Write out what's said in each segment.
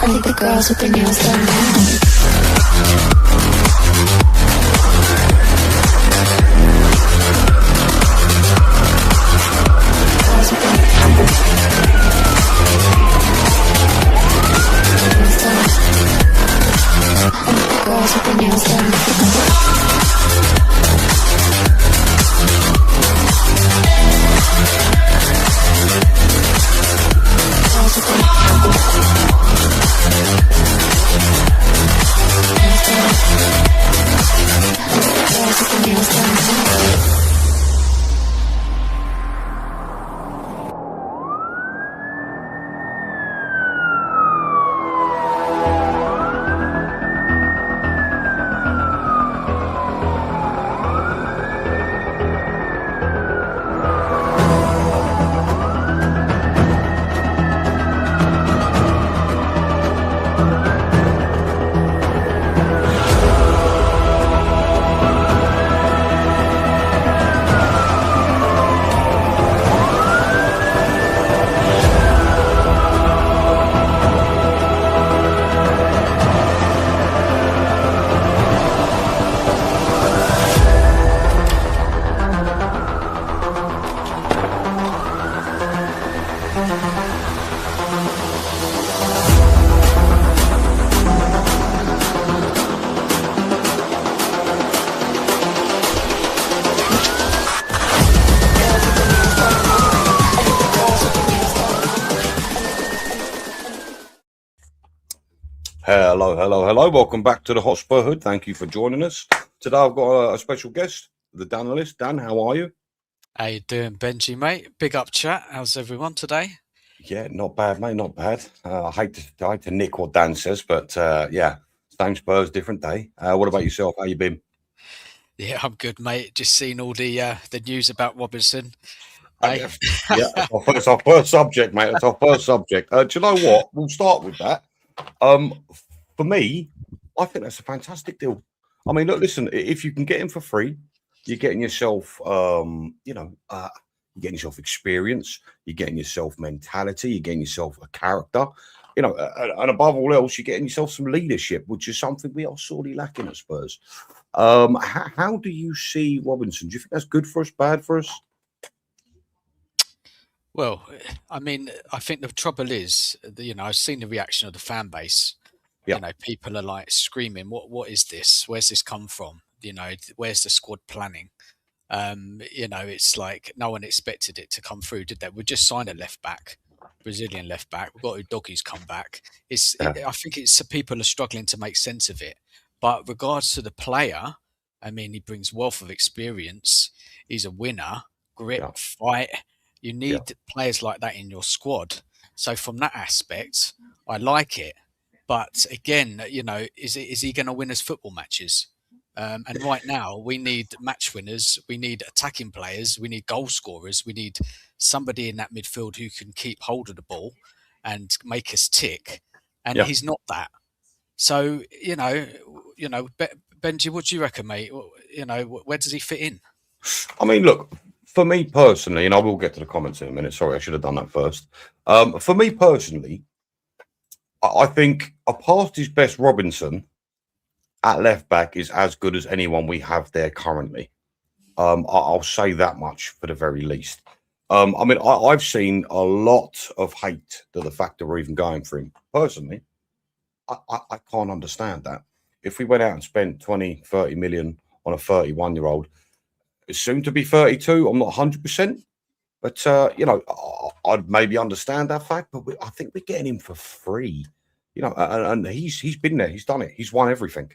I think the girls with their nails done now. Girls with their nails done. Hello. Welcome back to the Hotspur Hood. Thank you for joining us. Today I've got a special guest, the Danalist. Dan, how are you? How you doing, Benji, mate? Big up chat. How's everyone today? Yeah, not bad, mate. Not bad. I hate to nick what Dan says, but yeah, same Spurs, different day. What about yourself? How you been? Yeah, I'm good, mate. Just seen all the news about Robinson. Yeah, it's our first subject, mate. It's our first subject. Do you know what? We'll start with that. For me, I think that's a fantastic deal. I mean, look, listen, if you can get him for free, you're getting yourself, you're getting yourself experience, you're getting yourself mentality, you're getting yourself a character, and above all else, you're getting yourself some leadership, which is something we are sorely lacking at Spurs. How do you see Robinson? Do you think that's good for us, bad for us? Well, I mean, I think the trouble is, I've seen the reaction of the fan base. Yeah. People are like screaming, "What is this? Where's this come from? Where's the squad planning?" It's like no one expected it to come through, did they? We just signed a left back, Brazilian left back. We've got Udogi's come back. I think it's people are struggling to make sense of it. But regards to the player, I mean, he brings wealth of experience. He's a winner, grit, fight. You need players like that in your squad. So from that aspect, I like it. But again, is he going to win us football matches? And right now, we need match winners. We need attacking players. We need goal scorers. We need somebody in that midfield who can keep hold of the ball and make us tick. And he's not that. So, Benji, what do you reckon, mate? Where does he fit in? I mean, look, for me personally, and I will get to the comments in a minute. Sorry, I should have done that first. For me personally, I think past his best Robinson at left back is as good as anyone we have there currently. I'll say that much for the very least. I mean, I've seen a lot of hate to the fact that we're even going for him. Personally, I can't understand that. If we went out and spent 20, 30 million on a 31-year-old, soon to be 32, I'm not 100%. But, I'd maybe understand that fact, but I think we're getting him for free, and he's been there. He's done it. He's won everything,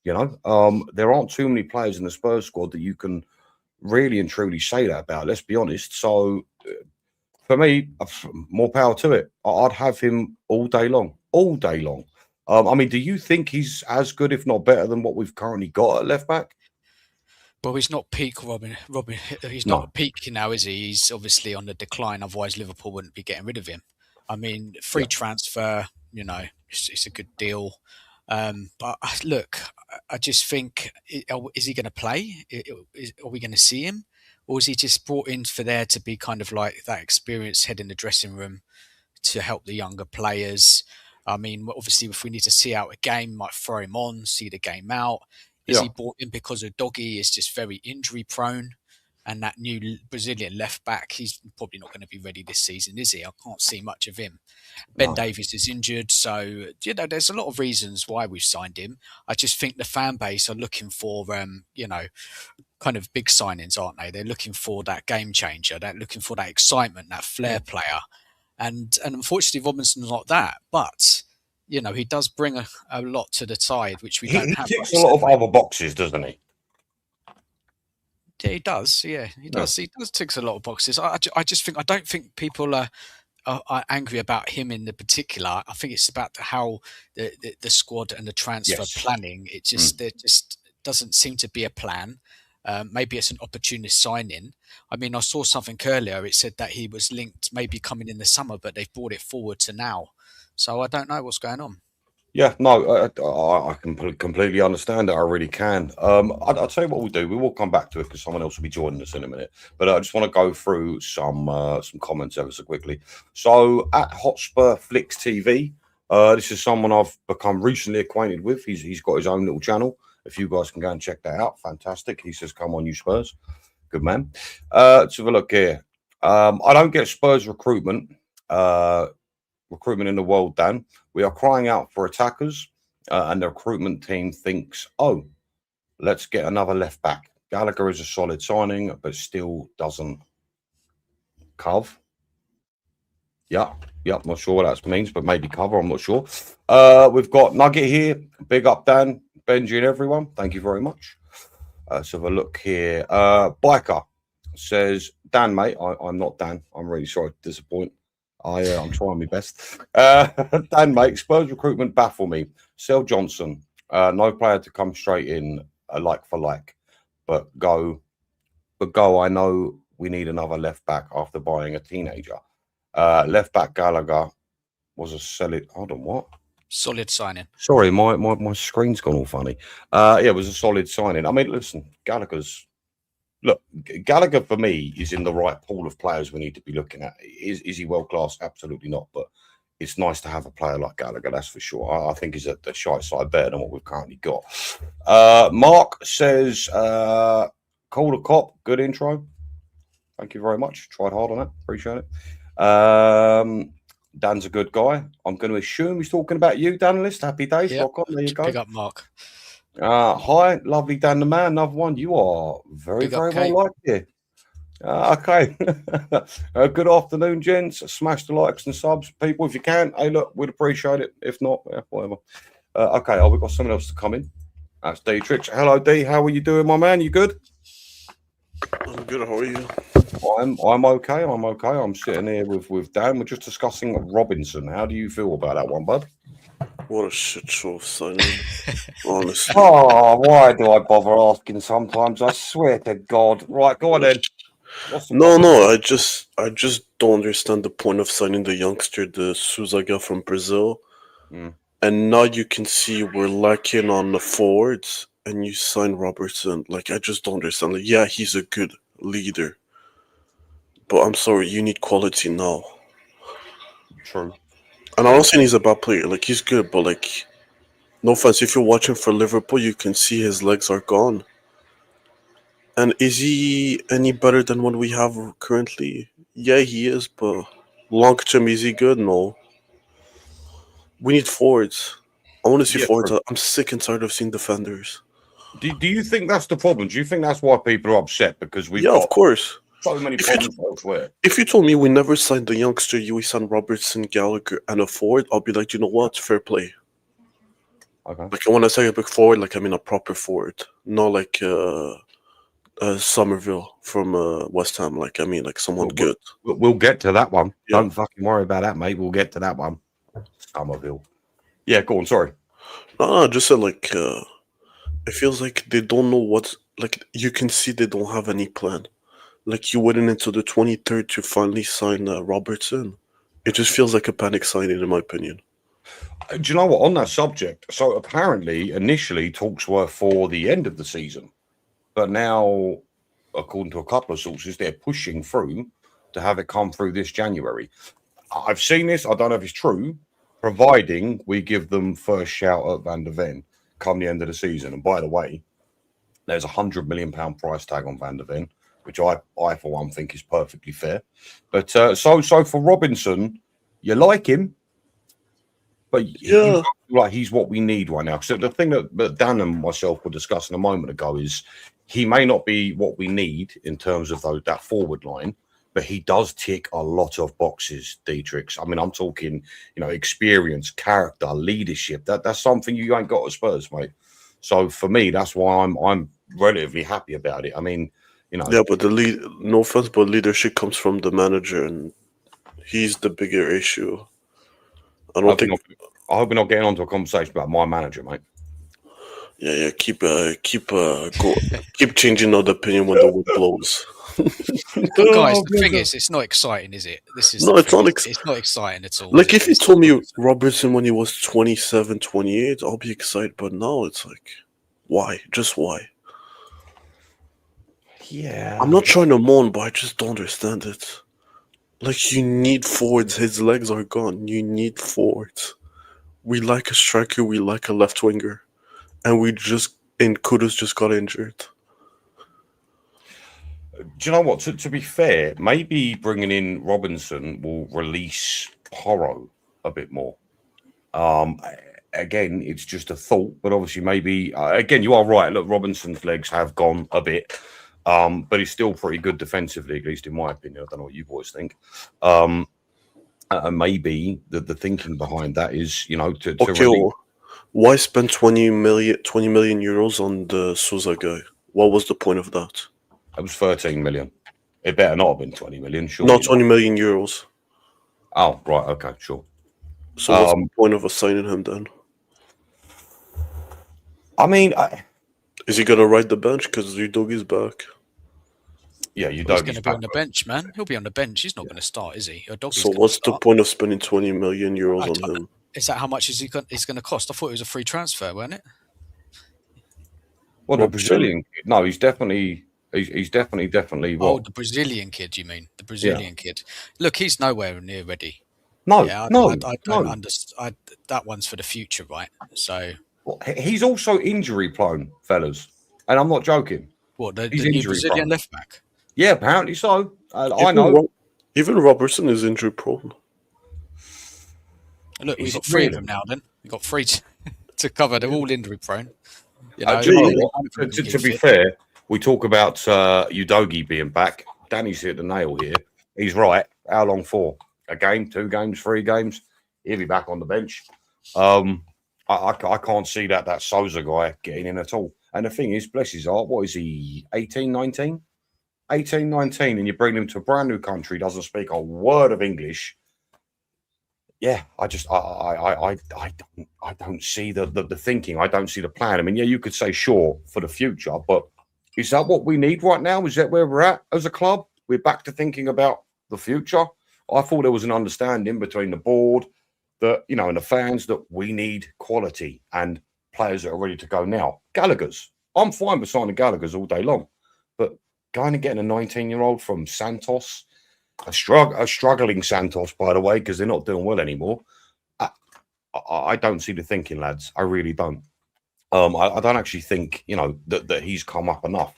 There aren't too many players in the Spurs squad that you can really and truly say that about, let's be honest. So, for me, more power to it. I'd have him all day long. I mean, do you think he's as good, if not better, than what we've currently got at left back? Well, he's not peak, Robin. He's not at peak now, is he? He's obviously on the decline. Otherwise, Liverpool wouldn't be getting rid of him. I mean, free transfer, it's a good deal. But look, I just think, is he going to play? Are we going to see him? Or is he just brought in for there to be kind of like that experienced head in the dressing room to help the younger players? I mean, obviously, if we need to see out a game, might throw him on, see the game out. Is he brought in because of Doggy is just very injury prone? And that new Brazilian left back, he's probably not going to be ready this season, is he? I can't see much of him. Ben Davies is injured. So, there's a lot of reasons why we've signed him. I just think the fan base are looking for, kind of big signings, aren't they? They're looking for that game changer. They're looking for that excitement, that flair player. And unfortunately, Robinson's not that. But, he does bring a lot to the side, which we don't have. He ticks a lot of other boxes, doesn't he? Yeah, he does. Yeah, he does. He does ticks a lot of boxes. I just think I don't think people are angry about him in the particular. I think it's about how the squad and the transfer planning. It just there just doesn't seem to be a plan. Maybe it's an opportunist signing. I mean, I saw something earlier. It said that he was linked, maybe coming in the summer, but they've brought it forward to now. So I don't know what's going on. Yeah, no, I can completely understand it. I really can. I'll tell you what we'll do. We will come back to it because someone else will be joining us in a minute. But I just want to go through some comments ever so quickly. So at Hotspur Flicks TV, this is someone I've become recently acquainted with. He's got his own little channel. If you guys can go and check that out, fantastic. He says, "Come on, you Spurs, good man." Let's have a look here. I don't get Spurs recruitment in the world, Dan. We are crying out for attackers, and the recruitment team thinks, oh, let's get another left back. Gallagher is a solid signing, but still doesn't cover. Yeah, not sure what that means, but maybe cover, I'm not sure. We've got Nugget here. Big up, Dan, Benji, and everyone. Thank you very much. Let's have a look here. Biker says, Dan, mate, I'm not Dan. I'm really sorry to disappoint. I'm trying my best. Dan, mate, Spurs recruitment baffle me. Sell Johnson. No player to come straight in, like for like. But go. I know we need another left back after buying a teenager. Left back Gallagher was a solid. Hold on, what? Solid signing. Sorry, my screen's gone all funny. It was a solid signing. I mean, listen, Gallagher for me is in the right pool of players we need to be looking at. Is he world class? Absolutely not. But it's nice to have a player like Gallagher, that's for sure. I think he's a shite side better than what we've currently got. Mark says, call the cop. Good intro. Thank you very much. Tried hard on that. Appreciate it. Dan's a good guy. I'm going to assume he's talking about you, Dan List. Happy days. Yep. Rock on. There you go. Big up, Mark. Hi, lovely Dan the man. Another one. You are very well liked here. Okay. Good afternoon, gents. Smash the likes and subs, people, if you can. Hey, look, we'd appreciate it. If not, whatever. Okay, we've got someone else to come in. That's Dietrich. Hello, D. How are you doing, my man? You good? I'm good. How are you? I'm okay. I'm sitting here with Dan. We're just discussing Robinson. How do you feel about that one, bud? What a shit show of signing, honestly. Oh, why do I bother asking sometimes? I swear to God. Right, go on then. No, I just don't understand the point of signing the youngster, the Suzaga from Brazil. And now you can see we're lacking on the forwards, and you sign Robertson. Like, I just don't understand. Like, yeah, he's a good leader, but I'm sorry, you need quality now. True. And I'm not saying he's a bad player. Like, he's good, but like, no offense, if you're watching for Liverpool, you can see his legs are gone. And is he any better than what we have currently? Yeah, he is, but long term, is he good? No. We need forwards. I want to see forwards. True. I'm sick and tired of seeing defenders. Do you think that's the problem? Do you think that's why people are upset? Because we've of course. So many problems elsewhere. If you told me we never signed the youngster, we signed Robertson, Gallagher, and a forward, I'll be like, you know what? Fair play. Okay. Like, when I say a big forward, like, I mean a proper forward. Not like Somerville from West Ham. Like, I mean, like, someone good. We'll get to that one. Yeah. Don't fucking worry about that, mate. We'll get to that one. Somerville. Yeah, go on. Sorry. No, just said, like, it feels like they don't know what. Like, you can see they don't have any plan. Like, you waited until the 23rd to finally sign Robertson. It just feels like a panic signing, in my opinion. Do you know what? On that subject, so apparently, initially, talks were for the end of the season. But now, according to a couple of sources, they're pushing through to have it come through this January. I've seen this. I don't know if it's true. providing we give them first shout at Van der Ven come the end of the season. And by the way, there's £100 million price tag on Van der Ven, which I for one think is perfectly fair. But so for Robinson, you like him, but you like he's what we need right now. So the thing that Dan and myself were discussing a moment ago is he may not be what we need in terms of that forward line, but he does tick a lot of boxes, Dietrich. I mean, I'm talking, experience, character, leadership. That's something you ain't got at Spurs, mate. So for me, that's why I'm relatively happy about it. I mean, Yeah, but no offense, but leadership comes from the manager, and he's the bigger issue. I hope we're not getting onto a conversation about my manager, mate. Yeah. Keep changing our opinion when the wind blows. Guys, the thing is, it's not exciting, is it? It's not. It's not exciting at all. Like if you told me Robertson when he was 27, 28, I'll be excited. But now it's like, why? Just why? Yeah. I'm not trying to moan, but I just don't understand it. Like, you need forwards. His legs are gone. You need forwards. We like a striker. We like a left winger. And Kudus just got injured. Do you know what? To be fair, maybe bringing in Robinson will release Porro a bit more. Again, it's just a thought, but obviously maybe, again, you are right. Look, Robinson's legs have gone a bit. But he's still pretty good defensively, at least in my opinion. I don't know what you boys think. And maybe the thinking behind that is, why spend 20 million euros on the Sousa guy? What was the point of that? It was 13 million. It better not have been 20 million, sure. Not 20 million euros. Oh, right, okay, sure. So what's the point of assigning him then? I mean, is he gonna ride the bench because Udogi's back? Yeah, he's going to be on the bench, man. He'll be on the bench. He's not going to start, is he? So what's the point of spending 20 million euros on him? Is that how much he's going to cost? I thought it was a free transfer, wasn't it? Well, the Brazilian kid. No, he's definitely. He's definitely. What? Oh, the Brazilian kid, you mean? The Brazilian kid. Look, he's nowhere near ready. No, I don't understand. That one's for the future, right? So he's also injury prone, fellas, and I'm not joking. What the new Brazilian left back? Yeah, apparently so. I know. Even Robertson is injury prone. Look, we've got three of them now. Then we've got three to cover. They're all injury prone. To be fair, we talk about Udogi being back. Danny's hit the nail here. He's right. How long for? A game, 2 games, 3 games? He'll be back on the bench. I can't see that Sousa guy getting in at all. And the thing is, bless his heart, what is he, 18, 19? 18, 19, and you bring him to a brand new country, doesn't speak a word of English. Yeah, I don't see the thinking. I don't see the plan. I mean, yeah, you could say sure for the future, but is that what we need right now? Is that where we're at as a club? We're back to thinking about the future. I thought there was an understanding between the board that, and the fans that we need quality and players that are ready to go now. Gallagher's. I'm fine with signing Gallagher's all day long, but going and getting a 19-year-old from Santos, a struggling Santos, by the way, because they're not doing well anymore. I don't see the thinking, lads. I really don't. I don't actually think, that he's come up enough.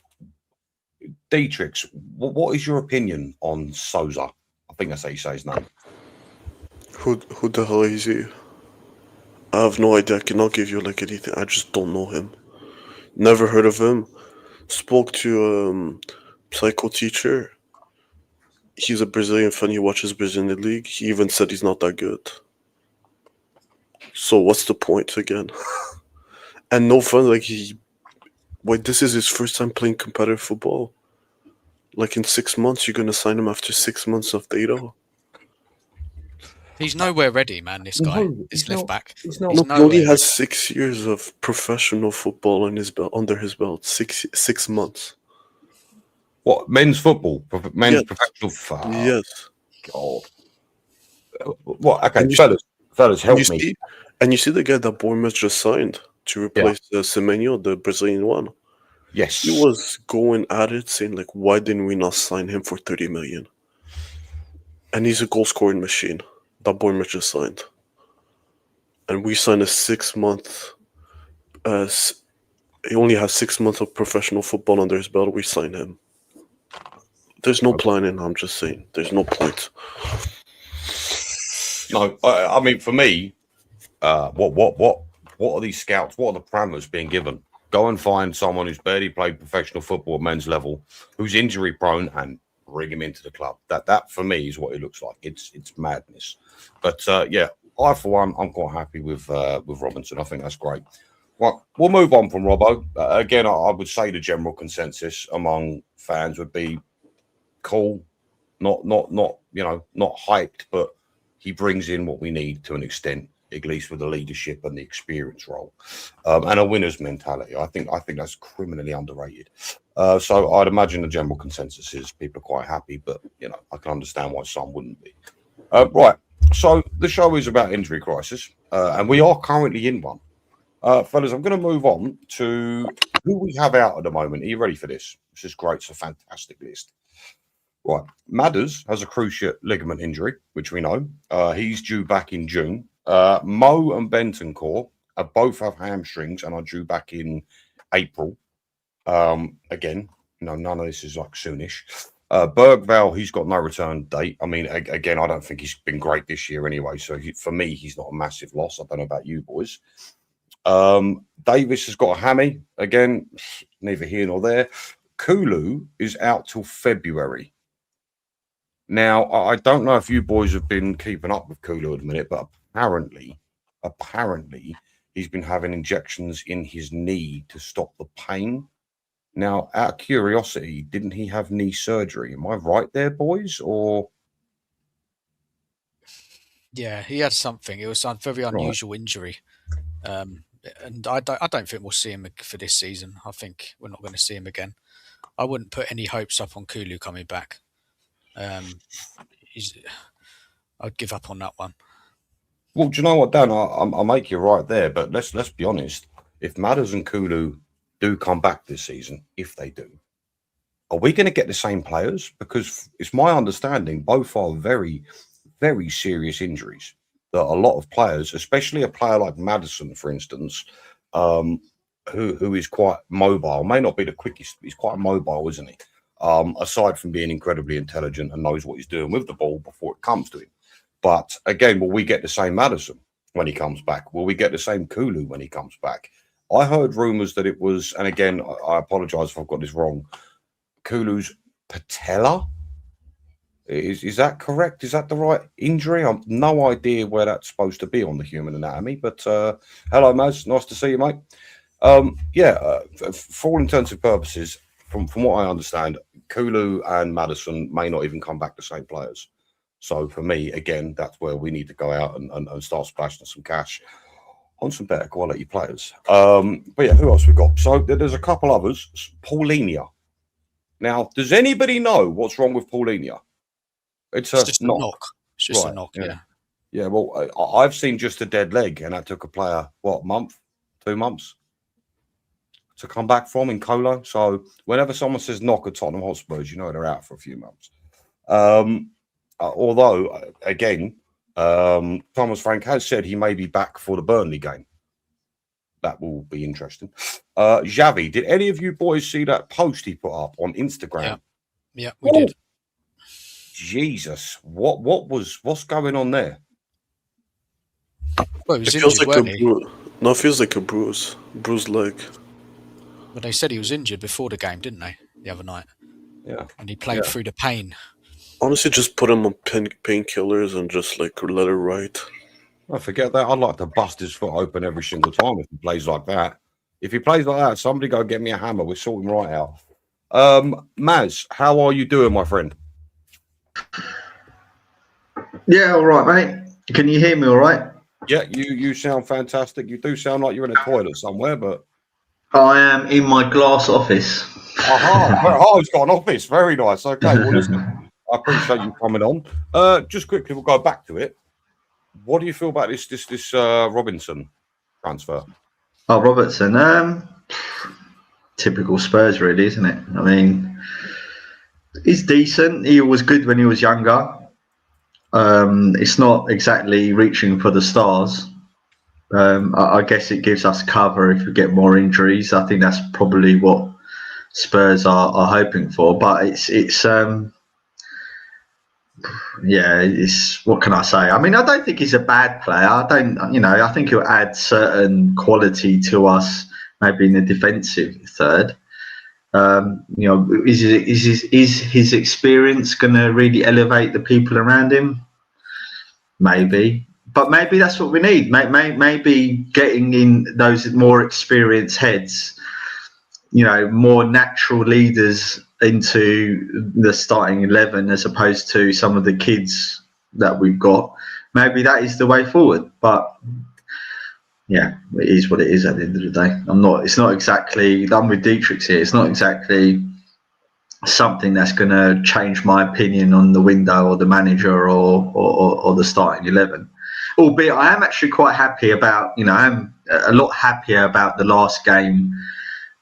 Dietrich, what is your opinion on Sousa? I think that's how you say his name. Who the hell is he? I have no idea. I cannot give you anything. I just don't know him. Never heard of him. Spoke to psycho teacher. He's a Brazilian fan. He watches Brazilian league. He even said he's not that good. So what's the point again? And no fun. This is his first time playing competitive football. In 6 months, you're gonna sign him after 6 months of data. He's nowhere ready, man. This guy, this left back. He only has 6 years of professional football under his belt. 6 months. What, men's football? Men's professional football? Yes. God. What? Okay, fellas, help me. And you see the guy that Bournemouth just signed to replace Semenyo, the Brazilian one? Yes. He was going at it, saying, why didn't we not sign him for 30 million? And he's a goal-scoring machine that Bournemouth just signed. and we sign a 6-month. He only has 6 months of professional football under his belt. We sign him. There's no planning. I'm just saying. There's no point. No, I mean, for me, what are these scouts? What are the parameters being given? Go and find someone who's barely played professional football at men's level, who's injury prone, and bring him into the club. That for me is what it looks like. It's madness. But yeah, I for one, I'm quite happy with Robinson. I think that's great. Well, we'll move on from Robbo. Again, I would say the general consensus among fans would be cool, not not hyped, but he brings in what we need to an extent, at least with the leadership and the experience role, and a winner's mentality. I think that's criminally underrated. So I'd imagine the general consensus is people are quite happy, but I can understand why some wouldn't be. Right. So the show is about injury crisis, and we are currently in one. Fellas, I'm going to move on to who we have out at the moment. Are you ready for this? This is great. It's a fantastic list. Right. Madders has a cruciate ligament injury, which we know. He's due back in June. Mo and Bentancur both have hamstrings and are due back in April. Again, none of this is like soonish. Bergvall, he's got no return date. I mean, again, I don't think he's been great this year anyway. So for me, he's not a massive loss. I don't know about you boys. Davis has got a hammy. Again, neither here nor there. Kulu is out till February. Now, I don't know if you boys have been keeping up with Kulu at the minute, but apparently, he's been having injections in his knee to stop the pain. Now, out of curiosity, didn't he have knee surgery? Am I right there, boys? Or Yeah, he had something. It was a very unusual injury. And I don't think we'll see him for this season. I think we're not going to see him again. I wouldn't put any hopes up on Kulu coming back. I'd give up on that one. Well, do you know what, Dan? I'll make you right there, but let's be honest. If Madders and Kulu do come back this season, if they do, are we going to get the same players? Because it's my understanding both are very, very serious injuries. That a lot of players, especially a player like Maddison, for instance, who is quite mobile, may not be the quickest, but he's quite mobile, isn't he? Aside from being incredibly intelligent and knows what he's doing with the ball before it comes to him. But again, will we get the same Maddison when he comes back? Will we get the same Kulu when he comes back? I heard rumours that it was, and again, I apologise if I've got this wrong, Kulu's patella. Is that correct? Is that the right injury? I've no idea where that's supposed to be on the human anatomy. But hello, Maz. Nice to see you, mate. For all intents and purposes, from what I understand, Kulu and Maddison may not even come back the same players. So for me, again, that's where we need to go out and start splashing some cash on some better quality players. But yeah, who else we got? So there's a couple others. Paulia. Now, does anybody know what's wrong with Paulia? It's just knock. a knock. It's just a knock, yeah. Yeah, well, I've seen just a dead leg, and that took a player, 2 months to come back from in Colo. So whenever someone says knock at Tottenham Hotspurs, you know they're out for a few months. Although, again, Thomas Frank has said he may be back for the Burnley game. That will be interesting. Javi, did any of you boys see that post he put up on Instagram? Yeah, we did. Jesus, what's going on there? Well, it It feels like a bruise. No, it feels like a bruised leg. But they said he was injured before the game, didn't they? The other night. Yeah, and he played through the pain. Honestly, just put him on painkillers and just let it ride. I forget that. I'd like to bust his foot open every single time if he plays like that. If he plays like that, somebody go get me a hammer. We'll sort him right out. Maz, how are you doing, my friend? Yeah, all right, mate. Can you hear me all right? Yeah, you sound fantastic. You do sound like you're in a toilet somewhere, but I am in my glass office. He's got an office. Very nice. Okay, well, listen, I appreciate you coming on. Just quickly, we'll go back to it. What do you feel about this Robinson transfer? Oh, Robertson. Typical Spurs, really, isn't it? I mean, he's decent. He was good when he was younger. It's not exactly reaching for the stars, I guess it gives us cover if we get more injuries. I think that's probably what Spurs are hoping for. But it's what can I say? I mean, I don't think he's a bad player. I think he'll add certain quality to us, maybe in the defensive third. Is his experience going to really elevate the people around him? Maybe. But maybe that's what we need. Maybe getting in those more experienced heads, more natural leaders into the starting 11 as opposed to some of the kids that we've got. Maybe that is the way forward. But yeah, it is what it is at the end of the day. It's not exactly, I'm with Dietrich here, it's not exactly something that's going to change my opinion on the window or the manager or the starting 11. Albeit I am actually quite happy about, I'm a lot happier about the last game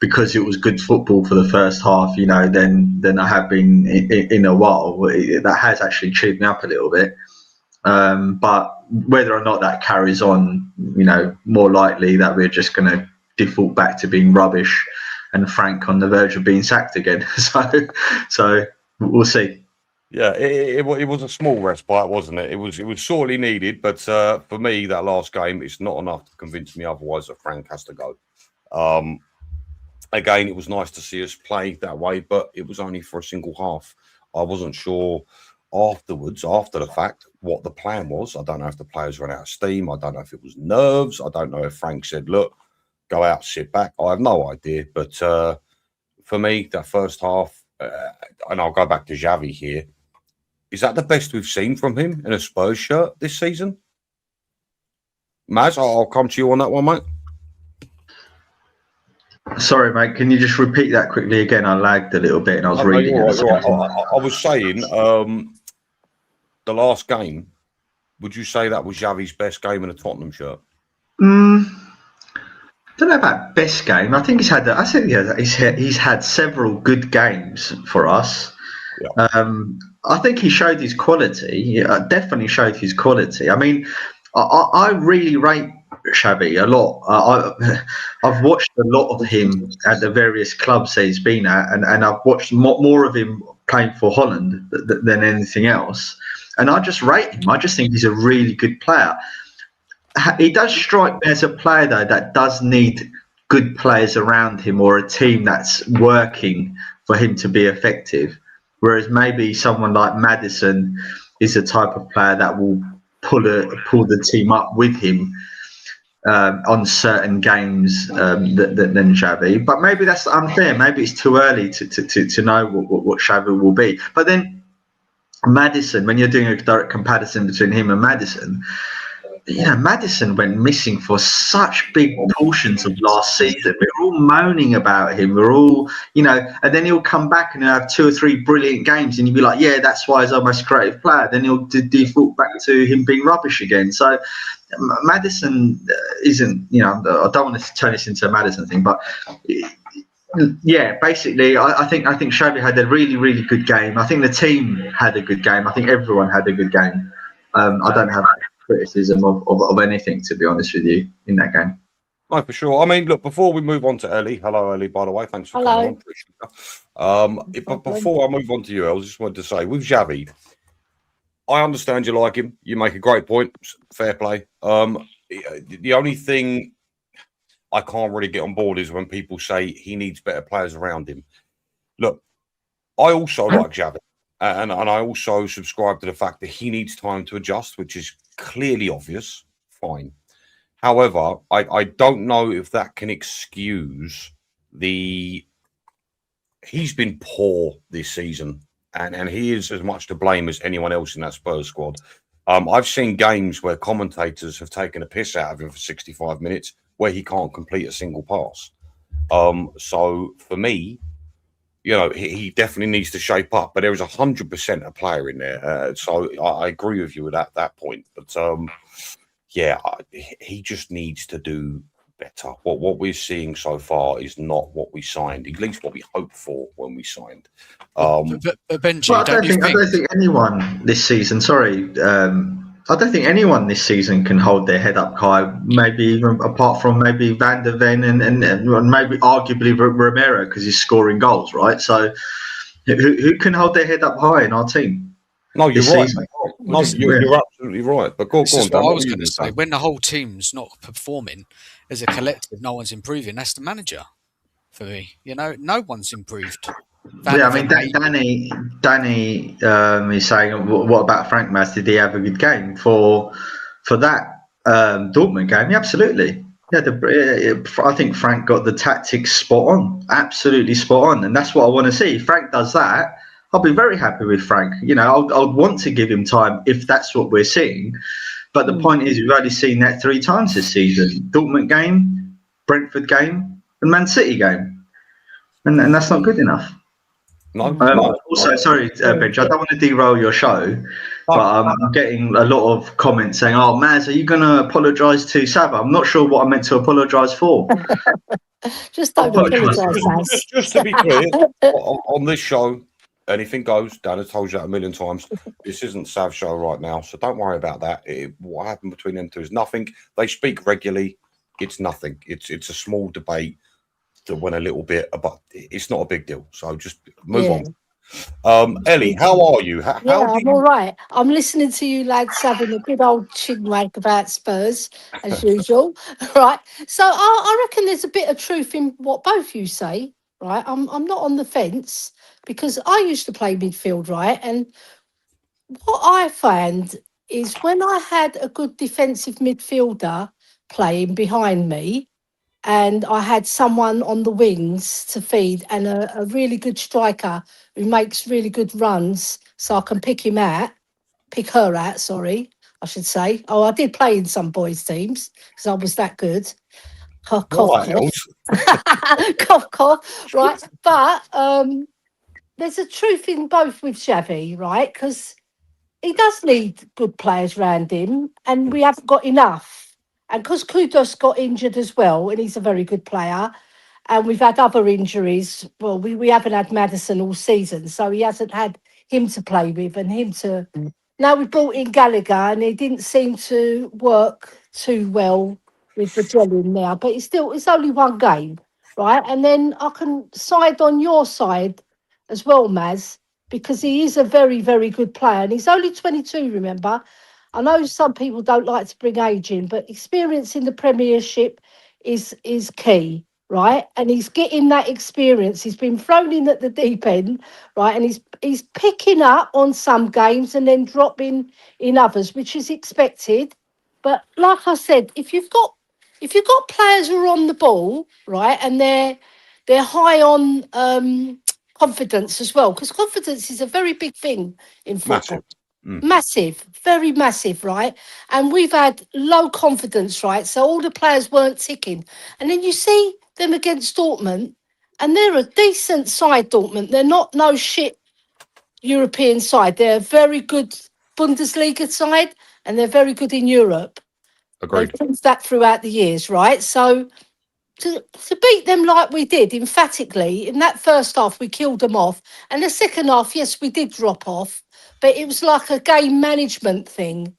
because it was good football for the first half, than I have been in a while. That has actually cheered me up a little bit. But whether or not that carries on, more likely that we're just going to default back to being rubbish and Frank on the verge of being sacked again. So we'll see. Yeah, it was a small respite, wasn't it? It was sorely needed, but for me, that last game, it's not enough to convince me otherwise that Frank has to go. Again, it was nice to see us play that way, but it was only for a single half. I wasn't sure afterwards, after the fact, what the plan was. I don't know if the players ran out of steam. I don't know if it was nerves. I don't know if Frank said, look, go out, sit back. I have no idea. But for me, that first half, and I'll go back to Javi here, is that the best we've seen from him in a Spurs shirt this season? Maz, I'll come to you on that one, mate. Sorry, mate. Can you just repeat that quickly again? I lagged a little bit and I was reading it. I was saying, the last game, would you say that was Javi's best game in a Tottenham shirt? I don't know about best game. I think he's had several good games for us. Yeah. I think he showed his quality. Definitely showed his quality. I mean, I really rate Xavi a lot. I've watched a lot of him at the various clubs that he's been at, and I've watched more of him playing for Holland than anything else. And I just rate him. I just think he's a really good player. He does strike me as a player, though, that does need good players around him or a team that's working for him to be effective. Whereas maybe someone like Maddison is the type of player that will pull the team up with him on certain games than Xavi. But maybe that's unfair. Maybe it's too early to know what Xavi will be. But then Maddison, when you're doing a direct comparison between him and Maddison, Maddison went missing for such big portions of last season. We were all moaning about him. We're all, and then he'll come back and he'll have 2 or 3 brilliant games, and you'll be like, yeah, that's why he's our most creative player. Then he'll default back to him being rubbish again. So Maddison isn't, I don't want to turn this into a Maddison thing, but yeah, basically, I think Xavi had a really, really good game. I think the team had a good game. I think everyone had a good game. I don't have criticism of anything, to be honest with you, in that game. No, for sure. I mean, look, before we move on to Ellie, hello, Ellie, by the way, thanks for coming on. But before I move on to you, I just wanted to say, with Javi, I understand you like him. You make a great point. Fair play. The only thing I can't really get on board is when people say he needs better players around him. Look, I also like Javi, and I also subscribe to the fact that he needs time to adjust, which is clearly obvious. Fine. However, I don't know if that can excuse he's been poor this season, and he is as much to blame as anyone else in that Spurs squad. I've seen games where commentators have taken a piss out of him for 65 minutes where he can't complete a single pass. So for me, he definitely needs to shape up, but there is 100% a player in there. So I agree with you at that point. But he just needs to do better. What we're seeing so far is not what we signed, at least what we hoped for when we signed. But Benji, I don't think anyone this season, I don't think anyone this season can hold their head up high. Maybe even apart from maybe Van der Ven and maybe arguably Romero because he's scoring goals, right? So who can hold their head up high in our team? No, you're this right. season? No, you're absolutely right. But go This on, is Dan. what I What was were you going to gonna say. When the whole team's not performing as a collective, no one's improving. That's the manager for me. You know, no one's improved. Yeah, I mean, Danny is saying, what about Frank Mas? Did he have a good game for that Dortmund game? Yeah, absolutely. Yeah, I think Frank got the tactics spot on, absolutely spot on, and that's what I want to see. If Frank does that, I'll be very happy with Frank. You know, I'll want to give him time if that's what we're seeing. But the point is, we've only seen that 3 times this season: Dortmund game, Brentford game, and Man City game, and that's not good enough. No. Also, sorry, Benji, I don't want to derail your show, but I'm getting a lot of comments saying, "Oh, Maz, are you going to apologise to Saba?" I'm not sure what I meant to apologise for. Just don't apologise, Maz. Just to be clear, on this show, anything goes. Dan has told you that a million times. This isn't Sav's show right now, so don't worry about that. What happened between them two is nothing. They speak regularly. It's nothing. It's a small debate that went a little bit, but it's not a big deal. So just move on. Ellie, how are you? I'm all right. I'm listening to you lads having a good old chinwag about Spurs as usual, right? So I reckon there's a bit of truth in what both you say, right? I'm not on the fence because I used to play midfield, right? And what I found is when I had a good defensive midfielder playing behind me, and I had someone on the wings to feed and a really good striker who makes really good runs, so I can pick her out, sorry, I should say. Oh, I did play in some boys' teams because I was that good. Cough, cough, cough. Cough, cough, right. But there's a truth in both with Xavi, right? Because he does need good players around him, and we haven't got enough. And because Kudos got injured as well, and he's a very good player, and we've had other injuries. Well, we haven't had Madison all season, so he hasn't had him to play with and him to. Now we brought in Gallagher, and he didn't seem to work too well with the gelling now. But it's only one game, right? And then I can side on your side as well, Maz, because he is a very, very good player, and he's only 22. Remember, I know some people don't like to bring age in, but experience in the Premiership is key, right? And he's getting that experience. He's been thrown in at the deep end, right? And he's picking up on some games and then dropping in others, which is expected. But like I said, if you've got players who are on the ball, right, and they're high on confidence as well, because confidence is a very big thing in football. Massive, very massive, right? And we've had low confidence, right? So all the players weren't ticking. And then you see them against Dortmund, and they're a decent side, Dortmund. They're not no shit European side. They're a very good Bundesliga side, and they're very good in Europe. Agreed. They've proved that throughout the years, right? So to beat them like we did emphatically in that first half, we killed them off, and the second half, yes, we did drop off, but it was like a game management thing.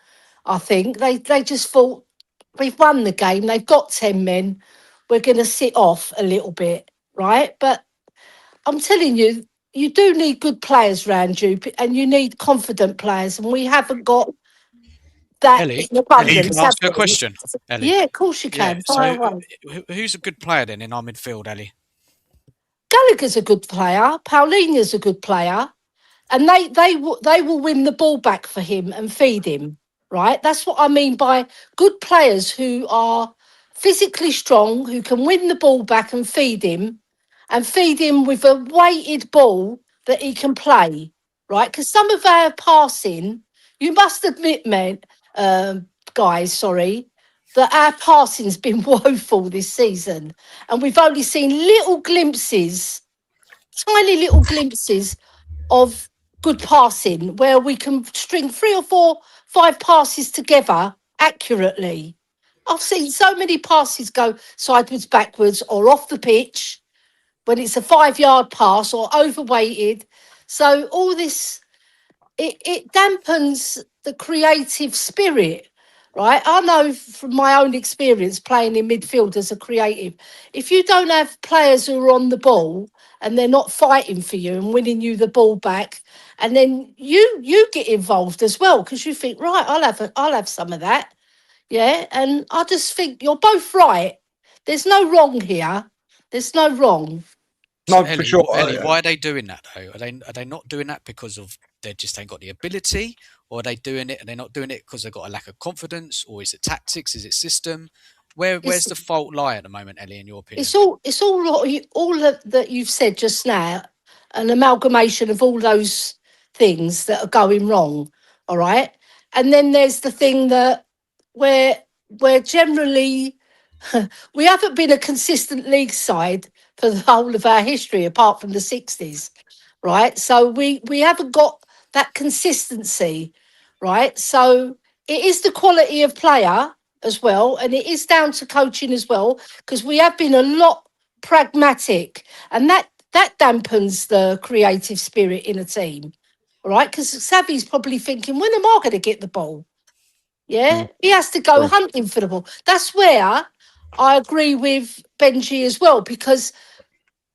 I think they just thought, we've won the game, they've got 10 men, we're going to sit off a little bit, right? But I'm telling you, you do need good players around you, and you need confident players, and we haven't got that Ellie, in abundance. can I ask you a question, Ellie? Yeah, of course you can. So who's a good player then in our midfield, Ellie? Gallagher's a good player. Paulina's a good player, and they will win the ball back for him and feed him. Right, that's what I mean by good players who are physically strong, who can win the ball back and feed him with a weighted ball that he can play. Right, because some of our passing, you must admit, men, guys, sorry, that our passing's been woeful this season, and we've only seen little glimpses, tiny little glimpses of good passing where we can string 3 or 4, 5 passes together accurately. I've seen so many passes go sideways, backwards, or off the pitch when it's a 5-yard pass or overweighted. So all this it dampens the creative spirit, right? I know from my own experience playing in midfield as a creative, if you don't have players who are on the ball and they're not fighting for you and winning you the ball back, and then you get involved as well because you think, right, I'll have some of that, yeah. And I just think you're both right. There's no wrong here. There's no wrong. So No, for sure. Ellie, why are they doing that though? Are they not doing that because of they just ain't got the ability, or are they doing it and they're not doing it because they've got a lack of confidence, or is it tactics? Is it system? Where's the fault lie at the moment, Ellie? In your opinion, It's all that you've said just now, an amalgamation of all those things that are going wrong. All right, and then there's the thing that we're generally we haven't been a consistent league side for the whole of our history, apart from the 60s, right? So we haven't got that consistency, right? So it is the quality of player as well, and it is down to coaching as well, because we have been a lot pragmatic, and that dampens the creative spirit in a team, right? Because Xavi's probably thinking, when am I going to get the ball? Yeah, he has to go hunting for the ball. That's where I agree with Benji as well, because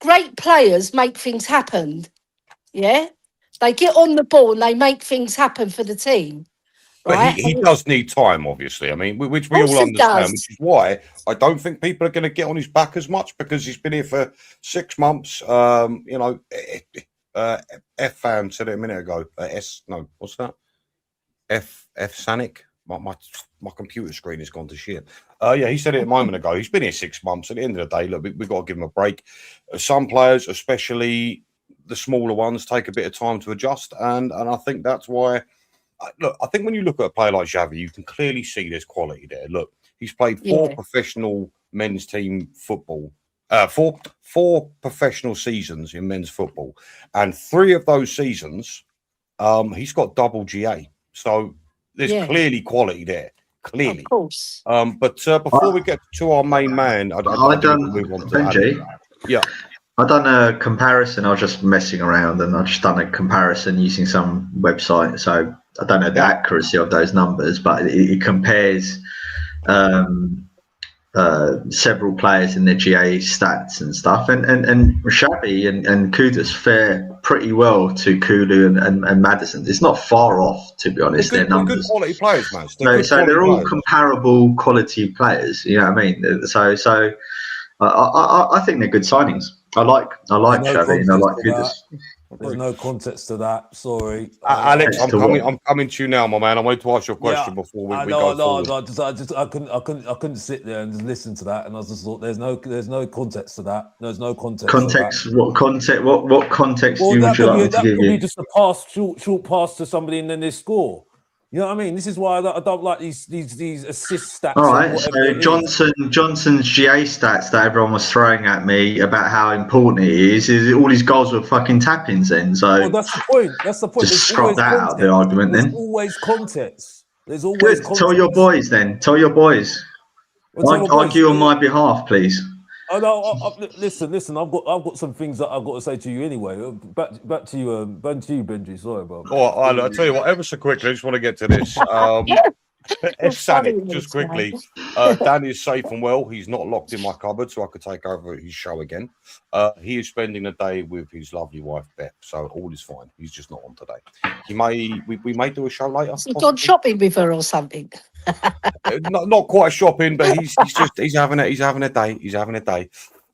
great players make things happen. Yeah, they get on the ball and they make things happen for the team. But Right? he does need time, obviously. I mean, which we Of all course he understand, does. which is why I don't think people are going to get on his back as much because he's been here for 6 months. F fan said it a minute ago. What's that? F Sanic. My computer screen has gone to shit. Yeah, he said it a moment ago. He's been here 6 months. At the end of the day, look, we've got to give him a break. Some players, especially the smaller ones, take a bit of time to adjust, and I think that's why. Look, I think when you look at a player like Javi, you can clearly see there's quality there. Look, he's played 4 professional men's team football, four professional seasons in men's football, and 3 of those seasons, he's got double GA. So there's clearly quality there, clearly. Of course. But before we get to our main man, I don't move on to Benji. Yeah. I've done a comparison. I was just messing around, and I've just done a comparison using some website. So I don't know the accuracy of those numbers, but it compares several players in their GA stats and stuff. And Xavi and Kudus fare pretty well to Kulu and Maddison. It's not far off, to be honest. Their numbers. Good quality players, man. So they're all comparable quality players. You know what I mean? So I think they're good signings. I like Xavi and I like Kudus. There's no context to that. Sorry, Alex. I'm coming to you now, my man. I wanted to ask your question before we go forward. I couldn't sit there and just listen to that, and I just thought there's no context to that. There's no context. What context? What context would you like me to give you? Be just a pass, short pass to somebody, and then they score. You know what I mean? This is why I don't like these assist stats. All right, so Johnson's GA stats that everyone was throwing at me about how important it is all his goals were fucking tap-ins then. So that's the point. That's the point. Just scrap that out of the argument then. There's always context. There's always context. Tell your boys then. Tell your boys. Argue on my behalf, please. Oh no! Listen. I've got some things that I've got to say to you anyway. Back to you, Benji. Sorry, bro. I'll tell you what. Ever so quickly, I just want to get to this. Sanic, just quickly. Dan is safe and well. He's not locked in my cupboard, so I could take over his show again. He is spending the day with his lovely wife Beth, so all is fine. He's just not on today. We may do a show later. He's gone shopping with her or something. not quite shopping, but he's having a day. He's having a day.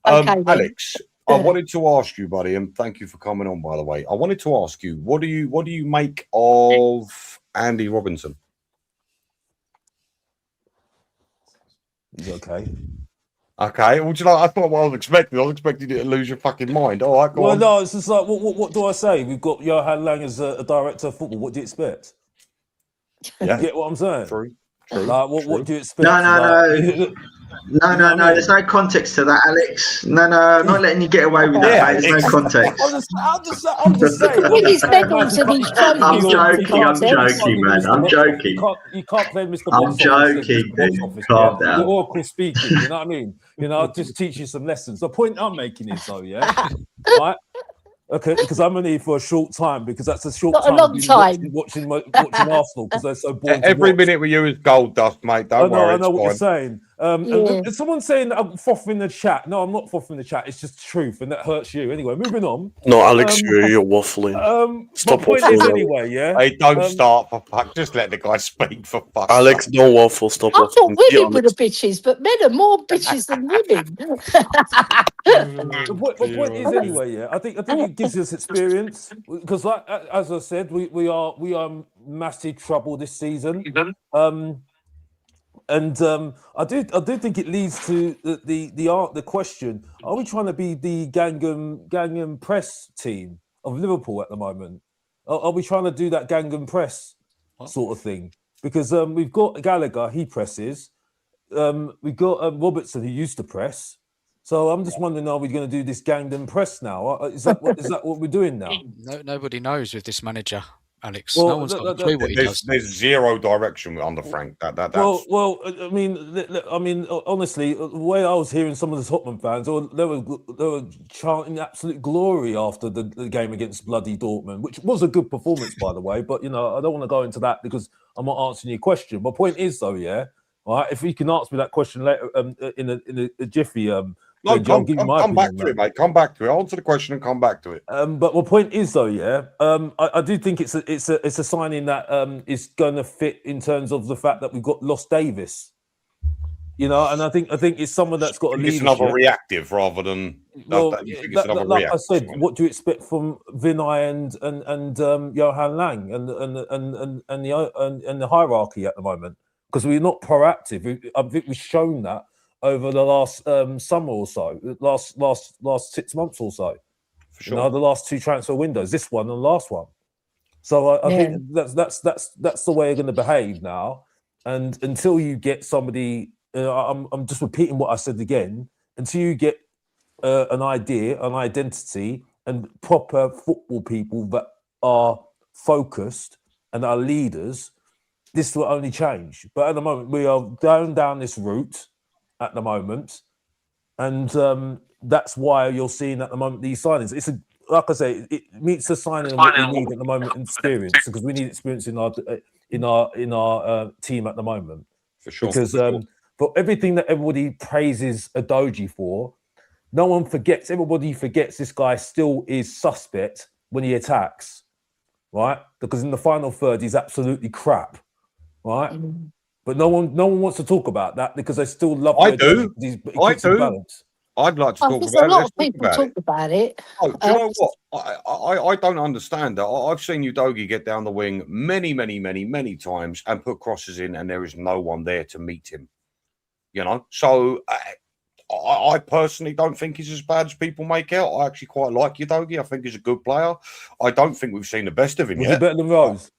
Okay, Alex, I wanted to ask you, buddy, and thank you for coming on. By the way, I wanted to ask you, what do you make of Andy Robinson? He's okay. Okay. Would you like? I thought what I was expecting. I was expecting you to lose your fucking mind. All right, go on. No, it's just like what do I say? We've got Johan Lang as a director of football. What do you expect? Yeah. You get what I'm saying? True. Like, what do you expect? No. There's no context to that, Alex. No. I'm not letting you get away with that. There's no context. I'm just saying. I'm joking, man. I'm joking. You can't play Mr. I'm joking, dude. Calm down. You're Oracle speaking. You know what I mean? I'll just teach you some lessons. The point I'm making is though, right? Okay, because I'm only here for a short time because that's a short Not a time. long time. Watching Arsenal because they're so boring. to Every watch. minute with you is gold dust, mate. Don't worry. I know it's what you're fine. saying. And someone's saying that I'm frothing the chat. No, I'm not frothing the chat. It's just truth, and that hurts you. Anyway, moving on. No, Alex, you're waffling. Stop My point is waffling. anyway, yeah. Hey, don't start for fuck. Just let the guy speak for fuck. Alex, don't waffle. Stop I thought waffling. women were the bitches, but men are more bitches than women. The point is anyway, yeah. I think it gives us experience because, like as I said, we are massive trouble this season. I do think it leads to the question: are we trying to be the Gangnam Press team of Liverpool at the moment? Are we trying to do that Gangnam Press sort of thing? Because we've got Gallagher, he presses. We've got Robertson, who used to press. So I'm just wondering, are we going to do this Gangnam Press now? Is that what we're doing now? Nobody knows with this manager, Alex. Well, no one's got a clue what he does. There's zero direction under Frank. That's... Well, I mean, honestly, the way I was hearing some of the Tottenham fans, they were chanting absolute glory after the game against bloody Dortmund, which was a good performance, by the way. But I don't want to go into that because I'm not answering your question. My point is, though, yeah, all right. If you can answer me that question later, in a jiffy, no, come back to it, mate. Come back to it. Answer the question and come back to it. But my point is, though, yeah, I do think it's a signing that is going to fit in terms of the fact that we've got lost Davis, and I think it's someone that's got a leadership. It's another reactive rather than. Like I said, what do you expect from Vinay and Johan Lang and the hierarchy at the moment? Because we're not proactive. I think we've shown that over the last summer or so, last 6 months or so. For sure. The last two transfer windows, this one and the last one. So I think that's the way you're going to behave now. And until you get somebody, I'm just repeating what I said again. Until you get an idea, an identity, and proper football people that are focused and are leaders, this will only change. But at the moment, we are going down this route. At the moment, and that's why you're seeing at the moment these signings. It's like I say, it meets the signing of what we need at the moment in experience, because we need experience in our team at the moment. For sure. Because for everything that everybody praises Adoji for, no one forgets. Everybody forgets this guy still is suspect when he attacks, right? Because in the final third, he's absolutely crap, right? Mm-hmm. But no one wants to talk about that because they still love. I do. I do. I'd like to talk about it. A lot of people talk about it. Oh, do you know what? I don't understand that. I've seen Udogie get down the wing many times and put crosses in, and there is no one there to meet him. So I personally don't think he's as bad as people make out. I actually quite like Udogie. I think he's a good player. I don't think we've seen the best of him yet. Was he better than Rose?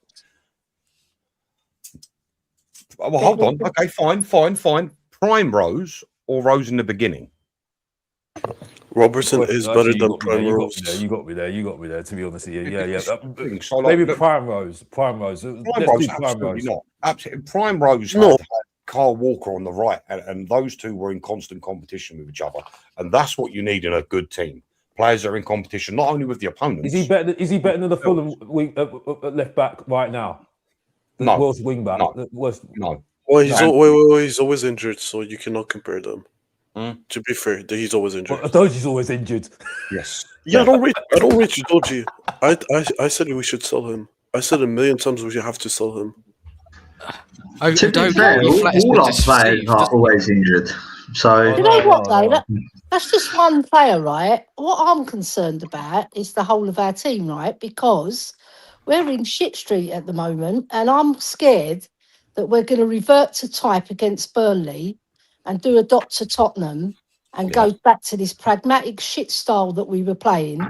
Well, hold on. Okay, fine. Prime Rose or Rose in the beginning? Robertson is better than Prime Rose. You got me there. To be honest with you, yeah. So maybe Prime Rose. Prime Rose. Absolutely not. Absolutely. Prime Rose had Carl Walker on the right, and those two were in constant competition with each other, and that's what you need in a good team. Players that are in competition not only with the opponents. Is he better than the Fulham left back right now? No. Worst wing back. No. Well, he's always injured, so you cannot compare them. To be fair, he's always injured. Well, Udoji's always injured. Yes. Yeah, I don't rate Udogie. I said we should sell him. I said a million times we have to sell him. To be fair, all our players are always injured. So you know what though? That's just one player, right? What I'm concerned about is the whole of our team, right? Because we're in shit street at the moment, and I'm scared that we're going to revert to type against Burnley and do a dot to Tottenham and go back to this pragmatic shit style that we were playing.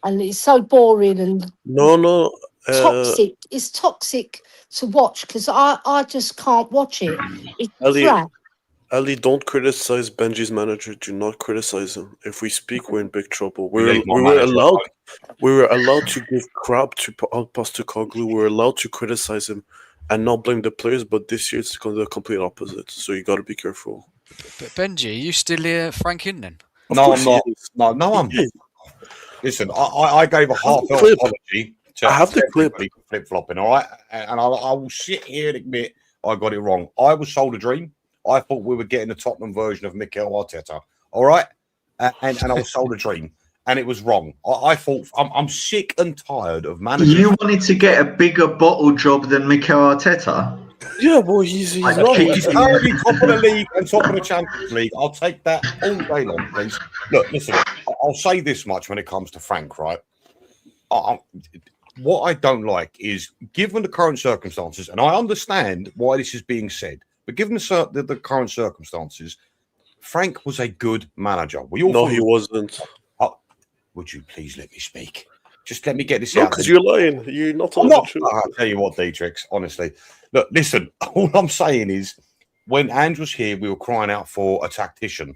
And it's so boring and toxic. It's toxic to watch because I just can't watch it. It's crap. Ali, don't criticize Benji's manager. Do not criticize him. If we speak, we're in big trouble. We were allowed to give crap to Postecoglou. We were allowed to criticize him and not blame the players. But this year it's the complete opposite. So you got to be careful. But Benji, are you still here, Frank in then? No, I'm not. No, I'm not. Listen, I gave a heartfelt clip. apology to I have the clip. flip flopping. All right, and I will sit here and admit I got it wrong. I was sold a dream. I thought we were getting the Tottenham version of Mikel Arteta. All right, and I was sold a dream, and it was wrong. I thought I'm sick and tired of managers. You wanted to get a bigger bottle job than Mikel Arteta? Yeah, well, he's Like, not. He's currently top of the league and top of the Champions League. I'll take that all day long, please. Look, listen, I'll say this much when it comes to Frank, right? What I don't like is, given the current circumstances, and I understand why this is being said, but given the current circumstances, Frank was a good manager. No, he wasn't. Would you please let me speak? Just let me get this No, out. because you're lying. You're not telling the truth. I'll tell you what, Dietrich, honestly. Look, listen, all I'm saying is, when Andrew was here, we were crying out for a tactician,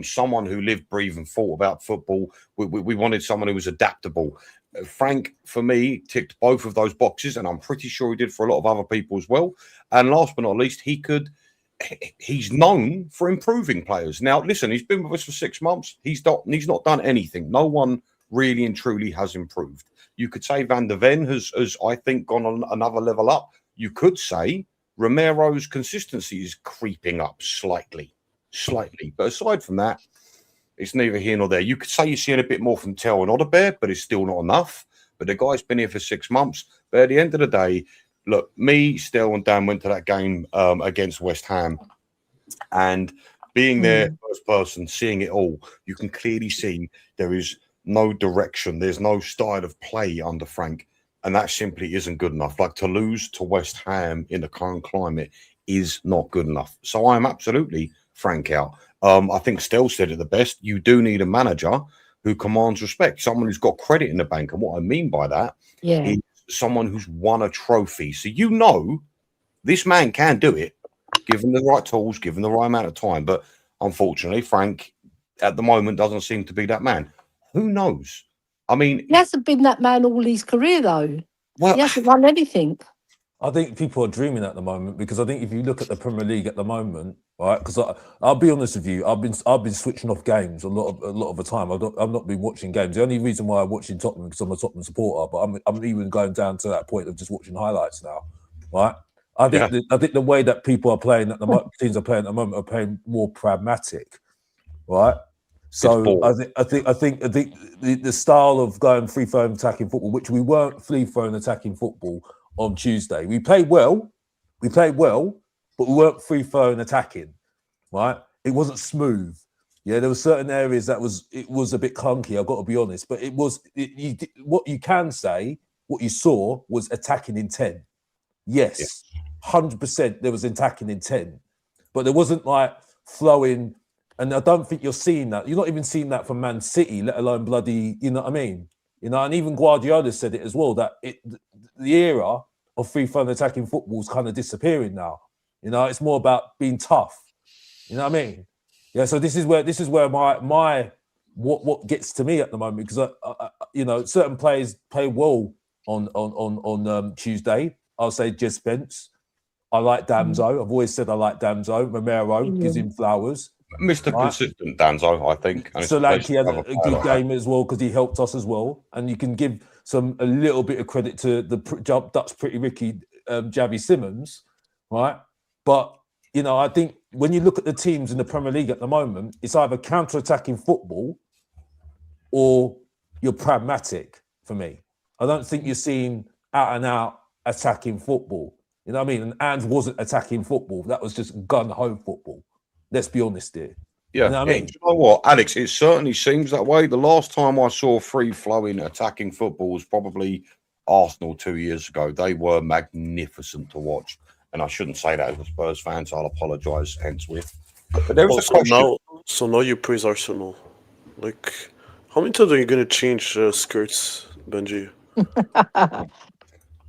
someone who lived, breathed, and thought about football. We wanted someone who was adaptable. Frank, for me, ticked both of those boxes, and I'm pretty sure he did for a lot of other people as well. And last but not least, he's known for improving players. Now, listen, he's been with us for 6 months. He's not done anything. No one really and truly has improved. You could say Van der Ven has I think, gone on another level up. You could say Romero's consistency is creeping up slightly. But aside from that, it's neither here nor there. You could say you're seeing a bit more from Tel and Odebear, but it's still not enough. But the guy's been here for 6 months. But at the end of the day, look, me, Stel, and Dan went to that game against West Ham. And being there, first person, seeing it all, you can clearly see there is no direction. There's no style of play under Frank. And that simply isn't good enough. Like, to lose to West Ham in the current climate is not good enough. So I'm absolutely Frank out. I think Stel said it the best. You do need a manager who commands respect, someone who's got credit in the bank. And what I mean by that is someone who's won a trophy. So you know this man can do it, given the right tools, given the right amount of time. But unfortunately, Frank, at the moment, doesn't seem to be that man. Who knows? I mean, He hasn't been that man all his career, though. Well, he hasn't won anything. I think people are dreaming at the moment, because I think if you look at the Premier League at the moment, right? Because I'll be honest with you, I've been switching off games a lot of the time. I've not been watching games. The only reason why I'm watching Tottenham is because I'm a Tottenham supporter, but I'm even going down to that point of just watching highlights now, right? I think the way that people are playing at the moment, teams are playing at the moment, are playing more pragmatic, right? So I think the style of going free-flowing attacking football, which we weren't free-flowing attacking football on Tuesday. We played well, but we weren't free-flowing attacking, right? It wasn't smooth. Yeah, there were certain areas that it was a bit clunky, I've got to be honest. But what you can say, what you saw was attacking intent. Yes, 100% there was attacking intent. But there wasn't like flowing. And I don't think you're seeing that. You're not even seeing that from Man City, let alone bloody, you know what I mean? You know, and even Guardiola said it as well, that the era of free-flowing attacking football is kind of disappearing now. You know, it's more about being tough. You know what I mean? Yeah. So this is where my what gets to me at the moment, because you know, certain players play well on Tuesday. I'll say Jez Spence. I like Damso. I've always said I like Damso. Romero gives him flowers. Mr. Consistent Danzo, I think. Solanke had a good game as well, because he helped us as well. And you can give a little bit of credit to the Dutch Pretty Ricky, Javi Simmons, right? But, you know, I think when you look at the teams in the Premier League at the moment, it's either counter-attacking football or you're pragmatic, for me. I don't think you're seeing out-and-out attacking football. You know what I mean? And Ange wasn't attacking football. That was just gun-ho football. Let's be honest here. Yeah, you know what I mean? You know what, Alex? It certainly seems that way. The last time I saw free-flowing attacking football was probably Arsenal 2 years ago. They were magnificent to watch, and I shouldn't say that as a Spurs fan, so I'll apologise henceforth. But there was a question. Now you praise Arsenal. Like, how many times are you going to change skirts, Benji?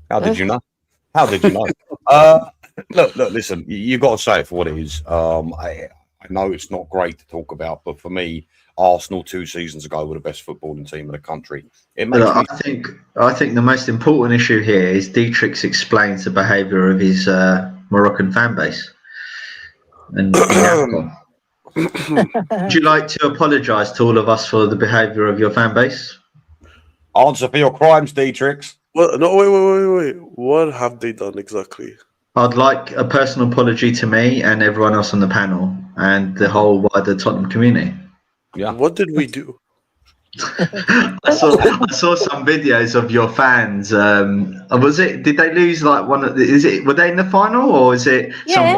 How did you know? Look, listen, you've got to say it for what it is. I know it's not great to talk about, but for me, Arsenal 2 seasons ago were the best footballing team in the country. I think the most important issue here is Dietrich explains the behaviour of his Moroccan fan base. And would you like to apologise to all of us for the behaviour of your fan base? Answer for your crimes, Dietrich. Well, no, wait. What have they done exactly? I'd like a personal apology to me and everyone else on the panel and the whole wider Tottenham community. Yeah. What did we do? I saw some videos of your fans. Was it? Did they lose like one? Were they in the final or is it? Yeah,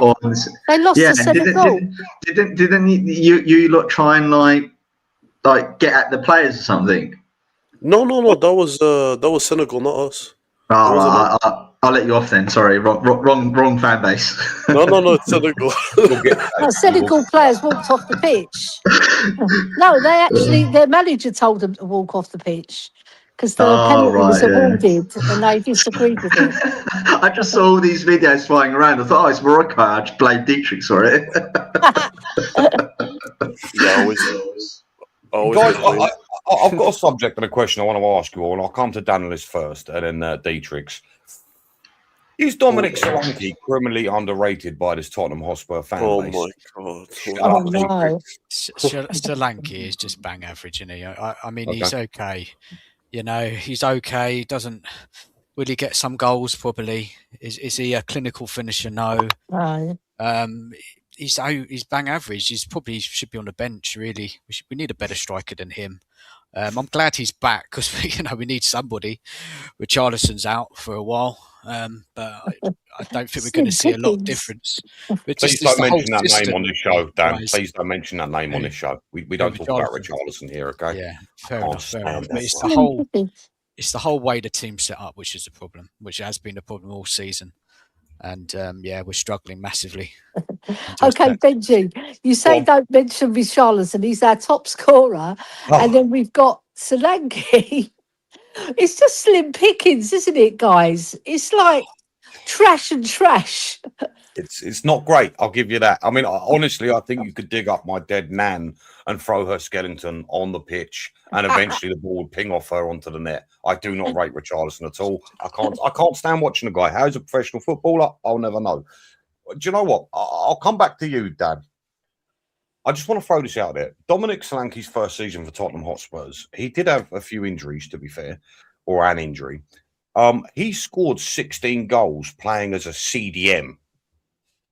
they lost to Senegal. Didn't you lot try and like get at the players or something? No. That was Senegal, not us. Oh, I'll let you off then. Sorry, wrong fan base. No, it's Senegal. Senegal players walked off the pitch. No, their manager told them to walk off the pitch because the penalty was awarded and they disagreed with it. I just saw all these videos flying around. I thought, it's Morocco. I just blamed Dietrich for it. Yeah, always. Guys, I've got a subject and a question I want to ask you all, and I'll come to Daniel's first and then Dietrich's. Is Dominic Solanke criminally underrated by this Tottenham Hotspur fan base? Oh, my God. Oh, no. Solanke is just bang average, isn't he? I mean, he's okay. You know, he's okay. Will he get some goals? Probably. Is he a clinical finisher? No. He's bang average. He probably should be on the bench. Really, we need a better striker than him. I'm glad he's back because we need somebody. Richarlison's out for a while, but I don't think we're going to see a lot of difference. Please don't mention that name on this show, Dan. Please don't mention that name on this show. We don't talk about Richarlison here, okay? Yeah, fair enough. But it's the whole way the team's set up, which is the problem, which has been a problem all season. And we're struggling massively. Okay, Benji, you say don't mention Richarlison. He's our top scorer. And then we've got Solanke. It's just slim pickings, isn't it, guys? It's like trash and trash. It's not great. I'll give you that. I mean, honestly, I think you could dig up my dead nan and throw her skeleton on the pitch, and eventually the ball would ping off her onto the net. I do not rate Richarlison at all. I can't stand watching the guy. How he's a professional footballer, I'll never know. Do you know what? I'll come back to you, Dad. I just want to throw this out there. Dominic Solanke's first season for Tottenham Hotspurs, he did have a few injuries, to be fair, or an injury. He scored 16 goals playing as a CDM.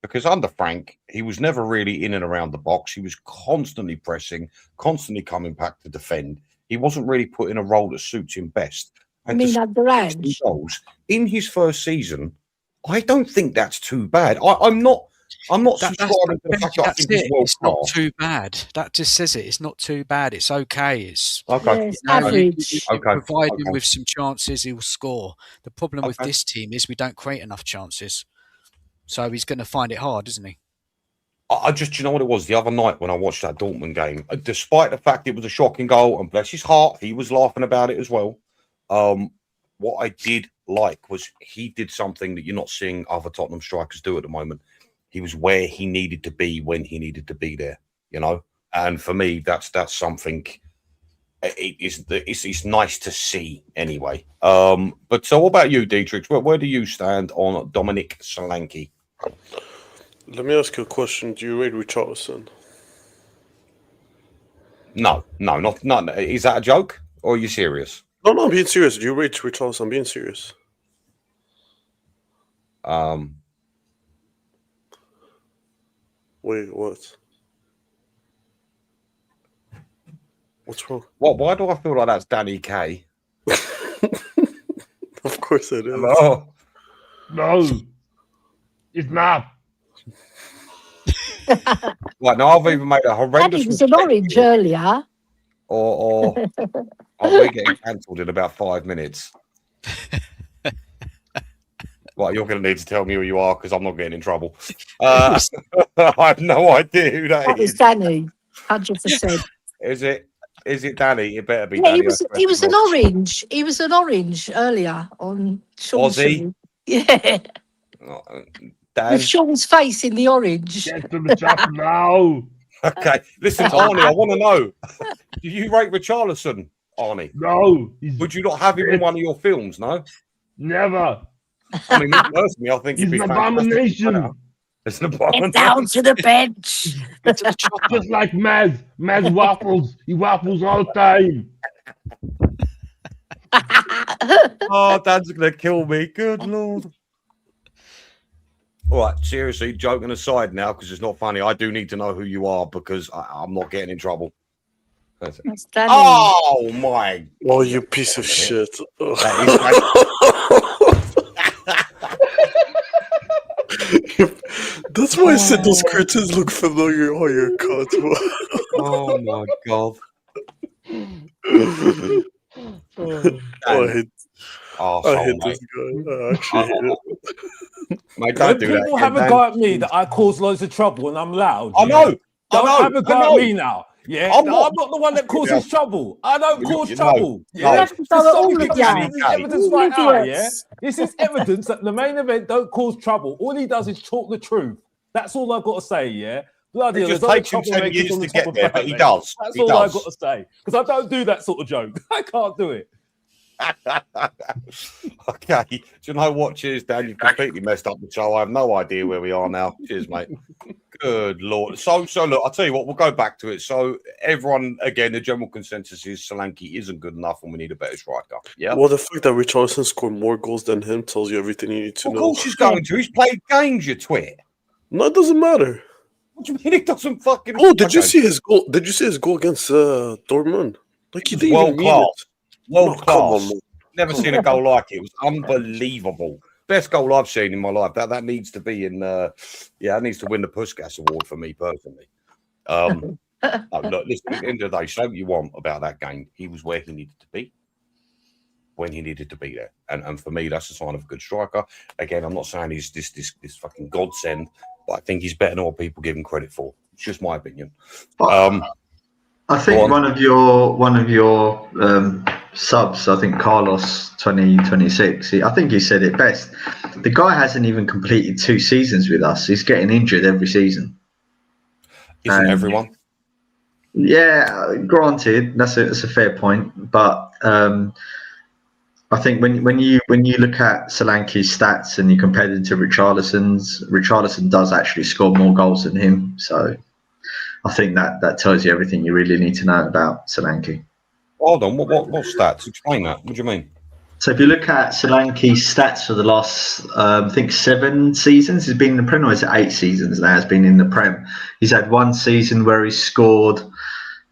Because under Frank, he was never really in and around the box. He was constantly pressing, constantly coming back to defend. He wasn't really put in a role that suits him best. I mean, under Ange. Goals in his first season, I don't think that's too bad. I'm not subscribing to the fact that I think he's world It's not too bad. That just says it. It's not too bad. It's okay. It's okay. It's average. Provide him with some chances, he'll score. The problem with this team is we don't create enough chances. So he's going to find it hard, isn't he? I just, you know what it was the other night when I watched that Dortmund game, despite the fact it was a shocking goal, and bless his heart, he was laughing about it as well. What I did like was he did something that you're not seeing other Tottenham strikers do at the moment. He was where he needed to be when he needed to be there, you know? And for me, that's something it's nice to see anyway. But so what about you, Dietrich? Where do you stand on Dominic Solanke? Let me ask you a question. Do you rate Richarlison? No. Is that a joke or are you serious? No, I'm being serious. Do you rate Richarlison? I'm being serious. Wait, what? What's wrong? Why do I feel like that's Danny K? Of course it is. No, it's not. Right, now I've even made a horrendous. It was an orange earlier. Or we're getting cancelled in about 5 minutes. Right, you're going to need to tell me who you are because I'm not getting in trouble. I have no idea who that is. That was Danny, 100%. Is it Danny? It better be Yeah, Danny. he was an orange. He was an orange earlier on Sean's Aussie? Yeah. Dan? With Sean's face in the orange. Get to the top now. Okay, listen, Arnie, I want to know. Do you rate Richarlison, Arnie? No. Would you not have him in one of your films, no? Never. I mean, me personally, I think he's an abomination. It's an abomination. Get down to the bench. Just like Maz. Maz waffles. He waffles all the time. Oh, Dan's gonna kill me. Good lord. All right, seriously, joking aside now, because it's not funny. I do need to know who you are because I'm not getting in trouble. Oh my! Oh, you piece of shit! That's why I said those curtains look familiar. Oh, your cut. Oh my god! I hate this guy. I actually hate it. Mate, don't do people that. have a go at me that I cause loads of trouble and I'm loud. I know. Don't have a go at me now. Yeah, I'm not the one that causes trouble. I don't cause trouble. Yeah, evidence right out. Yeah, this is evidence that the main event don't cause trouble. All he does is talk the truth. That's all I've got to say. Yeah, bloody. It just takes him 10 years to get there, but he does. That's all I've got to say because I don't do that sort of joke. I can't do it. Okay, do you know what? Cheers, Dan. You've completely messed up the show. I have no idea where we are now. Cheers, mate. Good lord. So look, I'll tell you what, we'll go back to it. So everyone, again, the general consensus is Solanke isn't good enough and we need a better striker. Yeah. Well, the fact that Richarlison scored more goals than him tells you everything you need to know. Of course he's going to. He's played games, you twit. No, it doesn't matter. What do you mean it doesn't fucking... Oh, did you see his goal? Did you see his goal against Dortmund? Like, he didn't even mean it. World class. Never seen a goal like it. It was unbelievable. Best goal I've seen in my life. That needs to be in. That needs to win the Puskas Award for me personally. Look, listen. At the end of the day, say what you want about that game. He was where he needed to be when he needed to be there, and for me, that's a sign of a good striker. Again, I'm not saying he's this fucking godsend, but I think he's better than what people give him credit for. It's just my opinion. I think one of your subs, I think Carlos 2026. I think he said it best. The guy hasn't even completed 2 seasons with us. He's getting injured every season. Isn't everyone? Yeah, granted, that's a fair point. But I think when you look at Solanke's stats and you compare them to Richarlison's, Richarlison does actually score more goals than him. So I think that tells you everything you really need to know about Solanke. Hold on, what stats? Explain that. What do you mean? So if you look at Solanke's stats for the last, I think 7 seasons, he's been in the Prem, or is it 8 seasons now? He's been in the Prem. He's had 1 season where he scored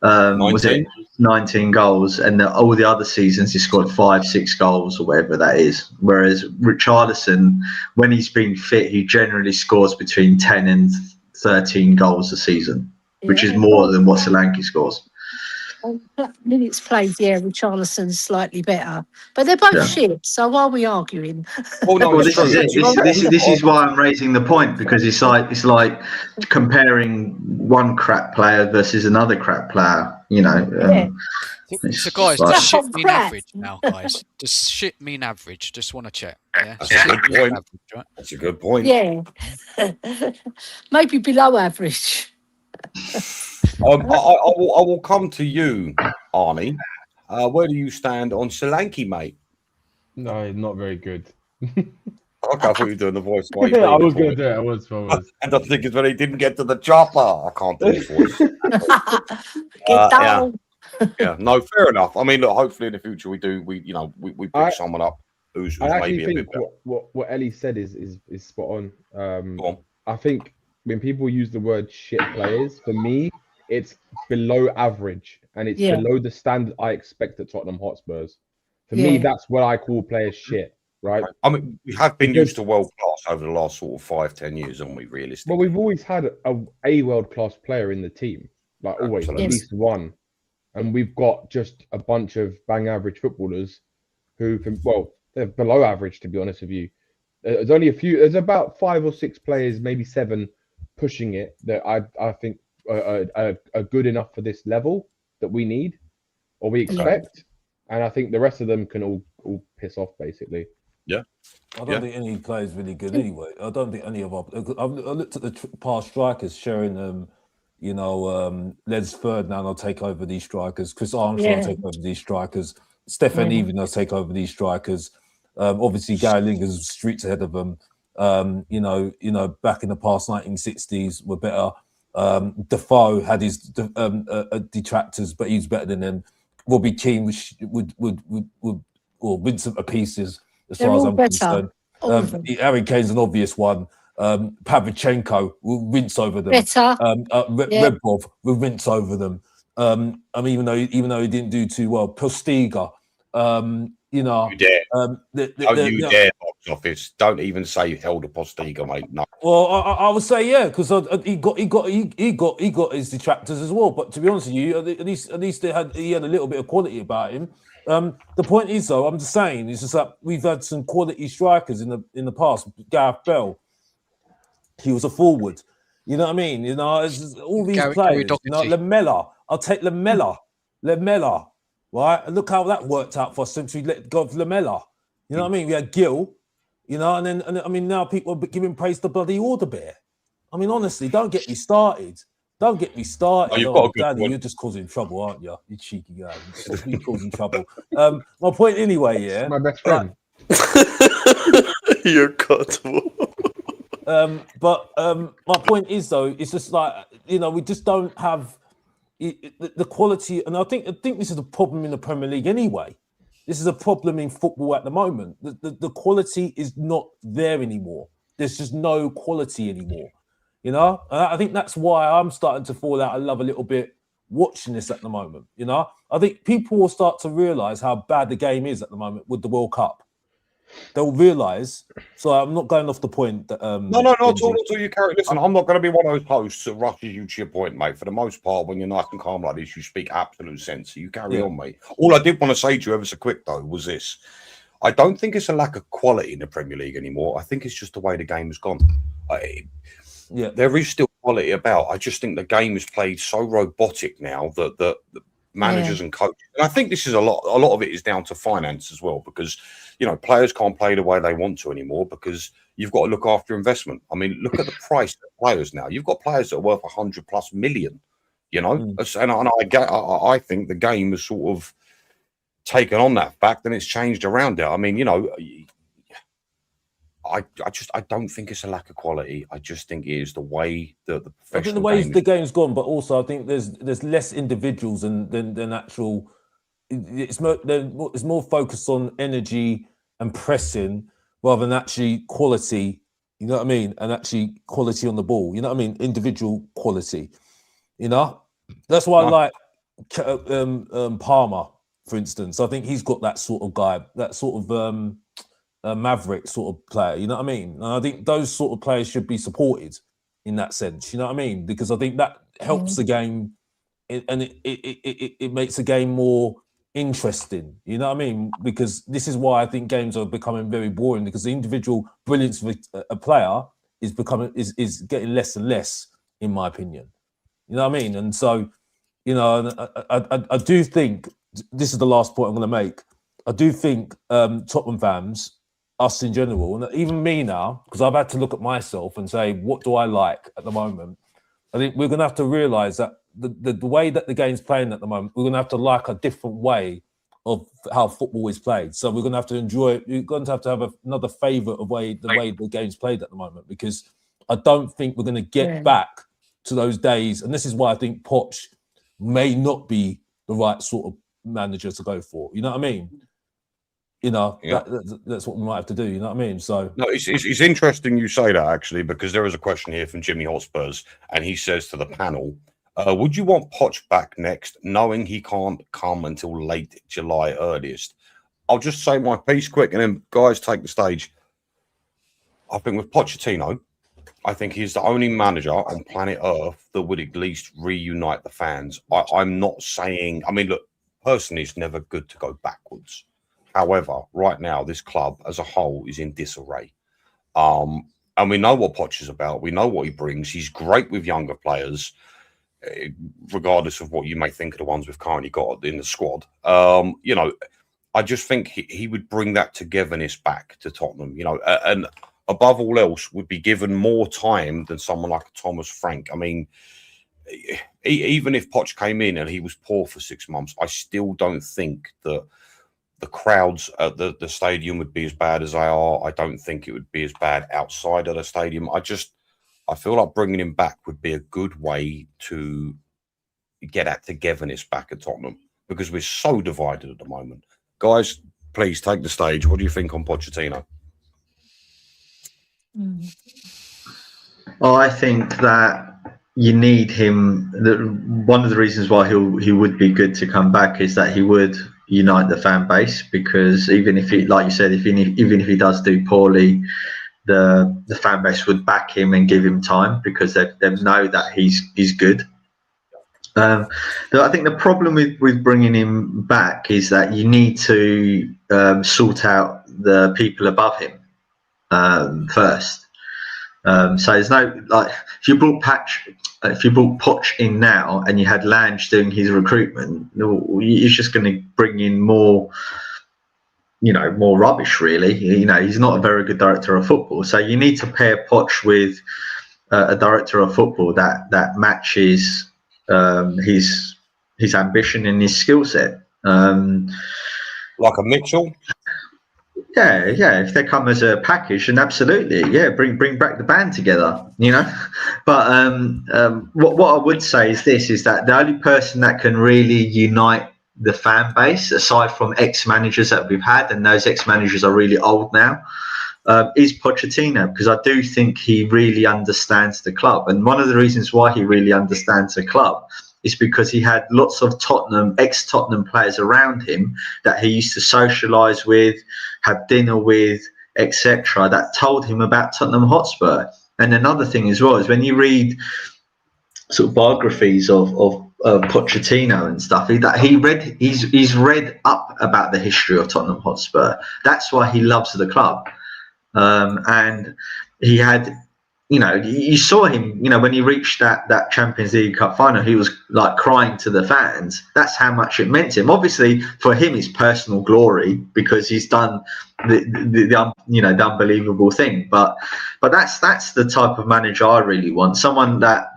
19 goals, and all the other seasons he scored 5-6 goals or whatever that is. Whereas Richarlison, when he's been fit, he generally scores between 10 and 13 goals a season, which is more than what Solanke scores. Minutes played, Richarlison's slightly better, but they're both shit. So why are we arguing? Well, this is it. This is why I'm raising the point, because it's like comparing one crap player versus another crap player. You know. So guys, does shit mean average now, guys? Does shit mean average? Just want to check. Yeah, that's a good point. Average, right? That's a good point. Yeah, maybe below average. I will come to you, Arnie. Where do you stand on Solanke, mate? No, not very good. Okay, I thought you were doing the voice. I was going to do it. I was. And I think it's when he didn't get to the chopper. I can't do his voice. Get down. Yeah, no, fair enough. I mean, look, hopefully in the future we pick someone up who's maybe a bit better. What Ellie said is spot on. I think when people use the word shit players, for me, it's below average and it's below the standard I expect at Tottenham Hotspurs. For me, that's what I call players shit, right? I mean, we have been used to world class over the last sort of 5-10 years, haven't we, realistically? Well, we've always had a world class player in the team, like always, at least one. And we've got just a bunch of bang average footballers who can, they're below average, to be honest with you. There's only there's about 5 or 6 players, maybe 7, pushing it that I think are good enough for this level that we need or we expect. And I think the rest of them can all piss off, basically. Yeah. I don't think any player is really good anyway. I don't think any of our... I looked at the past strikers sharing Les Ferdinand will take over these strikers. Chris Armstrong will take over these strikers. Stefan Even will take over these strikers. Obviously, Gary Linger's streets ahead of them. Back in the past 1960s were better. Defoe had his detractors, but he's better than them. Robbie Keane would or rinse them to pieces as They're far as all I'm better. concerned. All of them. Harry Kane's an obvious one. Pavlichenko will rinse over them. Better. Rebov will rinse over them. I mean, even though he didn't do too well, Postiga, you know, You dare. don't you dare, box office. Don't even say held a Postiga, mate. No. Well, I would say because he got his detractors as well. But to be honest with you, at least he had a little bit of quality about him. The point is, though, I'm just saying, it's just that we've had some quality strikers in the past. Gareth Bell, he was a forward. You know what I mean? You know, it's just all these players. You know, Lamella. I'll take Lamella. Right? And look how that worked out for us since we let go of Lamella. You know what I mean? We had Gill. You know, and I mean, now people are giving praise to bloody Orderbear. I mean, honestly, don't get me started. Don't get me started. Oh, you've got a good Danny, point. you're just causing trouble, aren't you? You cheeky guy. You're causing trouble. My point anyway, yeah. My best friend. You're cuttable. But my point is, though, it's just like, you know, we just don't have the quality. And I think this is a problem in the Premier League anyway. This is a problem in football at the moment. The quality is not there anymore. There's just no quality anymore. You know? And I think that's why I'm starting to fall out of love a little bit watching this at the moment. You know? I think people will start to realise how bad the game is at the moment with the World Cup. They'll realise. So I'm not going off the point that No, not at all. You carry. Listen, I'm not going to be one of those hosts that rushes you to your point, mate. For the most part, when you're nice and calm like this, you speak absolute sense. So you carry on, mate. All I did want to say to you ever so quick, though, was this. I don't think it's a lack of quality in the Premier League anymore. I think it's just the way the game has gone. There is still quality about. I just think the game is played so robotic now that the managers and coaches, and I think this is a lot of it is down to finance as well, because you know players can't play the way they want to anymore because you've got to look after investment. I mean, look at the price of players now. You've got players that are worth 100+ million, you know, and I think the game has sort of taken on that fact and it's changed around it. I mean, you know, I don't think it's a lack of quality. I just think it is the way the professional. I think the way the game's gone, but also I think there's less individuals than actual. It's more focused on energy and pressing rather than actually quality. You know what I mean? And actually quality on the ball. You know what I mean? Individual quality. You know, that's why I like Palmer, for instance. I think he's got that sort of guy, that sort of maverick sort of player. You know what I mean? And I think those sort of players should be supported in that sense. You know what I mean? Because I think that helps the game, and it makes the game more interesting. You know what I mean? Because this is why I think games are becoming very boring, because the individual brilliance of a player is getting less and less, in my opinion. You know what I mean? And so, you know, I do think this is the last point I'm going to make. I do think Tottenham fans, us in general, and even me now, because I've had to look at myself and say, what do I like at the moment? I think we're going to have to realise that the way that the game's playing at the moment, we're going to have to like a different way of how football is played. So we're going to have to enjoy it. We're going to have another favourite of the way the game's played at the moment, because I don't think we're going to get back to those days. And this is why I think Poch may not be the right sort of manager to go for. You know what I mean? You know, that's what we might have to do. You know what I mean? So no, it's interesting you say that, actually, because there is a question here from Jimmy Hotspurs, and he says to the panel, would you want Poch back next, knowing he can't come until late July earliest? I'll just say my piece quick, and then guys take the stage. I think with Pochettino, I think he's the only manager on planet Earth that would at least reunite the fans. I'm not saying, I mean, look, personally, it's never good to go backwards. However, right now, this club as a whole is in disarray. And we know what Poch is about. We know what he brings. He's great with younger players, regardless of what you may think of the ones we've currently got in the squad. You know, I just think he would bring that togetherness back to Tottenham, you know, and above all else would be given more time than someone like Thomas Frank. I mean, even if Poch came in and he was poor for 6 months, I still don't think that the crowds at the stadium would be as bad as they are. I don't think it would be as bad outside of the stadium. I feel like bringing him back would be a good way to get that togetherness back at Tottenham, because we're so divided at the moment. Guys, please take the stage. What do you think on Pochettino? I think that you need him. One of the reasons why he would be good to come back is that he would unite the fan base, because even if he, like you said, even if he does do poorly, the fan base would back him and give him time because they know that he's good. I think the problem with bringing him back is that you need to sort out the people above him first. So there's no, like, if you brought Poch in now and you had Lange doing his recruitment, he's just going to bring in more rubbish, really. He's not a very good director of football. So you need to pair Poch with a director of football that matches his ambition and his skill set. Like a Mitchell? Yeah. If they come as a package, then absolutely, yeah. Bring back the band together, But what I would say is this: is that the only person that can really unite the fan base, aside from ex-managers that we've had, and those ex-managers are really old now, is Pochettino, because I do think he really understands the club. And one of the reasons why he really understands the club is because he had lots of ex-Tottenham players around him that he used to socialise with, have dinner with, etc., that told him about Tottenham Hotspur. And another thing as well is when you read sort of biographies of Pochettino and stuff, he's read up about the history of Tottenham Hotspur. That's why he loves the club. And he had, you saw him, when he reached that Champions League Cup final, he was like crying to the fans. That's how much it meant to him. Obviously, for him, it's personal glory because he's done the unbelievable thing. But that's the type of manager I really want. Someone that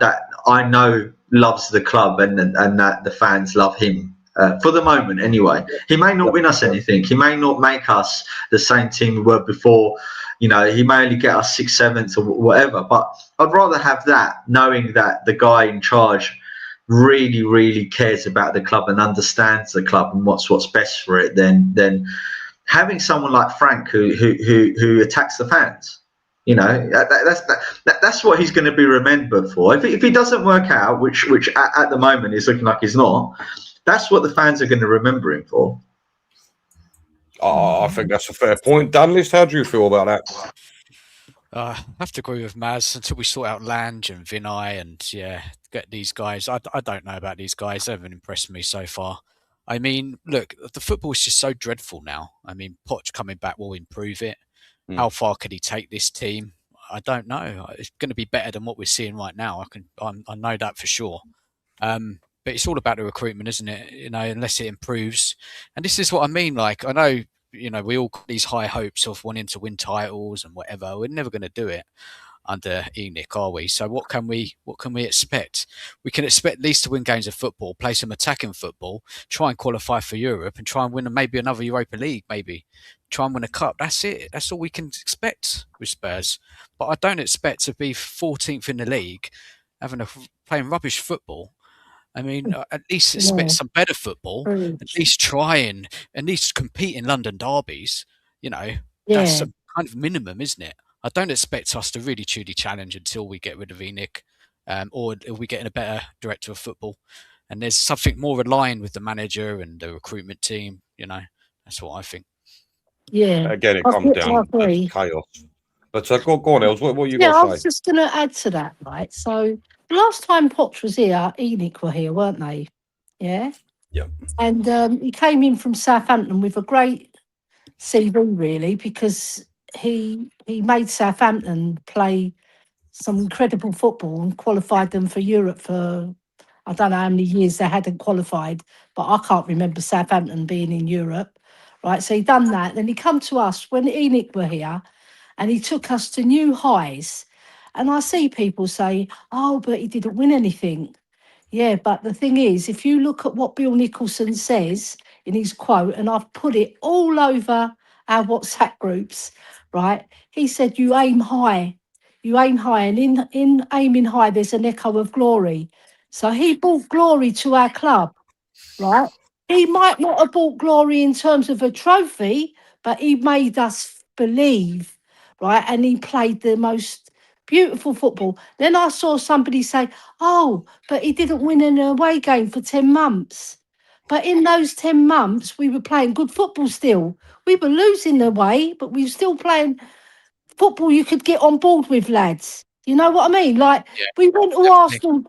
I know loves the club and that the fans love him. For the moment, anyway. He may not win us anything. He may not make us the same team we were before. He may only get us 6th, 7th or whatever. But I'd rather have that, knowing that the guy in charge really, really cares about the club and understands the club and what's best for it, than having someone like Frank who attacks the fans. That's what he's going to be remembered for. If he doesn't work out, which at the moment is looking like he's not, that's what the fans are going to remember him for. I think that's a fair point. Danlist, how do you feel about that? I have to agree with Maz until we sort out Lange and Vinay and get these guys. I don't know about these guys. They haven't impressed me so far. I mean, look, the football is just so dreadful now. I mean, Poch coming back will improve it. How far could he take this team? I don't know. It's going to be better than what we're seeing right now. I know that for sure. But it's all about the recruitment, isn't it? Unless it improves. And this is what I mean. Like, I know, we all got these high hopes of wanting to win titles and whatever. We're never going to do it under ENIC, are we? So what can we expect? We can expect at least to win games of football, play some attacking football, try and qualify for Europe and try and win maybe another Europa League, maybe try and win a cup. That's it. That's all we can expect with Spurs. But I don't expect to be 14th in the league, playing rubbish football. I mean, at least expect some better football. At least try and at least compete in London derbies. That's a kind of minimum, isn't it? I don't expect us to really truly challenge until we get rid of ENIC, or we get in a better director of football. And there's something more aligned with the manager and the recruitment team. That's what I think. Yeah. Again, it comes down to chaos. But go on, Els. What you got to say? Yeah, I was just going to add to that, right? So the last time Poch was here, ENIC were here, weren't they? Yeah? Yeah. And he came in from Southampton with a great CV, really, because he made Southampton play some incredible football and qualified them for Europe for, I don't know how many years they hadn't qualified, but I can't remember Southampton being in Europe, right? So he done that. Then he come to us when ENIC were here, and he took us to new highs. And I see people say, oh, but he didn't win anything. Yeah, but the thing is, if you look at what Bill Nicholson says in his quote, and I've put it all over our WhatsApp groups, right? He said, you aim high. You aim high. And in aiming high, there's an echo of glory. So he brought glory to our club, right? he might not have brought glory in terms of a trophy, but he made us believe, right? And he played the most beautiful football. Then I saw somebody say, oh, but he didn't win an away game for 10 months. But in those 10 months, we were playing good football still. We were losing away, but we were still playing football you could get on board with, lads. You know what I mean? Like, Yeah, we went to definitely. Arsenal.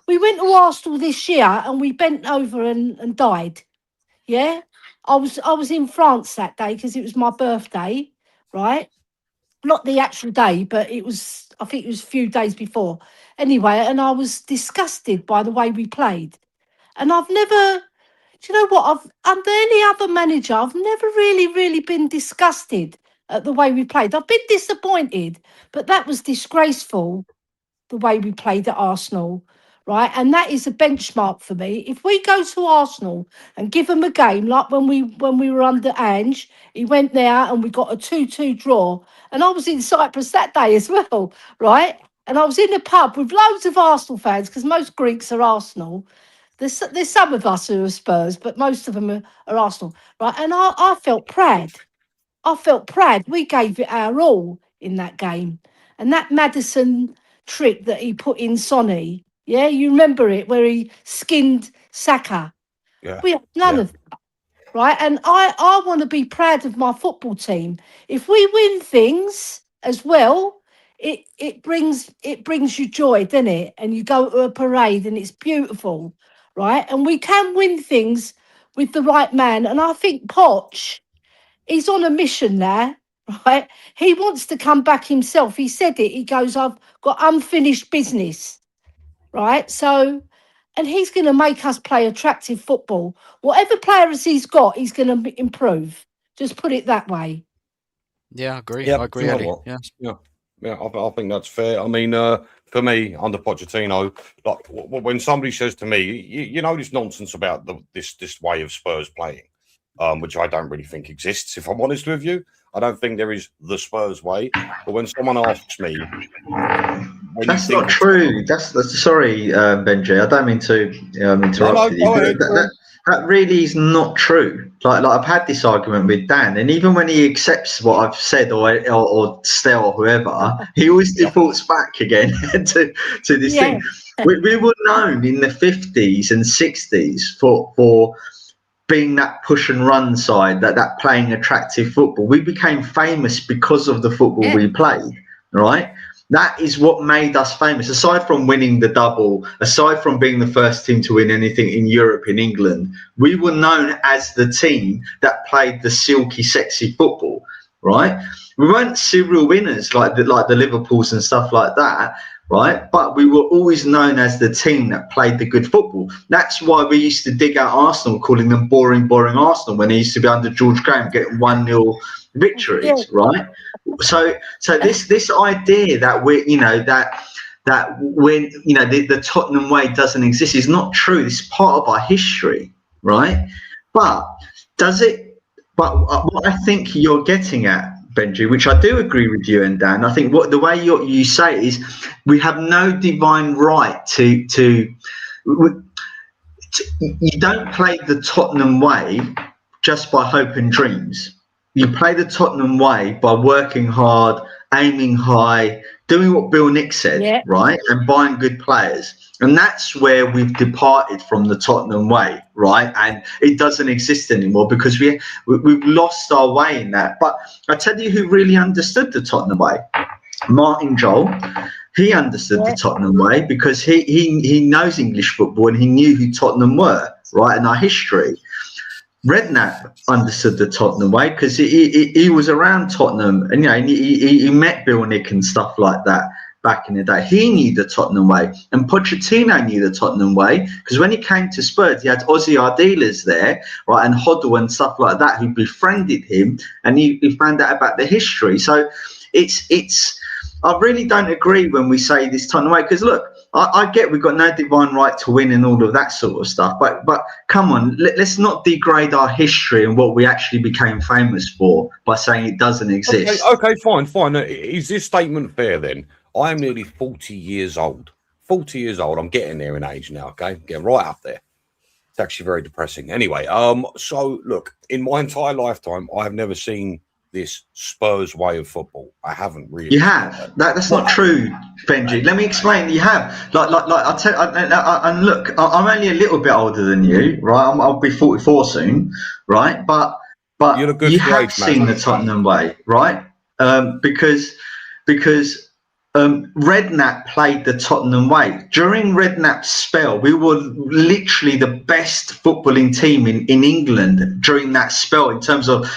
We went to Arsenal this year and we bent over and died. Yeah, I was in France that day because it was my birthday, right? Not the actual day, but it was. I think it was a few days before. Anyway, and I was disgusted by the way we played. And I've never. Do you know what? Under any other manager, I've never really been disgusted at the way we played. I've been disappointed, but that was disgraceful, the way we played at Arsenal, right? And that is a benchmark for me. If we go to Arsenal and give them a game, like when we were under Ange, he went there and we got a 2-2 draw. And I was in Cyprus that day as well, right? And I was in a pub with loads of Arsenal fans, because most Greeks are Arsenal. There's some of us who are Spurs, but most of them are Arsenal, right? And I felt proud. I felt proud. We gave it our all in that game. And that Maddison trick that he put in Sonny, yeah, you remember it, where he skinned Saka. Yeah. We had none of that, right? And I want to be proud of my football team. If we win things as well, it brings you joy, doesn't it? And you go to a parade and it's beautiful, right? And we can win things with the right man. And I think Poch, he's on a mission there, right? He wants to come back himself. He said it. He goes, I've got unfinished business, right? So, and he's going to make us play attractive football. Whatever players he's got, he's going to improve. Just put it that way. Yeah, I agree. Yeah, I agree, you know Eddie. what? Yeah. Yeah, I think that's fair. I mean, for me, under Pochettino, like when somebody says to me, you know, this nonsense about this way of Spurs playing, which I don't really think exists. If I'm honest with you, I don't think there is the Spurs way. But when someone asks me, that's not true. That's sorry, Benji. I don't mean to interrupt you. That really is not true. Like I've had this argument with Dan, and even when he accepts what I've said, or Stel or whoever, he always defaults back again to this thing. We were known in the 50s and 60s for being that push and run side, that playing attractive football. We became famous because of the football we played, right? That is what made us famous. Aside from winning the double, aside from being the first team to win anything in Europe, in England, we were known as the team that played the silky, sexy football, right? We weren't serial winners like the Liverpools and stuff like that, right? But we were always known as the team that played the good football. That's why we used to dig out Arsenal, calling them boring Arsenal, when they used to be under George Graham getting 1-0 victories, right? So this idea that we're, you know, that when, you know, the Tottenham way doesn't exist is not true. It's part of our history, right? But does it? But what I think you're getting at, Benji, which I do agree with you and Dan, I think the way you say it is, we have no divine right to you don't play the Tottenham way just by hope and dreams. You play the Tottenham way by working hard, aiming high, doing what Bill Nick said, right? And buying good players. And that's where we've departed from the Tottenham way, right? And it doesn't exist anymore because we've lost our way in that. But I tell you who really understood the Tottenham way. Martin Jol. He understood the Tottenham way because he knows English football and he knew who Tottenham were, right? And our history. Redknapp understood the Tottenham way because he was around Tottenham, and you know he met Bill Nick and stuff like that back in the day. He knew the Tottenham way, and Pochettino knew the Tottenham way because when he came to Spurs, he had Ozzy Ardiles there, right, and Hoddle and stuff like that who befriended him, and he found out about the history. So it's I really don't agree when we say this Tottenham way because look. I get we've got no divine right to win and all of that sort of stuff, but come on, let's not degrade our history and what we actually became famous for by saying it doesn't exist. Okay, fine. Is this statement fair then? I am nearly 40 years old. 40 years old. I'm getting there in age now, okay? Getting right up there. actually very depressing. Anyway, so look, in my entire lifetime, I have never seen this Spurs way of football. I haven't really. You have. That's not true, Benji. Let me explain. You have. Like I'll tell. And look, I'm only a little bit older than you, right? I'll be 44 soon, right? But you have seen the Tottenham way, right? Because Redknapp played the Tottenham way. During Redknapp's spell, we were literally the best footballing team in England during that spell in terms of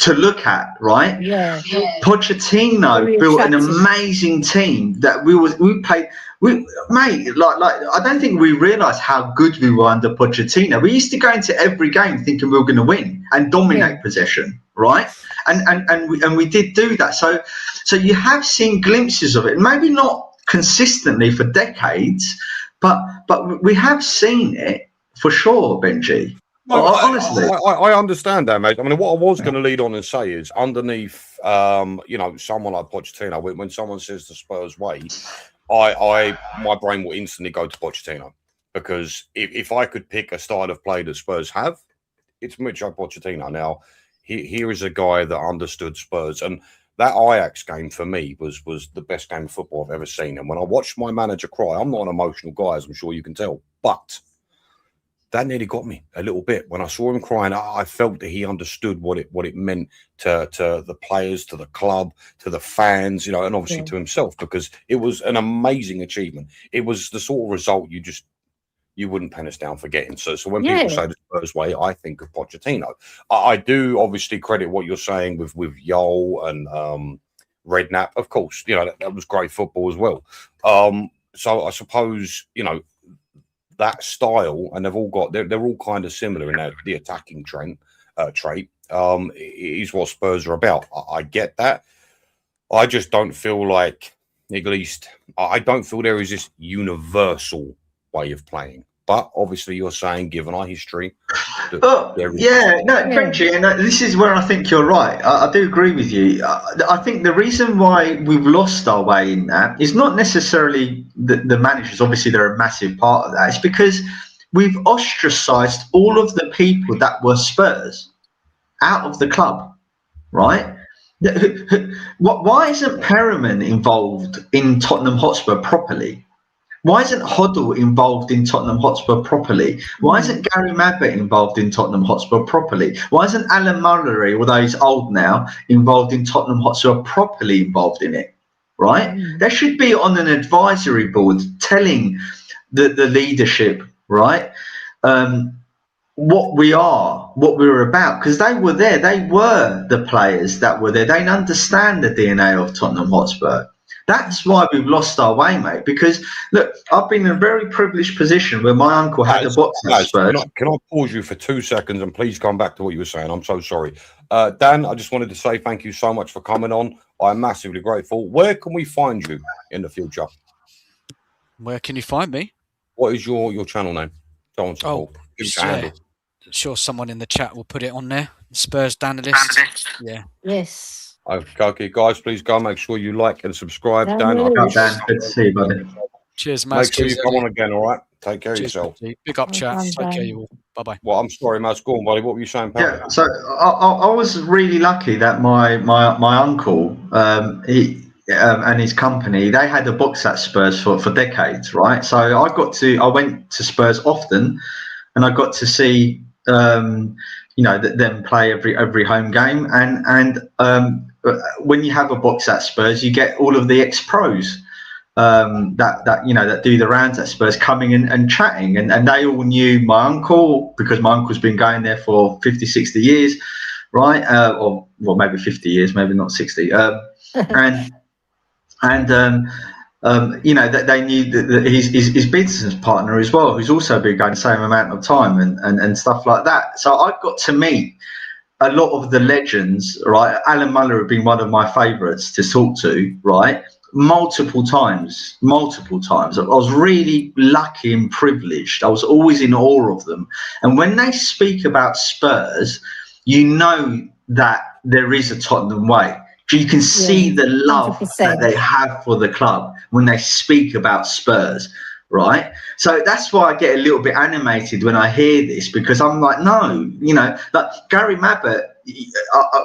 to look at, right? Yeah. Pochettino built an amazing team that we played. Mate, like I don't think we realised how good we were under Pochettino. We used to go into every game thinking we were going to win and dominate possession, right? And we did do that. So you have seen glimpses of it, maybe not consistently for decades, but we have seen it for sure, Benji. No, honestly, I understand that, mate. I mean, what I was going to lead on and say is underneath, someone like Pochettino, when someone says the Spurs way, my brain will instantly go to Pochettino, because if I could pick a style of play that Spurs have, it's Mauricio Pochettino. Now, here is a guy that understood Spurs, and that Ajax game for me was the best game of football I've ever seen. And when I watched my manager cry, I'm not an emotional guy, as I'm sure you can tell, but that nearly got me a little bit. When I saw him crying, I felt that he understood what it meant to the players, to the club, to the fans, and obviously to himself, because it was an amazing achievement. It was the sort of result you wouldn't pen us down for getting. So when people say the Spurs way, I think of Pochettino. I do obviously credit what you're saying with Yol and Redknapp. Of course, that was great football as well. So I suppose, that style, and they're all kind of similar in the attacking trait, is what Spurs are about. I get that. I just don't feel like, at least, I don't feel there is this universal way of playing. But obviously, you're saying, given our history, Benji, and this is where I think you're right. I do agree with you. I think the reason why we've lost our way in that is not necessarily the managers. Obviously, they're a massive part of that. It's because we've ostracised all of the people that were Spurs out of the club, right? Why isn't Perriman involved in Tottenham Hotspur properly? Why isn't Hoddle involved in Tottenham Hotspur properly? Why isn't Gary Mabbott involved in Tottenham Hotspur properly? Why isn't Alan Mullery, although he's old now, involved in Tottenham Hotspur properly involved in it? Right? They should be on an advisory board telling the leadership, right, what we are, what we were about, because they were there. They were the players that were there. They understand the DNA of Tottenham Hotspur. That's why we've lost our way, mate. Because, look, I've been in a very privileged position where my uncle had a box at Spurs. Can I pause you for 2 seconds and please come back to what you were saying? I'm so sorry. Dan, I just wanted to say thank you so much for coming on. I'm massively grateful. Where can we find you in the future? Where can you find me? What is your channel name? Sure, someone in the chat will put it on there. Spurs Danalist. Yeah. Yes. Okay, guys, please go make sure you like and subscribe. Dan, good to see you, buddy. Cheers, Maz. Make sure you come on again, all right? Take care of yourself. Big up, chat. Take care, you all. Bye-bye. Well, I'm sorry, Maz. Go on, buddy. What were you saying, pal? Yeah, so I was really lucky that my uncle, he and his company, they had a box at Spurs for decades, right? So I went to Spurs often, and I got to see them play every home game, and when you have a box at Spurs, you get all of the ex-pros that do the rounds at Spurs coming in and chatting, and they all knew my uncle because my uncle's been going there for 50, 60 years, right? Or maybe 50 years, maybe not 60. That they knew that his business partner as well, who's also been going the same amount of time and stuff like that. So I got to meet a lot of the legends, right? Alan Muller had been one of my favourites to talk to, right? Multiple times. I was really lucky and privileged. I was always in awe of them. And when they speak about Spurs, you know that there is a Tottenham way. You can see the love 100%. That they have for the club when they speak about Spurs, right? So that's why I get a little bit animated when I hear this, because I'm like, no, you know, like Gary Mabbott,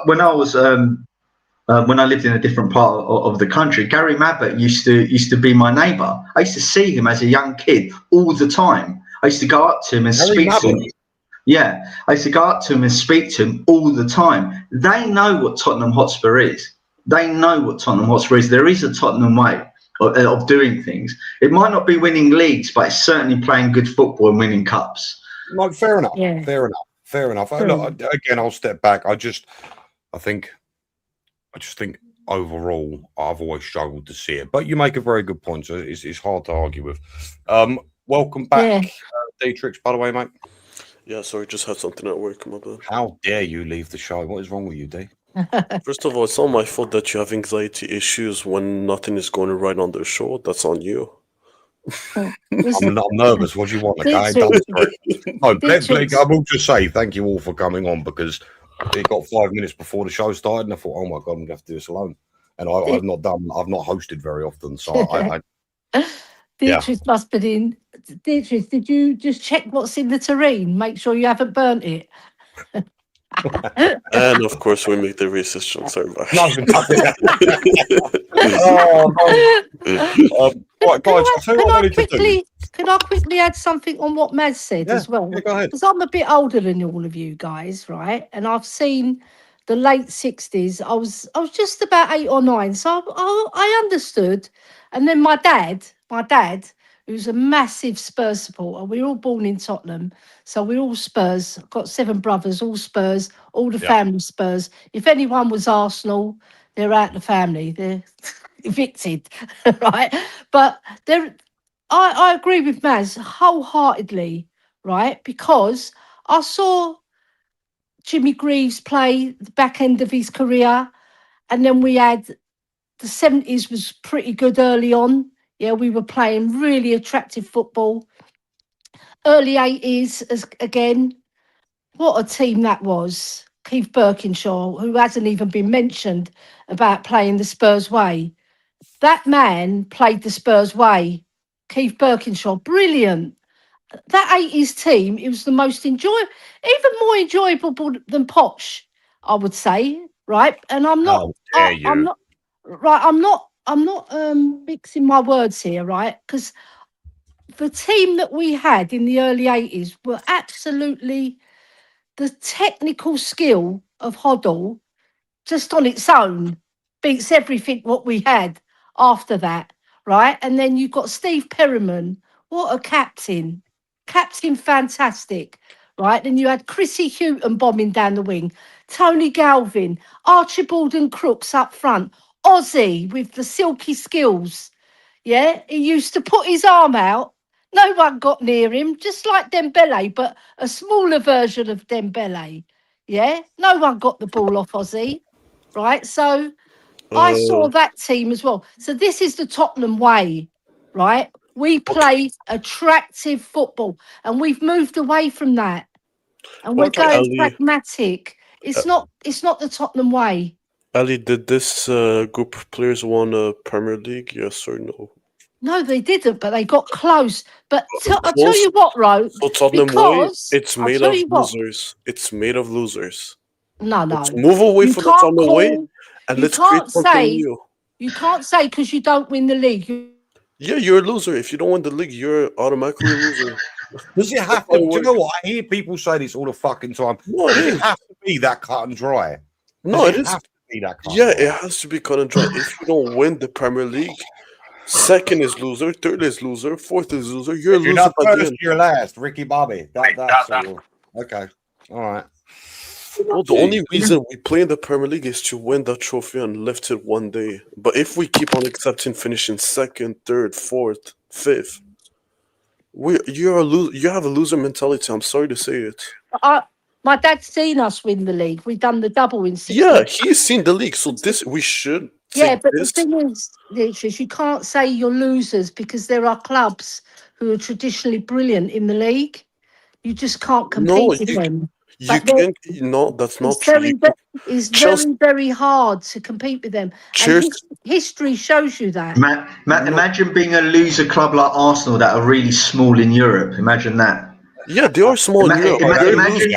when I was when I lived in a different part of the country, Gary Mabbott used to be my neighbour. I used to see him as a young kid all the time. I used to go up to him and speak to him. Yeah, I used to go up to him and speak to him all the time. They know what Tottenham Hotspur is. They know what Tottenham Hotspur is. There is a Tottenham way of doing things. It might not be winning leagues, but it's certainly playing good football and winning cups. No, fair enough. Yeah. Fair enough. Look, again, I'll step back. I just think overall, I've always struggled to see it. But you make a very good point. So it's hard to argue with. Welcome back, Dietrich, by the way, mate. Yeah, sorry, just had something at work, my bad. How dare you leave the show? What is wrong with you, D? First of all, it's not my fault that you have anxiety issues when nothing is going right on the show. That's on you. I'm nervous. What do you want? Blake, I will just say thank you all for coming on, because it got 5 minutes before the show started, and I thought, oh my God, I'm going to have to do this alone. And I've not hosted very often, so Dietrich must be in. Dietrich, did you just check what's in the terrine? Make sure you haven't burnt it. And of course, we make the racist joke. Sorry, Can I quickly add something on what Maz said as well? Yeah, go ahead. Because I'm a bit older than all of you guys, right? And I've seen the late 60s. I was just about 8 or 9, so I understood. And then my dad, who's a massive Spurs supporter, we're all born in Tottenham, so we're all Spurs. I've got 7 brothers, all Spurs, all the family Spurs. If anyone was Arsenal, they're out the family. They're evicted, right? But I agree with Maz wholeheartedly, right? Because I saw Jimmy Greaves play the back end of his career, and then we had the 70s was pretty good early on. Yeah, we were playing really attractive football. Early 80s, again, what a team that was. Keith Birkinshaw, who hasn't even been mentioned about playing the Spurs Way. That man played the Spurs Way. Keith Birkinshaw, brilliant. That 80s team, it was the most even more enjoyable than Poch, I would say, right? And I'm not mixing my words here, right? Because the team that we had in the early 80s were absolutely, the technical skill of Hoddle just on its own beats everything what we had after that, right? And then you've got Steve Perryman, what a captain fantastic, right? Then you had Chrissy Houghton bombing down the wing, Tony Galvin, Archibald and Crooks up front, Ozzy with the silky skills. Yeah, he used to put his arm out. No one got near him, just like Dembele, but a smaller version of Dembele. Yeah, no one got the ball off Ozzy, right? So I saw that team as well. So this is the Tottenham way, right? We play attractive football, and we've moved away from that. And we're going pragmatic. It's not the Tottenham way. Ali, did this group of players won a Premier League? Yes or no? No, they didn't, but they got close. But I'll tell you what, Ro. So Tottenham Way, it's made of losers. It's made of losers. No. Let's move away from the Tottenham Way, and let's create something new. You can't say because you don't win the league. Yeah, you're a loser. If you don't win the league, you're automatically a loser. Does it have to? Do you know what? I hear people say this all the fucking time. No, Does it have to be that cut and dry? No, it is. It has to be cut and dry. If you don't win the Premier League, second is loser, third is loser, fourth is loser. You're a loser. You're not first, you're last. Ricky Bobby. That's all. Okay. All right. Well, the only reason we play in the Premier League is to win that trophy and lift it one day. But if we keep on accepting finishing second, third, fourth, fifth, you have a loser mentality. I'm sorry to say it. My dad's seen us win the league. We've done the double in 6 Yeah, he's seen the league. So we should. Yeah, but the thing is, you can't say you're losers because there are clubs who are traditionally brilliant in the league. You just can't compete with them. You can't. No, that's not true. It's very hard to compete with them. Cheers. And history shows you that. Imagine being a loser club like Arsenal that are really small in Europe. Imagine that. Yeah, they are small in Europe.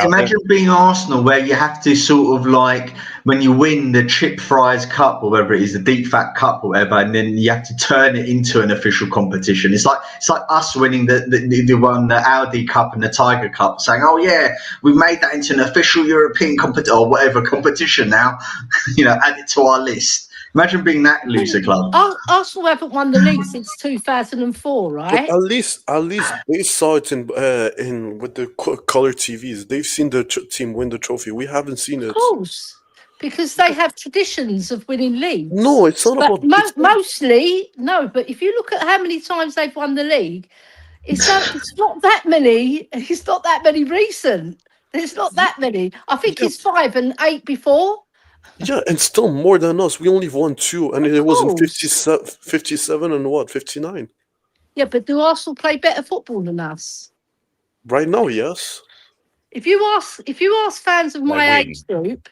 Imagine being Arsenal, where you have to sort of like when you win the Chip Fries Cup or whatever it is, the Deep Fat Cup or whatever, and then you have to turn it into an official competition. It's like us winning the Audi Cup and the Tiger Cup, saying, "Oh yeah, we've made that into an official European competition or whatever competition now." Add it to our list. Imagine being that loser club. Arsenal haven't won the league since 2004, right? But at least they saw it in with the color TVs. They've seen the team win the trophy. We haven't seen it. Of course, because they have traditions of winning leagues. No, it's not about mostly. No, but if you look at how many times they've won the league, it's not that many. It's not that many recent. There's not that many. I think it's 5 and 8 before. Yeah, and still more than us. We only won 2, and it was in 57 and 59. Yeah, but do Arsenal play better football than us? Right now, yes. If you ask fans of my age group,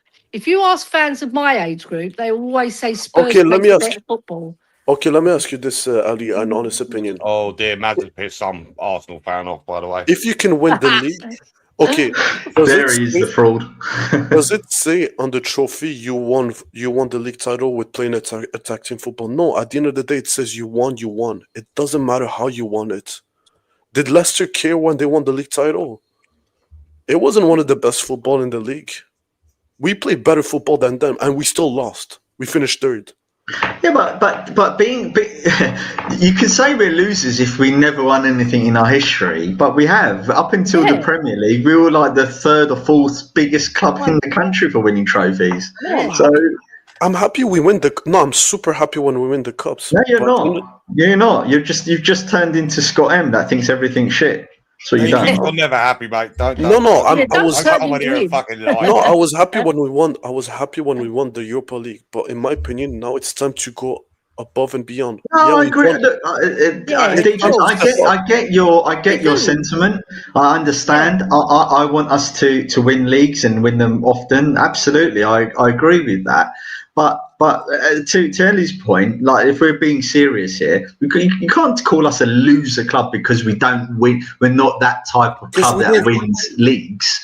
they always say Spurs play better football. Okay, let me ask you this, Ali, an honest opinion. Oh dear, Mads pissed some Arsenal fan off, by the way. If you can win the league. Okay, there is the fraud. Does it say on the trophy you won the league title with playing attacking football? No, at the end of the day, it says you won. It doesn't matter how you won it. Did Leicester care when they won the league title? It wasn't one of the best football in the league. We played better football than them, and we still lost. We finished 3rd. Yeah, but being you can say we're losers if we never won anything in our history, but we have. Up until the Premier League, we were like the 3rd or 4th biggest club in the country for winning trophies. Yeah. So I'm happy we win I'm super happy when we win the cups. No, you're not. You're not. You've just turned into Scott M that thinks everything's shit. So you don't. You're never happy, mate. Don't. No. I was happy when we won. I was happy when we won the Europa League. But in my opinion, now it's time to go above and beyond. No, I agree. Look, I get your sentiment. I understand. I want us to win leagues and win them often. Absolutely, I agree with that. But to Ellie's point, like if we're being serious here, you can't call us a loser club because we don't win. We're not that type of club that wins leagues.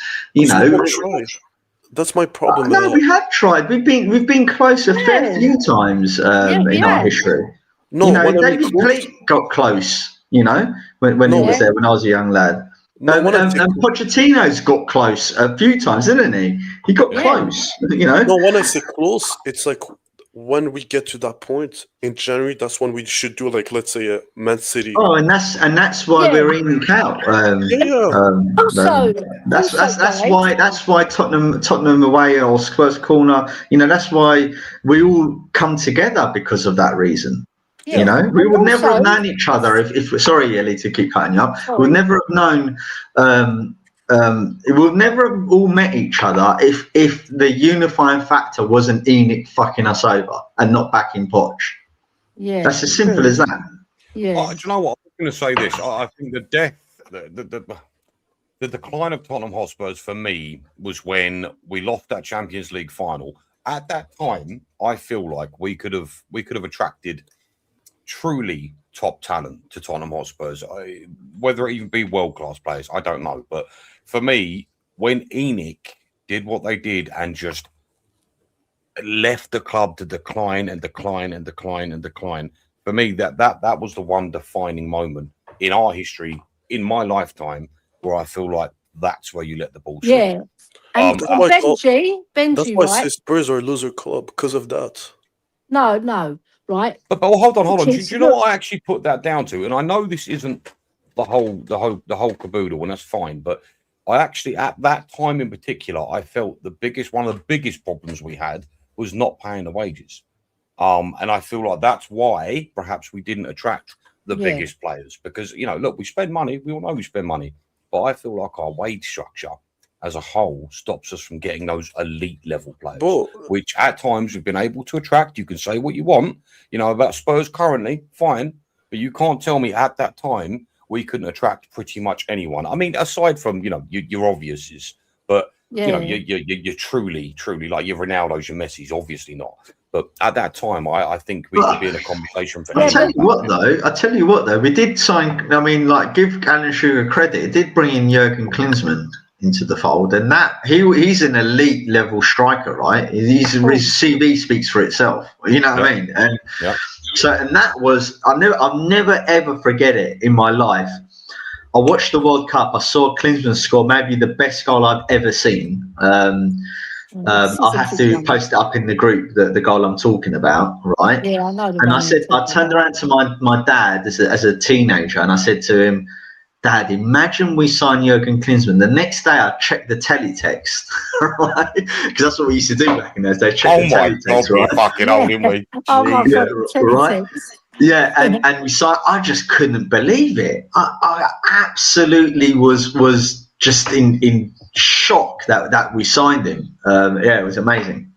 That's my problem. No, we have tried. We've been close a fair few times in our history. No, David Pleat got close. When he was there, when I was a young lad. And Pochettino's got close a few times, didn't he? He got close. No, when I say close, it's like when we get to that point in January, that's when we should do let's say a Man City. Oh, and that's why we're in out. That's why Tottenham away or Spurs corner. That's why we all come together because of that reason. Yeah. We would never have known each other if sorry, Ellie, to keep cutting you up. We'd never have known. We'll never have all met each other if the unifying factor wasn't Enoch fucking us over and not backing Poch. Yeah, that's as simple as that. Yeah. Do you know what? I'm going to say this. I think the decline of Tottenham Hotspurs for me was when we lost that Champions League final. At that time, I feel like we could have attracted truly top talent to Tottenham Hotspurs. Whether it even be world-class players, I don't know. But for me, when Enoch did what they did and just left the club to decline, for me, that was the one defining moment in our history, in my lifetime, where I feel like that's where you let the ball slip. Yeah. And Benji, that's why right? Spurs are a loser club because of that. No. Right. But hold on. Do you know what I actually put that down to? And I know this isn't the whole caboodle, and that's fine. But I actually, at that time in particular, I felt one of the biggest problems we had was not paying the wages. And I feel like that's why perhaps we didn't attract the biggest players because look, we spend money. We all know we spend money, but I feel like our wage structure as a whole stops us from getting those elite level players, which at times we've been able to attract. You can say what you want, about Spurs currently, fine, but you can't tell me at that time we couldn't attract pretty much anyone. I mean, aside from, your obviouses, but you know, you're truly like your Ronaldo's, your Messi's, obviously not. But at that time, I think we could be in a conversation for. I tell you what though, we did sign. I mean, like, give Alan Sugar credit. It did bring in Jurgen Klinsmann into the fold, and that he's an elite level striker, right? His CV speaks for itself. You know what I mean? And so, and that was I'll never ever forget it in my life. I watched the World Cup. I saw Klinsmann score maybe the best goal I've ever seen. I'll have to post it up in the group, the goal I'm talking about, right? Yeah, I know. And I turned around to my dad as a teenager, and I said to him, Dad, imagine we sign Jurgen Klinsmann. The next day, I checked the teletext, right? Because that's what we used to do back in those days. Check the teletext, right? Fucking old, didn't we? Oh my God, right? Yeah, and we saw. I just couldn't believe it. I absolutely was just in shock that we signed him. It was amazing.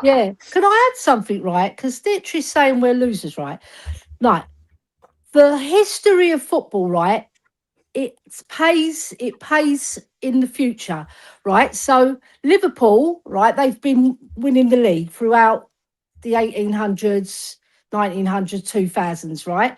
Yeah, can I add something, right? Because Dietrich's saying we're losers, right? Like, the history of football, right? It pays in the future, right? So Liverpool, right? They've been winning the league throughout the 1800s, 1900s, 2000s, right?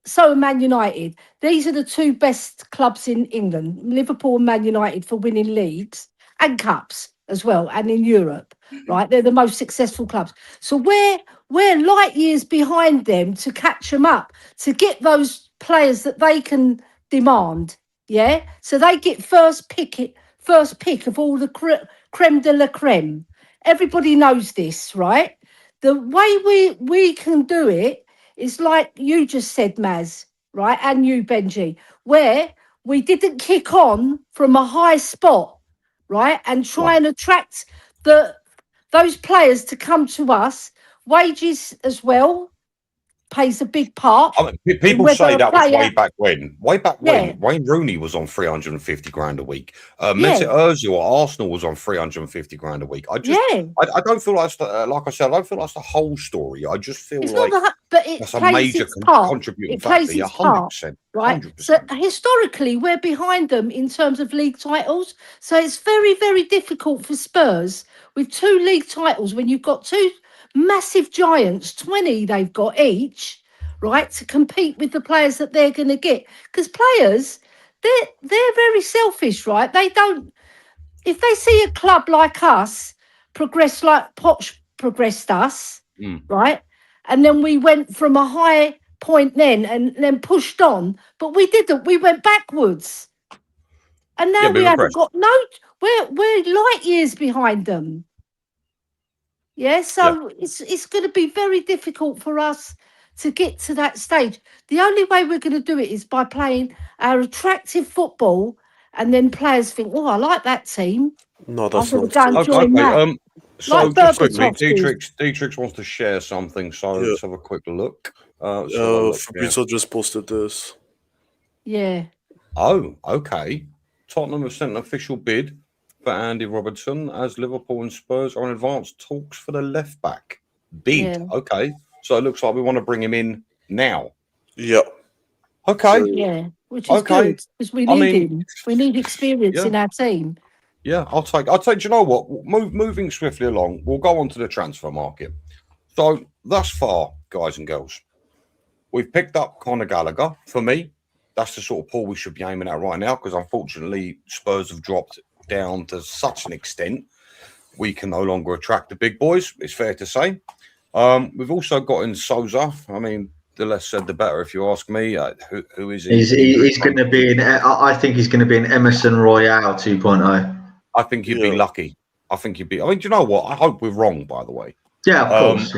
So Man United. These are the two best clubs in England, Liverpool and Man United, for winning leagues and cups as well, and in Europe, right? They're the most successful clubs. So we're light years behind them to catch them up, to get those players that they can demand, yeah? So they get first pick of all the creme de la creme. Everybody knows this, right? The way we can do it is like you just said, Maz, right? And you, Benji, where we didn't kick on from a high spot, right? And try and attract those players to come to us. Wages as well plays a big part. I mean, people say that was way back when. Wayne Rooney was on 350 grand a week. Mesut Ozil at Arsenal was on 350 grand a week. I don't feel like I said, I don't feel that's the whole story. I just feel that's a major contributing factor. 100%. Right. 100%. So historically, we're behind them in terms of league titles. So it's very, very difficult for Spurs with 2 league titles when you've got 2 massive giants, 20 they've got each, right, to compete with the players that they're going to get. Because players, they're very selfish, right? They don't, if they see a club like us progress like Poch progressed us, right, and then we went from a high point then and then pushed on, but we didn't. We went backwards, and now we haven't got we're light years behind them. Yeah, so it's going to be very difficult for us to get to that stage. The only way we're going to do it is by playing our attractive football, and then players think, "Oh, I like that team. No, that's I'm not. going to go and join that." So just quickly, Dietrich wants to share something. So let's have a quick look. Fabrizio just posted this. Yeah. Oh, okay. Tottenham have sent an official bid for Andy Robertson as Liverpool and Spurs are in advanced talks for the left back. Bid. Yeah. Okay. So it looks like we want to bring him in now. Yeah. Okay. Yeah. Which is good because we need him. We need experience in our team. Yeah, I'll take. Do you know what? Moving swiftly along, we'll go on to the transfer market. So thus far, guys and girls, we've picked up Conor Gallagher. For me, that's the sort of pool we should be aiming at right now because unfortunately, Spurs have dropped down to such an extent we can no longer attract the big boys. It's fair to say. We've also got in Souza. I mean, the less said, the better, if you ask me. Who is he? He's going to be I think he's going to be an Emerson Royale 2.0. I think you'd be lucky. I mean, do you know what? I hope we're wrong, by the way. Yeah, of course.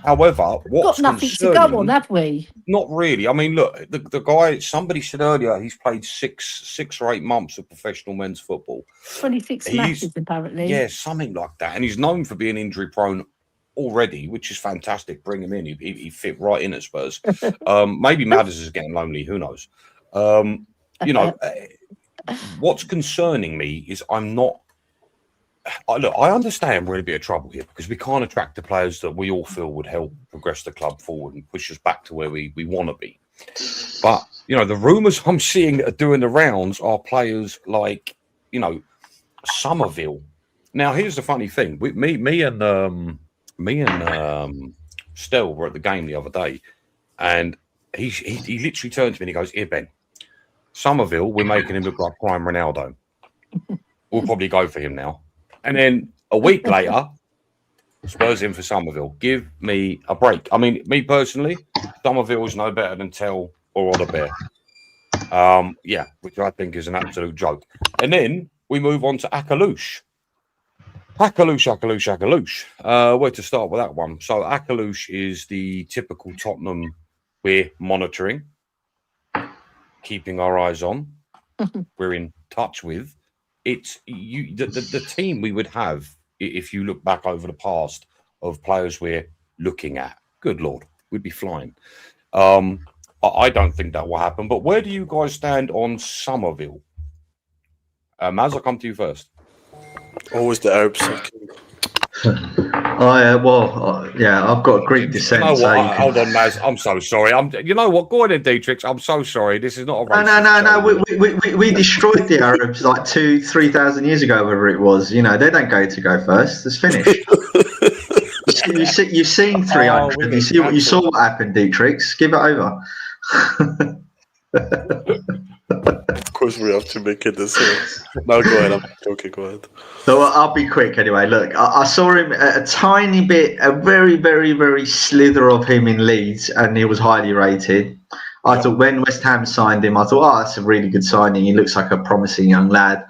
However, what's got nothing to go on, have we? Not really. I mean, look, the guy, somebody said earlier, he's played six or 8 months of professional men's football. 26 matches, apparently. Yeah, something like that. And he's known for being injury prone already, which is fantastic. Bring him in. He fit right in at Spurs. Maybe Madders is getting lonely. Who knows? What's concerning me is I understand we're in a bit of trouble here because we can't attract the players that we all feel would help progress the club forward and push us back to where we want to be. But, the rumours I'm seeing that are doing the rounds are players like, Somerville. Now, here's the funny thing. Me and Stel were at the game the other day, and he literally turned to me and he goes, "Here, Ben, Somerville, we're making him look like prime Ronaldo. We'll probably go for him now." And then a week later, Spurs in for Somerville. Give me a break. I mean, me personally, Somerville is no better than Tell or Odebear. Yeah, which I think is an absolute joke. And then we move on to Akalouche. Akalouche. Where to start with that one? So Akalouche is the typical Tottenham we're monitoring, keeping our eyes on, we're in touch with. It's the team we would have if you look back over the past of players we're looking at. Good Lord, we'd be flying. I don't think that will happen. But where do you guys stand on Somerville? Maz, I'll come to you first. Always the Arabs. I've got Greek descent. You know what? Hold on, Maz. I'm so sorry. You know what? Go ahead, Dietrich. I'm so sorry. This is not a racist No. We destroyed the Arabs like 2,000-3,000 years ago, whatever it was. You know, they don't go first. It's finished. You've seen 300. You saw what happened, Dietrich. Give it over. Of course, we have to make it this way. No, go ahead. I'm joking. Go ahead. So I'll be quick anyway. Look, I saw him a tiny bit, a very, very, very slither of him in Leeds, and he was highly rated. I thought when West Ham signed him, I thought, oh, that's a really good signing. He looks like a promising young lad,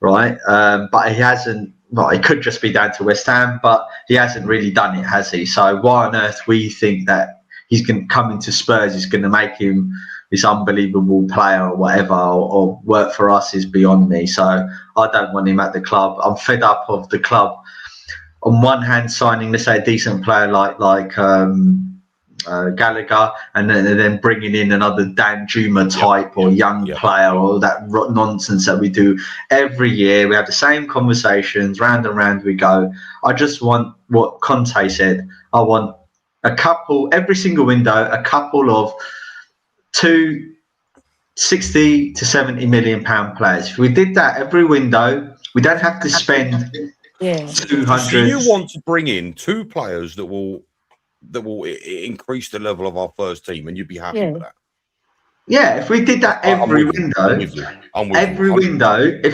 right? But he hasn't. Well, it could just be down to West Ham, but he hasn't really done it, has he? So why on earth we think that he's going to come into Spurs is going to make him this unbelievable player or whatever, or work for us is beyond me. So I don't want him at the club. I'm fed up of the club. On one hand, signing, let's say, a decent player like Gallagher, and then bringing in another Dan Juma type or young player, or that nonsense that we do every year. We have the same conversations, round and round we go. I just want what Conte said. I want a couple, every single window, a couple of 60 to 70 million pound players. If we did that every window, we don't have to spend 200. So you want to bring in two players that will increase the level of our first team, and you'd be happy with that? Yeah, if we did that every window, if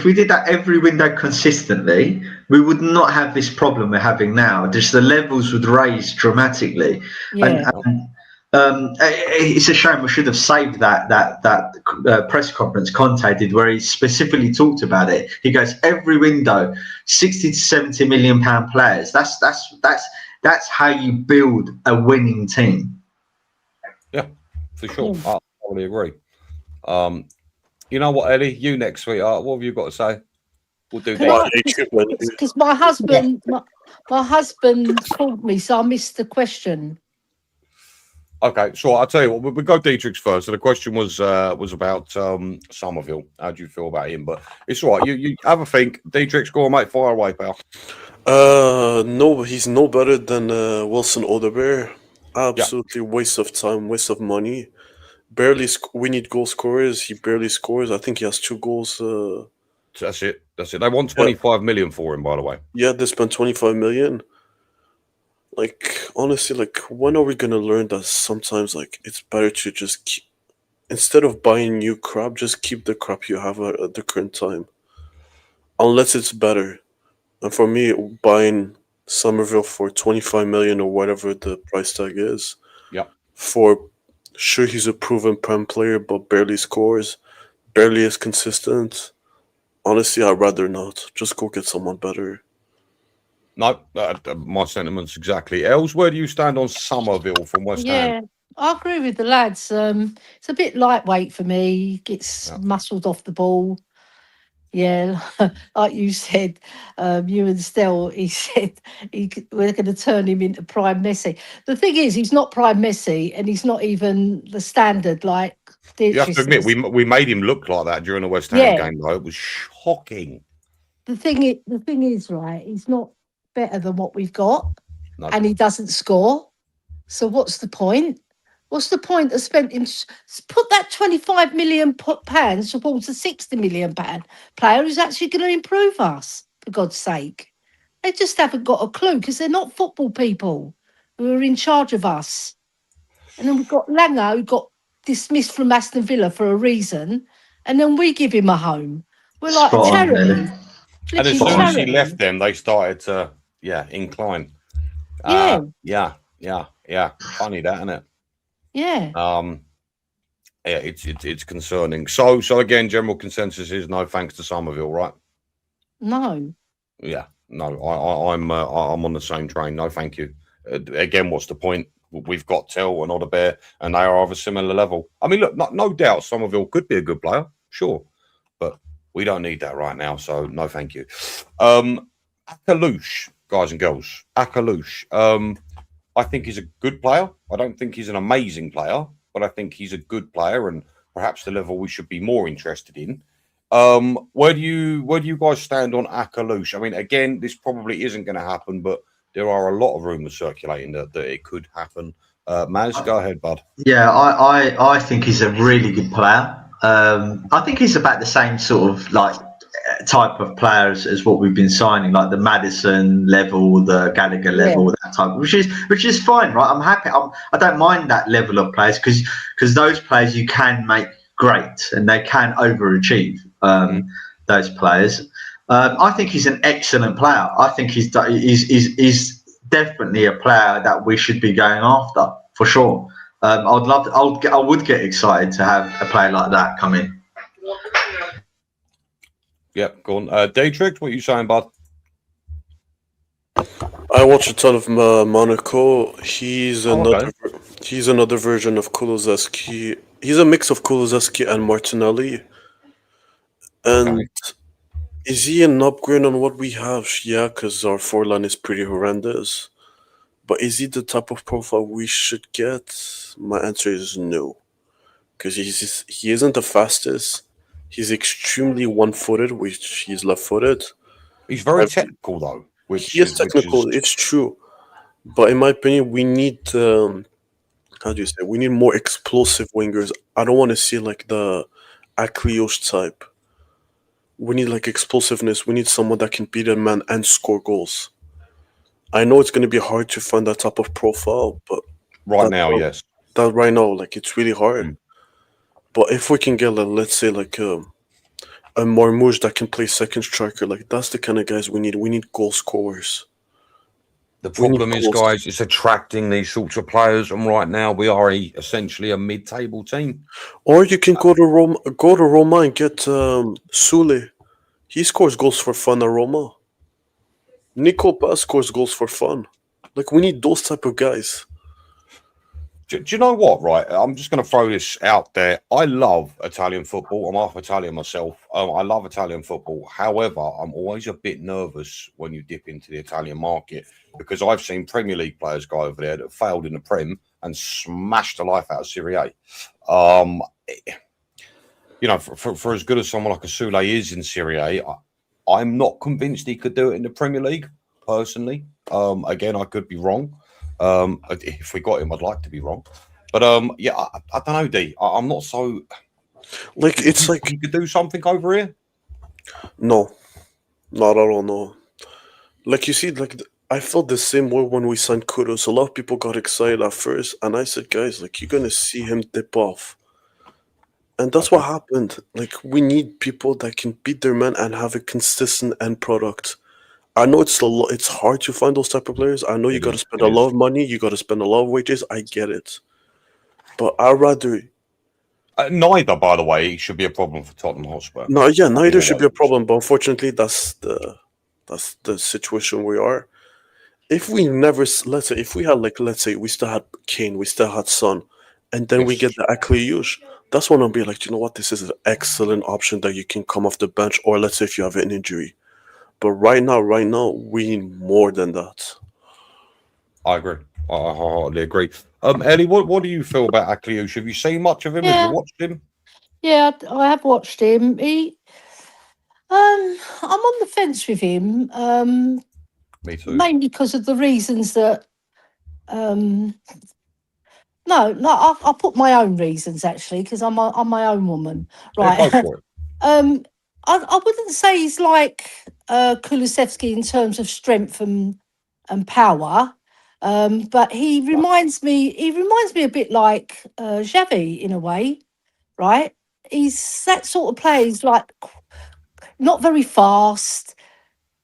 we did that every window consistently, we would not have this problem we're having now. Just the levels would raise dramatically. It's a shame. We should have saved that press conference Conte did, where he specifically talked about it. He goes, every window, 60 to 70 million pound players. That's how you build a winning team. Yeah, for sure. I totally agree. You know what, Ellie? You next, sweetheart. What have you got to say? We'll do that. Because my husband called me, so I missed the question. Okay, sure. I'll tell you what. We'll go Dietrich's first. So the question was about Somerville. How do you feel about him? But it's all right. You have a think. Dietrich's, go on, mate. Fire away, pal. No, he's no better than Wilson Odebear. Absolutely waste of time, waste of money. We need goal scorers. He barely scores. I think he has 2 goals. That's it. They want 25 million for him, by the way. Yeah, they spent 25 million. Like, honestly, like, when are we gonna learn that sometimes, like, it's better to just instead of buying new crap, just keep the crap you have at the current time, unless it's better. And for me, buying Somerville for 25 million or whatever the price tag is, sure, he's a proven prem player, but barely scores, barely is consistent. Honestly, I'd rather not. Just go get someone better. No, my sentiments exactly. Els, where do you stand on Somerville from West Ham? Yeah, I agree with the lads. It's a bit lightweight for me. He gets muscled off the ball. Yeah, like you said, you and Stel, he said we're going to turn him into prime Messi. The thing is, he's not prime Messi, and he's not even the standard. Like you have to admit, we made him look like that during the West Ham game, though. It was shocking. The thing is, right? He's not better than what we've got, and he doesn't score. So what's the point? What's the point of spending? Put that £25 million towards a £60 million player who's actually going to improve us, for God's sake. They just haven't got a clue because they're not football people who are in charge of us. And then we've got Langer, who got dismissed from Aston Villa for a reason, and then we give him a home. We're like a Spot on, charity. Nelly. And as Flipping soon as he charity. left them, they started to, incline. Yeah. Yeah. Funny that, isn't it? Yeah. Yeah, it's concerning. So again, general consensus is no thanks to Somerville, right? No. Yeah, no, I'm on the same train. No, thank you. Again, what's the point? We've got Tell and Odebear, and they are of a similar level. I mean, look, no doubt Somerville could be a good player, sure, but we don't need that right now. So no, thank you. Akalouche, guys and girls, Akalouche. I think he's a good player. I don't think he's an amazing player, but I think he's a good player and perhaps the level we should be more interested in. Where do you guys stand on Akalouche? I mean, again, this probably isn't going to happen, but there are a lot of rumours circulating that it could happen. Maz, go ahead, bud. Yeah, I think he's a really good player. I think he's about the same sort of like type of players as what we've been signing, like the Maddison level, the Gallagher level, that type, which is fine, right? I'm happy. I don't mind that level of players because those players you can make great and they can overachieve. Those players. I think he's an excellent player. I think he's definitely a player that we should be going after for sure. I would get excited to have a player like that come in. Yep, go on. Dietrich, what are you saying, bud? I watch a ton of Monaco. He's another version of Kulusevski. He's a mix of Kulusevski and Martinelli. And is he an upgrade on what we have? Yeah, because our foreline is pretty horrendous. But is he the type of profile we should get? My answer is no. Because he isn't the fastest. He's extremely one-footed, which he's left-footed. He's very technical, though. He is technical, it's true. But in my opinion, we need, we need more explosive wingers. I don't want to see like the Aklios type. We need like explosiveness. We need someone that can beat a man and score goals. I know it's going to be hard to find that type of profile, but yes. That right now, like it's really hard. But if we can get, let's say, like a Marmouche that can play second striker, like that's the kind of guys we need. We need goal scorers. The problem is, guys, it's attracting these sorts of players, and right now we are essentially a mid-table team. Or you can go to Roma and get Sule. He scores goals for fun at Roma. Nico Paz scores goals for fun. Like we need those type of guys. Do you know what, right? I'm just going to throw this out there. I love Italian football. I'm half Italian myself. I love Italian football. However, I'm always a bit nervous when you dip into the Italian market because I've seen Premier League players go over there that failed in the Prem and smashed the life out of Serie A. You know, for as good as someone like a Sule is in Serie A, I'm not convinced he could do it in the Premier League, personally. Again, I could be wrong. If we got him, I'd like to be wrong, but I don't know, D. I'm not so like it's like he could do something over here. No, not at all. No, like you see, like I felt the same way when we signed Kudos. A lot of people got excited at first, and I said, guys, like you're gonna see him dip off, and that's what happened. Like we need people that can beat their man and have a consistent end product. I know it's hard to find those type of players. I know you got to spend a lot of money. You got to spend a lot of wages. I get it. But I'd rather... neither, by the way, should be a problem for Tottenham Hotspur. No, yeah, neither should be a problem. But unfortunately, that's the situation we are. If we never... Let's say, if we had, like, let's say we still had Kane, we still had Son, and then we get the Akliouche, that's when I'll be like, you know what? This is an excellent option that you can come off the bench, or let's say if you have an injury. But right now, we need more than that. I agree. I hardly agree. Ellie, what do you feel about Akliouche? Have you seen much of him? Have you watched him? Yeah, I have watched him. I'm on the fence with him. Me too. Mainly because of the reasons that No, I'll put my own reasons actually because I'm my own woman, Yeah, right? go for it. I wouldn't say he's like Kulusevski in terms of strength and power, but he reminds me a bit like Xavi in a way, right? He's that sort of player. He's like not very fast.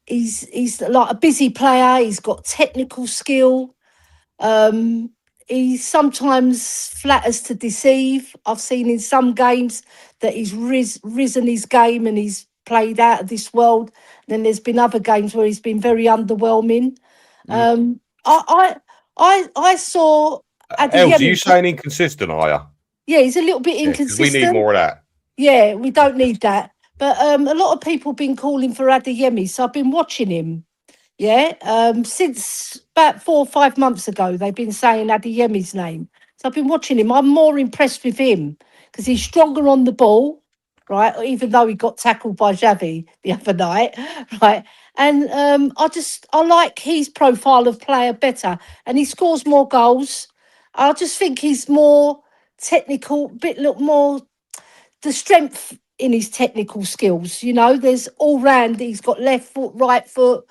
He's like a busy player. He's got technical skill. Um, he sometimes flatters to deceive. I've seen in some games that he's risen his game and he's played out of this world. Then there's been other games where he's been very underwhelming. I saw Els, are you Adeyemi. saying inconsistent, are you? Yeah, he's a little bit Yeah, because inconsistent. we need more of that. Yeah, we don't need that. But a lot of people have been calling for Adeyemi, so I've been watching him. Yeah, since about 4 or 5 months ago, they've been saying Adeyemi's name. So I've been watching him. I'm more impressed with him because he's stronger on the ball, right? Even though he got tackled by Javi the other night, right? And I like his profile of player better, and he scores more goals. I just think he's more technical, look more the strength in his technical skills. You know, there's all round. He's got left foot, right foot.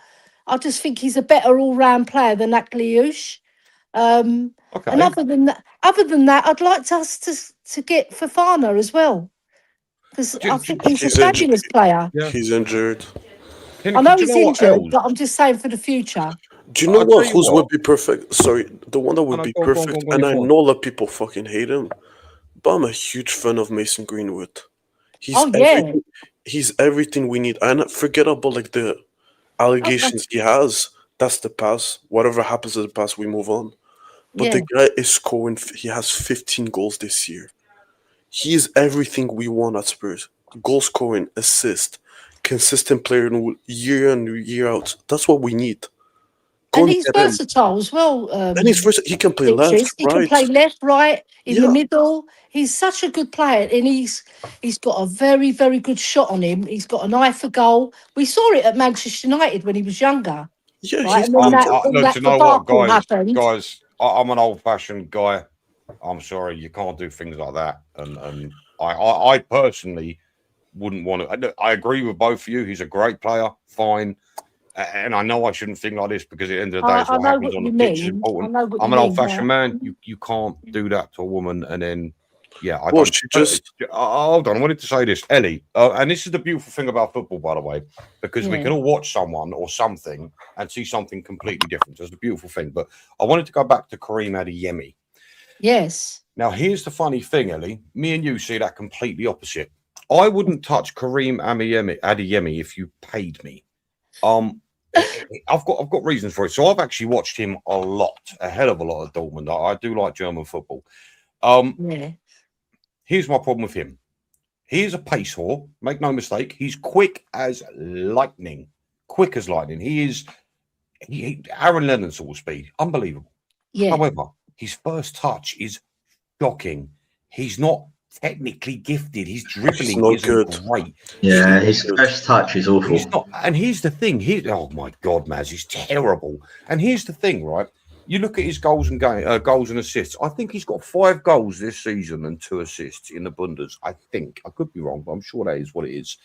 I just think he's a better all-round player than Akliush. And other than that, I'd like us to get Fofana as well because I think he's a fabulous player. Yeah. He's injured. I know he's injured, but I'm just saying for the future. Do you know what? Whose would be perfect? Sorry, the one that would be perfect, and I know that people fucking hate him, but I'm a huge fan of Mason Greenwood. He's everything we need. And forget about like the allegations he has. That's the past. Whatever happens in the past, we move on. But the guy is scoring. He has 15 goals this year. He is everything we want at Spurs. Goal scoring, assist, consistent player year in, year out. That's what we need. And he's versatile as well. And he's versatile. He can play left, right. He can play left, right, in the middle. He's such a good player, and he's got a very, very good shot on him. He's got an eye for goal. We saw it at Manchester United when he was younger. Yeah, right? Look, you know what, guys? I'm an old-fashioned guy. I'm sorry, you can't do things like that. And I personally wouldn't want to. I agree with both of you. He's a great player, fine. And I know I shouldn't think like this because at the end of the day, it's what happens on the pitch is important. I'm an old-fashioned man. You can't do that to a woman and then, hold on. I wanted to say this, Ellie, and this is the beautiful thing about football, by the way, because we can all watch someone or something and see something completely different. So it's a beautiful thing. But I wanted to go back to Karim Adeyemi. Yes. Now, here's the funny thing, Ellie. Me and you see that completely opposite. I wouldn't touch Karim Adeyemi if you paid me. I've got reasons for it. So I've actually watched him a hell of a lot of Dortmund. I do like German football. Here's my problem with him. He is a pace whore. Make no mistake. He's quick as lightning. Quick as lightning. He is Aaron Lennon sort of speed. Unbelievable. Yeah. However, his first touch is shocking. He's not technically gifted. His dribbling isn't great. Yeah, his first touch is awful. He's not, and here's the thing. Oh my God, Maz, he's terrible. And here's the thing, right? You look at his goals and assists. I think he's got 5 goals this season and 2 assists in the Bundes. I think I could be wrong, but I'm sure that is what it is.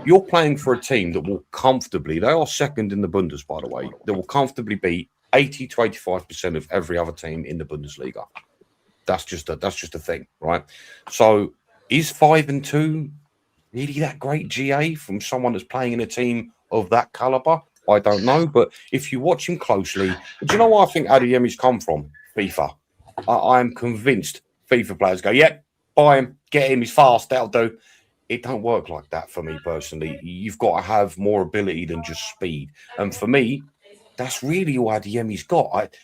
You're playing for a team that will comfortably. They are second in the Bundes, by the way. That will comfortably beat 80 to 85% of every other team in the Bundesliga. That's just a thing, right? So is 5-2 really that great GA from someone that's playing in a team of that caliber? I don't know, but if you watch him closely, do you know where I think Adeyemi's come from? FIFA. I am convinced FIFA players go, yep, buy him, get him, he's fast, that'll do. It don't work like that for me personally. You've got to have more ability than just speed. And for me, that's really all Adeyemi's got.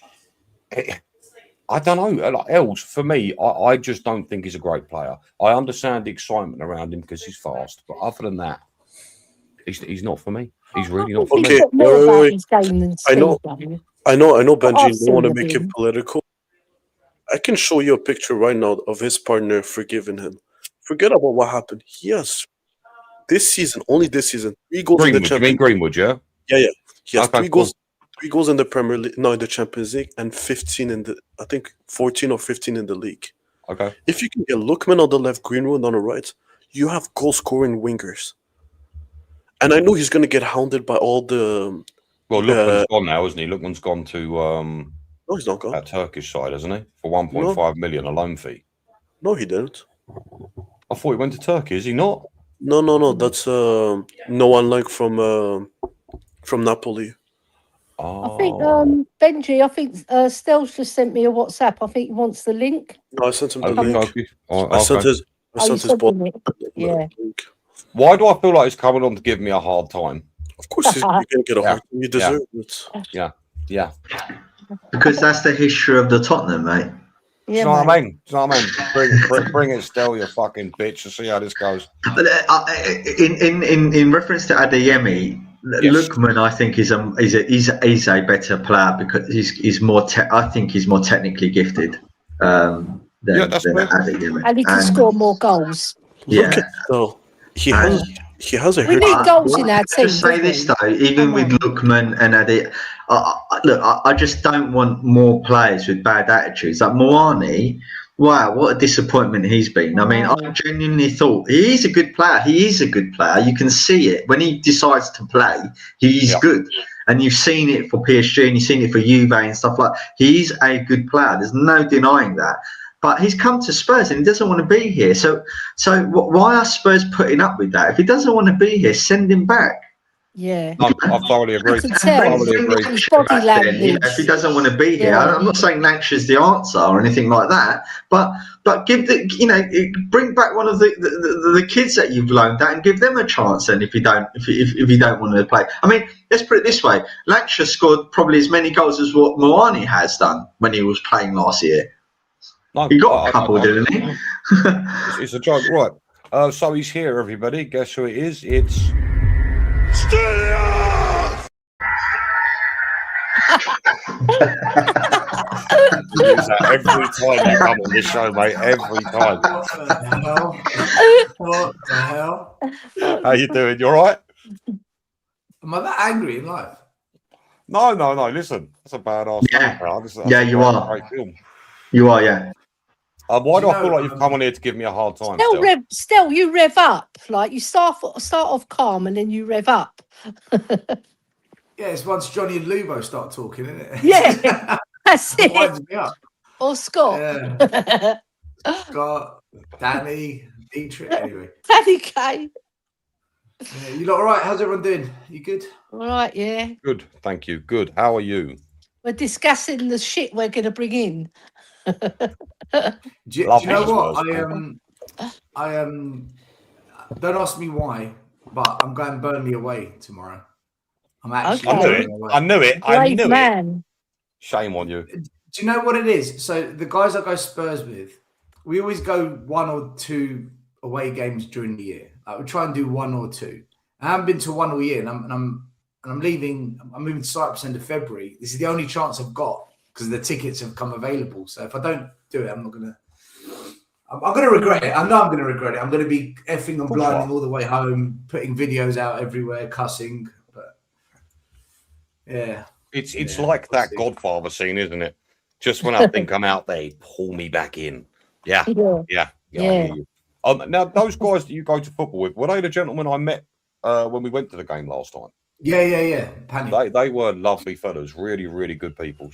I don't know. Like Els, for me, I just don't think he's a great player. I understand the excitement around him because he's fast, but other than that, he's not for me. He's really not for me. Wait. I know, Benji, you don't want to make it political. I can show you a picture right now of his partner forgiving him. Forget about what happened. He has only this season, 3 goals in the Champions League. You mean Greenwood, yeah? Yeah. He has 3 goals. 3 goals in the Premier League, no, in the Champions League, and 15 in the, I think 14 or 15 in the league. Okay. If you can get Lookman on the left, Greenwood on the right, you have goal-scoring wingers. And I know he's going to get hounded by all the... Well, Lookman's gone now, isn't he? Lookman's gone to no, he's not gone. that Turkish side, hasn't he? For 1.5 million, a loan fee. No, he didn't. I thought he went to Turkey. Is he not? No. That's no one like from Napoli. I think Benji. I think Stel's just sent me a WhatsApp. I think he wants the link. No, I sent him the Okay, link. Turkey. Oh, I sent his. I Oh, you sent his sent ball. him it. Yeah. Link. Why do I feel like he's coming on to give me a hard time? Of course, he's going to get a hard time. You deserve it. Yeah. Because that's the history of the Tottenham, mate. Do you know what I mean? Bring it, Stel, you fucking bitch, and see how this goes. But in reference to Adeyemi, Lookman, I think is a better player because he's more. I think he's more technically gifted than Adeyemi, And he can score more goals. Yeah, Look at Stel. He has a We need goals in our team. Just say don't this we? though, even with Lookman and Adi, look, I just don't want more players with bad attitudes. Like Moani, wow, what a disappointment he's been. I mean, I genuinely thought he is a good player. He is a good player. You can see it when he decides to play. He's good, and you've seen it for PSG and you've seen it for Juve and stuff like. He's a good player. There's no denying that. But he's come to Spurs and he doesn't want to be here. So why are Spurs putting up with that? If he doesn't want to be here, send him back. Yeah. I thoroughly agree. can tell. His body language. If he doesn't want to be here, I'm not saying Lancashire's the answer or anything like that. But give bring back one of the kids that you've loaned out and give them a chance. And if you don't want to play, I mean, let's put it this way: Lancashire scored probably as many goals as what Moani has done when he was playing last year. No, He got a couple, didn't he? It's a joke, right? So he's here, everybody. Guess who it is? It's every time you come on this show, mate. Every time. What the hell? How you doing? You all right? Am I that angry in life? No. Listen, that's a badass. Yeah, you are. Great film. You are, yeah. Why do I feel like you've come on here to give me a hard time? Still, you rev up. Like you start off calm and then you rev up. Yeah, it's once Johnny and Lubo start talking, isn't it? Yeah, that's it. Winds me up. Or Scott. Yeah. Scott, Danny, Dietrich, anyway. Danny K. Yeah, you lot all right? How's everyone doing? You good? All right, yeah. Good, thank you. Good. How are you? We're discussing the shit we're going to bring in. Do you know what? I don't ask me why, but I'm going Burnley away tomorrow. I'm actually. Okay. I knew it. Brave man. Shame on you. Do you know what it is? So the guys I go Spurs with, we always go 1 or 2 away games during the year. Like we try and do 1 or 2. I haven't been to 1 all year, and I'm leaving. I'm moving to Cyprus end of February. This is the only chance I've got because the tickets have come available. So if I don't do it, I'm gonna regret it. I know I'm gonna regret it. I'm gonna be effing and blinding all the way home, putting videos out everywhere, cussing. But yeah, it's like that Godfather scene, isn't it? Just when I think I'm out, they pull me back in. Yeah. I hear you. Now those guys that you go to football with, were they the gentlemen I met when we went to the game last time? Yeah. They were lovely fellas, really, really good people.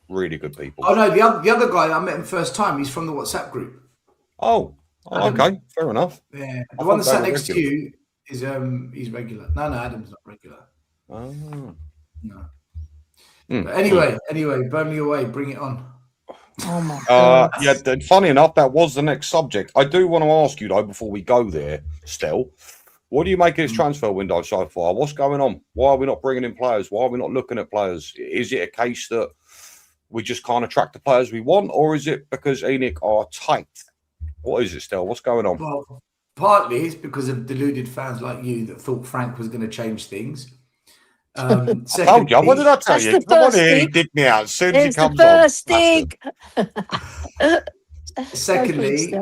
Really good people. Oh no, the other guy I met him first time. He's from the WhatsApp group. Oh, okay, fair enough. Yeah, the one that sat next to you is he's regular. No, Adam's not regular. Oh no. But anyway, Burnley away, bring it on. Oh my God. Yeah. Funny enough, that was the next subject. I do want to ask you though before we go there. Still, what do you make of this transfer window so far? What's going on? Why are we not bringing in players? Why are we not looking at players? Is it a case that we just can't attract the players we want, or is it because ENIC are tight? What is it still? What's going on? Well, partly it's because of deluded fans like you that thought Frank was going to change things. I told you. What did I tell you? Come on here, dig me out. As soon as he comes on. Secondly,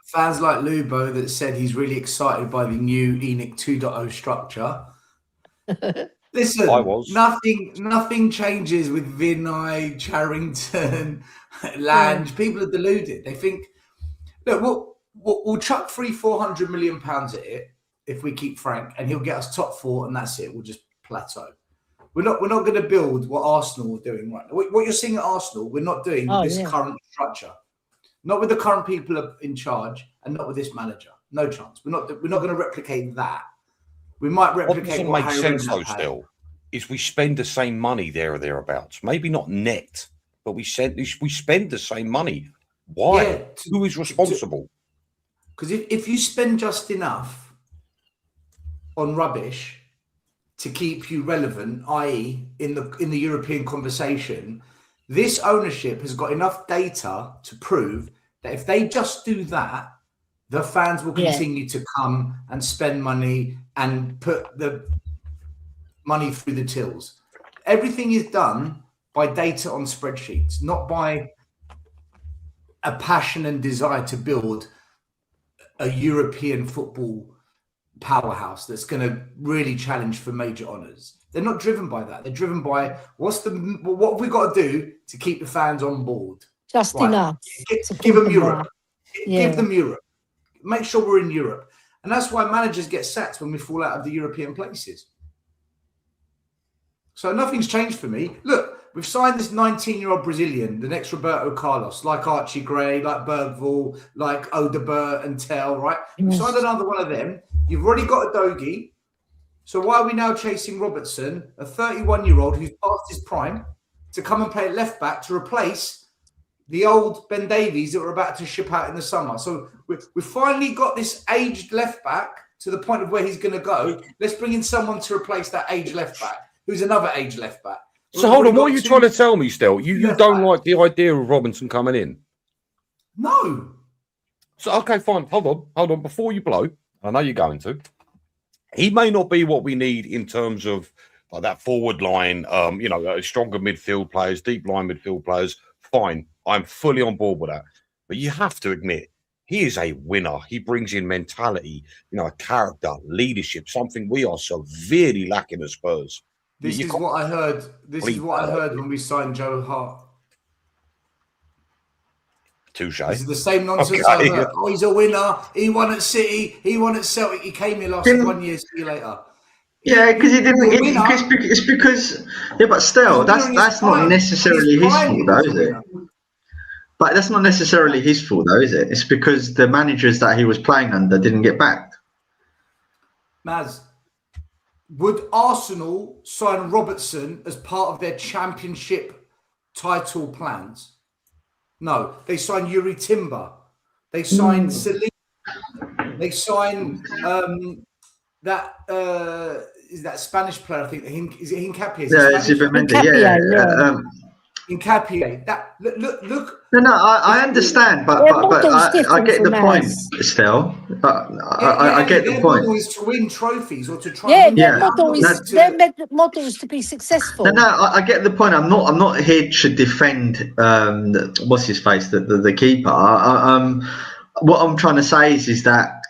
fans like Lubo that said he's really excited by the new ENIC 2.0 structure. Listen, I was. Nothing changes with Vinay, Charrington, Lange. People are deluded. They think, look, we'll chuck £400 million at it if we keep Frank, and he'll get us top 4, and that's it. We'll just plateau. We're not going to build what Arsenal are doing right now. What you're seeing at Arsenal, we're not doing with this current structure. Not with the current people in charge, and not with this manager. No chance. We're not going to replicate that. We might replicate what doesn't make sense though. Still, is we spend the same money there or thereabouts. Maybe not net, but we spend the same money. Why? Yeah, who is responsible? Because if you spend just enough on rubbish to keep you relevant, i.e., in the European conversation, this ownership has got enough data to prove that if they just do that, the fans will continue to come and spend money and put the money through the tills. Everything is done by data on spreadsheets, not by a passion and desire to build a European football powerhouse that's going to really challenge for major honours. They're not driven by that. They're driven by what have we got to do to keep the fans on board? Just enough. Give them Europe. Give them Europe. Make sure we're in Europe. And that's why managers get sacked when we fall out of the European places. So nothing's changed for me. Look, we've signed this 19-year-old Brazilian, the next Roberto Carlos, like Archie Gray, like Bergvall, like Odebert and Tell, right? We've signed another one of them. You've already got a Dogie. So why are we now chasing Robertson, a 31-year-old who's past his prime, to come and play at left back to replace the old Ben Davies that we're about to ship out in the summer? So we've finally got this aged left back to the point of where he's going to go. Let's bring in someone to replace that aged left back, who's another aged left back. So hold on, what are you trying to tell me still? You don't like the idea of Robinson coming in? No. So, okay, fine. Hold on. Before you blow, I know you're going to. He may not be what we need in terms of like that forward line, stronger midfield players, deep line midfield players. Fine. I'm fully on board with that. But you have to admit, he is a winner. He brings in mentality, a character, leadership, something we are severely lacking at Spurs. This is what I heard. This is what I heard when we signed Joe Hart. Touche. This is the same nonsense I heard. Oh, he's a winner. He won at City. He won at Celtic. He came here last 1 year. See you later. Yeah, because he didn't. It's because. Yeah, but still, that's not necessarily his fault, though, is it? But that's not necessarily his fault, though, is it? It's because the managers that he was playing under didn't get backed. Maz, would Arsenal sign Robertson as part of their championship title plans? No. They signed Yuri Timber. They signed Celine. They signed is that Spanish player, I think. Is it Hincapié? Yeah, it's Hincapié. Hincapié. That look. No, I understand, but I get the point still. I get the point. Their model is to win trophies or to try. Their model is to be successful. No, I get the point. I'm not here to defend what's his face, the keeper. What I'm trying to say is that.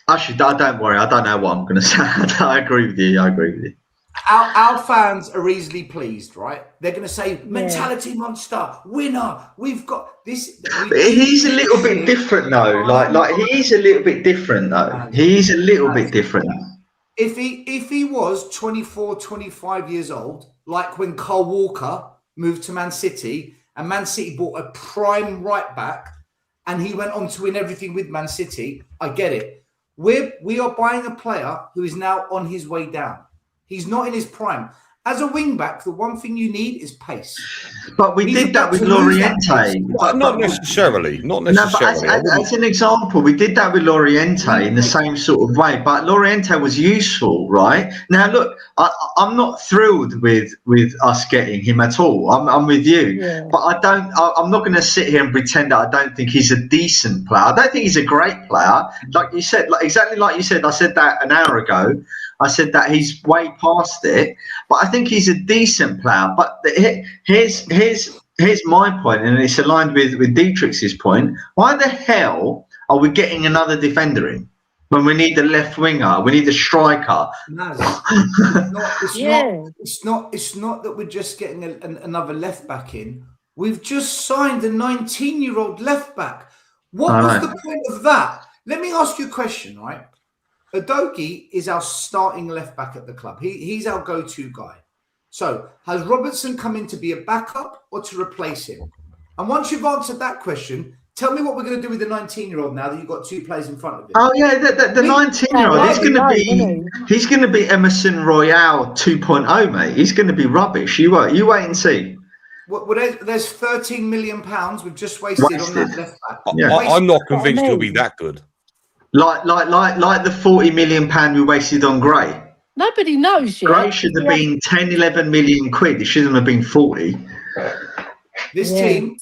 Actually, don't worry. I don't know what I'm going to say. I agree with you. Our fans are easily pleased, right? They're going to say, mentality monster, winner. We've got this. He's a little bit different, though. Like he's a little bit different, though. He's a little bit different. If he was 24, 25 years old, like when Kyle Walker moved to Man City, and Man City bought a prime right back, and he went on to win everything with Man City, I get it. We are buying a player who is now on his way down. He's not in his prime. As a wing back, the one thing you need is pace. But we did that with Loriente. Not necessarily. No, but as an example, we did that with Loriente in the same sort of way. But Loriente was useful, right? Now, look, I'm not thrilled with us getting him at all. I'm with you. Yeah. But I'm not going to sit here and pretend that I don't think he's a decent player. I don't think he's a great player. Like you said, exactly like you said, I said that an hour ago. I said that he's way past it, but I think he's a decent player. But here's my point, and it's aligned with Dietrich's point. Why the hell are we getting another defender in? When we need a left winger, we need a striker. It's not that we're just getting another left back in. We've just signed a 19-year-old left back. What was the point of that? Let me ask you a question, right? Udogie is our starting left back at the club. He's our go-to guy. So has Robertson come in to be a backup or to replace him? And once you've answered that question, tell me what we're going to do with the 19-year-old now that you've got two players in front of him. Oh yeah, the 19-year-old. He's going to be Emerson Royale 2.0, mate. He's going to be rubbish. You wait and see. Well, there's £13 million we've just wasted on that left back. Yeah. I'm not convinced he'll be that good. Like the £40 million we wasted on Gray. Nobody knows yet. Gray should have been 10, 11 million quid. It shouldn't have been 40. This team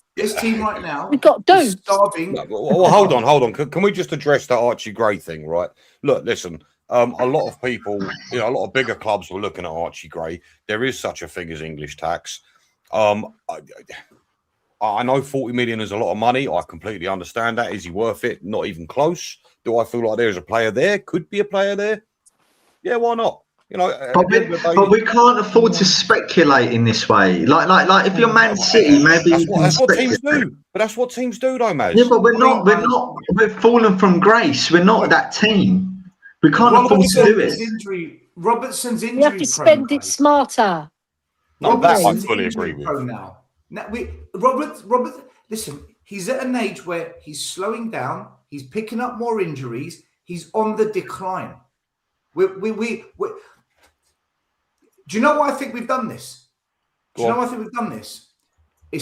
right now, we've got duped. Starving. Well, hold on. Can we just address that Archie Gray thing, right? Look, listen. A lot of people, a lot of bigger clubs were looking at Archie Gray. There is such a thing as English tax. I know 40 million is a lot of money. I completely understand that. Is he worth it? Not even close. Do I feel like there's a player there? Could be a player there. Yeah, why not? But we can't afford to speculate in this way. Like if you're Man City, maybe that's what teams do. But that's what teams do, though, Maz. Yeah, but we're not. We've fallen from grace. We're not that team. We can't afford to do it. Robertson's injury. You have to spend it smarter. No, that I fully agree with. Now Robert, listen. He's at an age where he's slowing down. He's picking up more injuries. He's on the decline. Do you know why I think we've done this? It's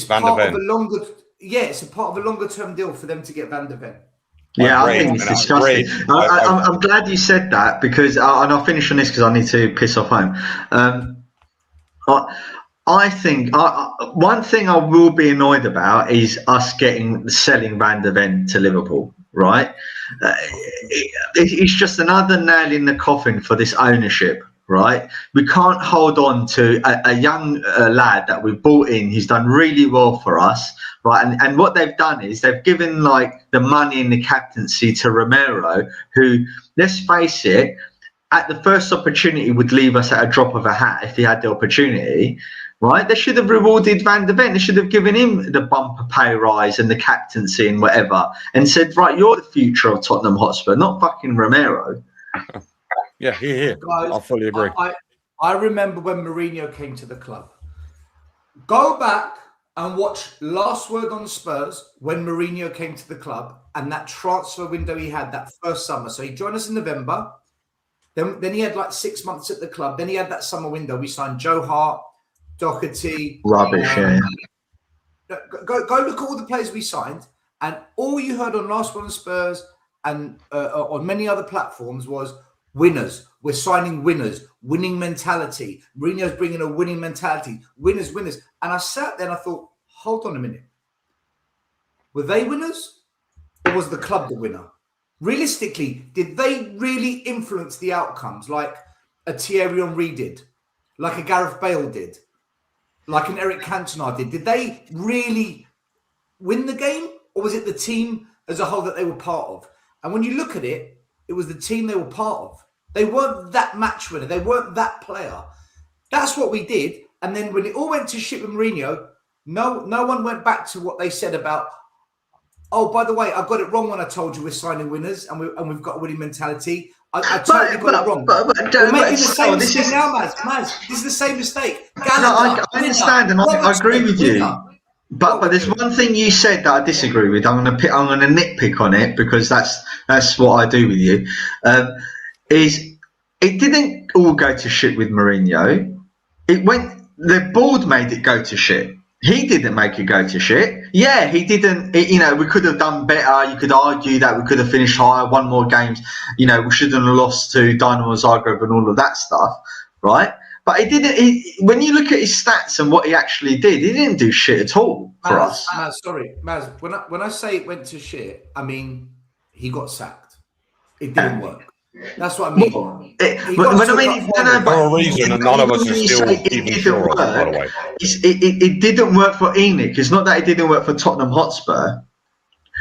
part of a longer. Yeah, it's a part of a longer term deal for them to get Van der Ven. Yeah, I think it's disgusting. I'm glad you said that because, and I'll finish on this because I need to piss off home. I think one thing I will be annoyed about is us selling Van der Ven to Liverpool. Right, it's just another nail in the coffin for this ownership. Right, we can't hold on to a young lad that we brought in. He's done really well for us, right? And what they've done is they've given the money and the captaincy to Romero, who, let's face it, at the first opportunity would leave us at a drop of a hat if he had the opportunity. Right, they should have rewarded Van der Ven. They should have given him the bumper pay rise and the captaincy and whatever, and said, "Right, you're the future of Tottenham Hotspur, not fucking Romero." Yeah, here. Guys, I fully agree. I remember when Mourinho came to the club. Go back and watch Last Word on Spurs when Mourinho came to the club and that transfer window he had that first summer. So he joined us in November. Then he had 6 months at the club. Then he had that summer window. We signed Joe Hart, Doherty. Rubbish, yeah. Go look at all the players we signed, and all you heard on Last Word on Spurs and on many other platforms was winners. We're signing winners, winning mentality. Mourinho's bringing a winning mentality, winners. And I sat there and I thought, hold on a minute. Were they winners or was the club the winner? Realistically, did they really influence the outcomes like a Thierry Henry did, like a Gareth Bale did, like an Eric Cantona did? Did they really win the game or was it the team as a whole that they were part of? And when you look at it, it was the team they were part of. They weren't that match winner. They weren't that player. That's what we did. And then when it all went to shit with Mourinho, no one went back to what they said about, oh, by the way, I got it wrong when I told you we're signing winners and we've got a winning mentality. I totally got it wrong. We're making the same mistake now, Maz. This is the same mistake. I understand and I agree with you. But there's one thing you said that I disagree with. I'm gonna nitpick on it because that's what I do with you. Is it didn't all go to shit with Mourinho. The board made it go to shit. He didn't make it go to shit. Yeah, he didn't. We could have done better. You could argue that we could have finished higher, won more games. We shouldn't have lost to Dynamo Zagreb and all of that stuff, right? But he didn't. When you look at his stats and what he actually did, he didn't do shit at all for us. Maz. When I say it went to shit, I mean he got sacked. It didn't work. That's what I mean. For a reason, and none of us are still even sure of it, by the way. It didn't work for Enoch. It's not that it didn't work for Tottenham Hotspur.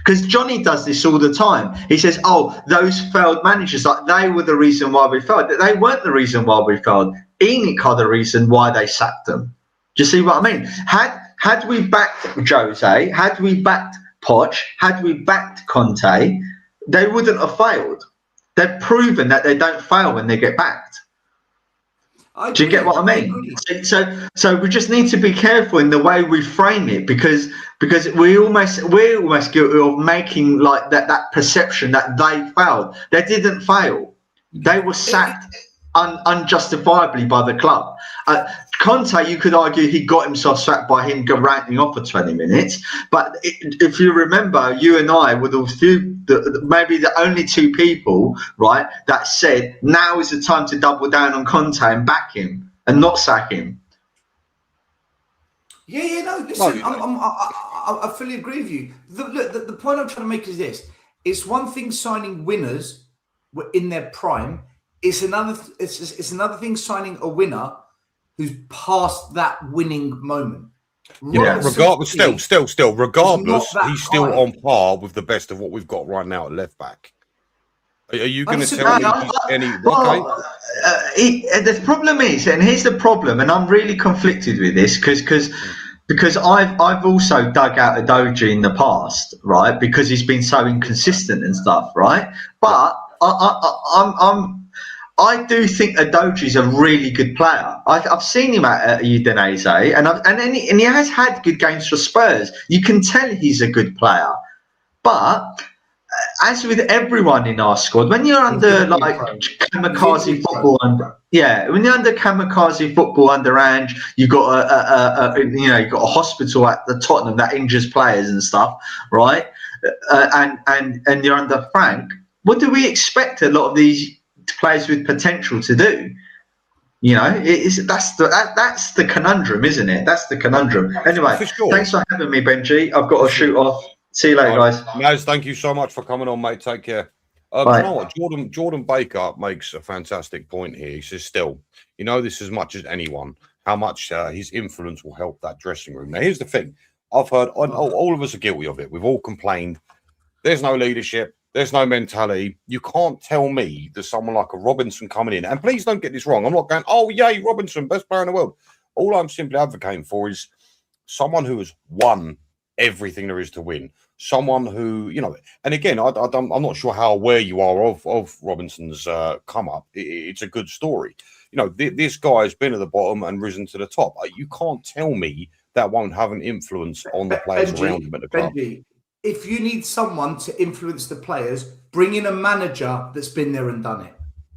Because Johnny does this all the time. He says, "Oh, those failed managers, like they were the reason why we failed." They weren't the reason why we failed. ENIC are the reason why they sacked them. Do you see what I mean? Had we backed Jose, had we backed Poch, had we backed Conte, they wouldn't have failed. They've proven that they don't fail when they get backed. Do you get what I mean? So we just need to be careful in the way we frame it, because we're almost guilty of making like that perception that they failed. They didn't fail. They were sacked unjustifiably by the club. Conte, you could argue he got himself sacked by him ranting off for 20 minutes. But if you remember, you and I were maybe the only two people, right, that said now is the time to double down on Conte and back him and not sack him. No, listen, I fully agree with you. The point I'm trying to make is this: it's one thing signing winners in their prime. It's another thing signing a winner who's past that winning moment. Yeah, regardless, regardless, he's still on par with the best of what we've got right now at left back. Are you going to tell me he's any? The problem is, and here's the problem, and I'm really conflicted with this because I've also dug out Udogie in the past, right? Because he's been so inconsistent and stuff, right? But I do think Udogie's a really good player. I've seen him at Udinese, and he has had good games for Spurs. You can tell he's a good player. But as with everyone in our squad, when you're under like kamikaze football, when you're under kamikaze football under Ange, you've got you've got a hospital at the Tottenham that injures players and stuff, right? And you're under Frank. What do we expect a lot of these players with potential to do? You know, that's the conundrum, isn't it? That's the conundrum. Anyway, thanks for having me, Benji. I've got to shoot off. See you later, guys. Naz, thank you so much for coming on, mate. Take care. You know what? Jordan Baker makes a fantastic point here. He says, still, you know this as much as anyone, how much his influence will help that dressing room. Now, here's the thing. I've heard, all of us are guilty of it. We've all complained. There's no leadership. There's no mentality. You can't tell me there's someone like a Robinson coming in. And please don't get this wrong. I'm not going, oh, yay, Robinson, best player in the world. All I'm simply advocating for is someone who has won everything there is to win. Someone who, you know, and again, I'm not sure how aware you are of Robinson's come up. It's a good story. You know, this guy has been at the bottom and risen to the top. You can't tell me that won't have an influence on the players around him at the club. Benji, if you need someone to influence the players, bring in a manager that's been there and done it.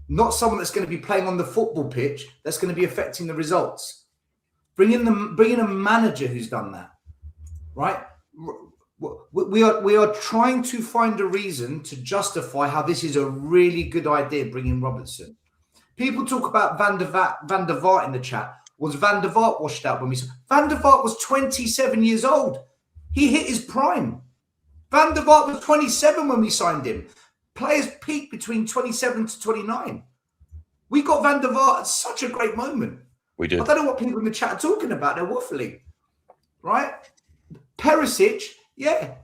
Not someone that's going to be playing on the football pitch that's going to be affecting the results. Bring in a manager who's done that, right? We are trying to find a reason to justify how this is a really good idea, bringing Robertson. People talk about Van der Vaart in the chat. Was Van der Vaart washed out when we saw? Van der Vaart was 27 years old. He hit his prime. Van der Vaart was 27 when we signed him. Players peak between 27 to 29. We got Van der Vaart at such a great moment. We did. I don't know what people in the chat are talking about. They're waffling, right? Perisic, yeah.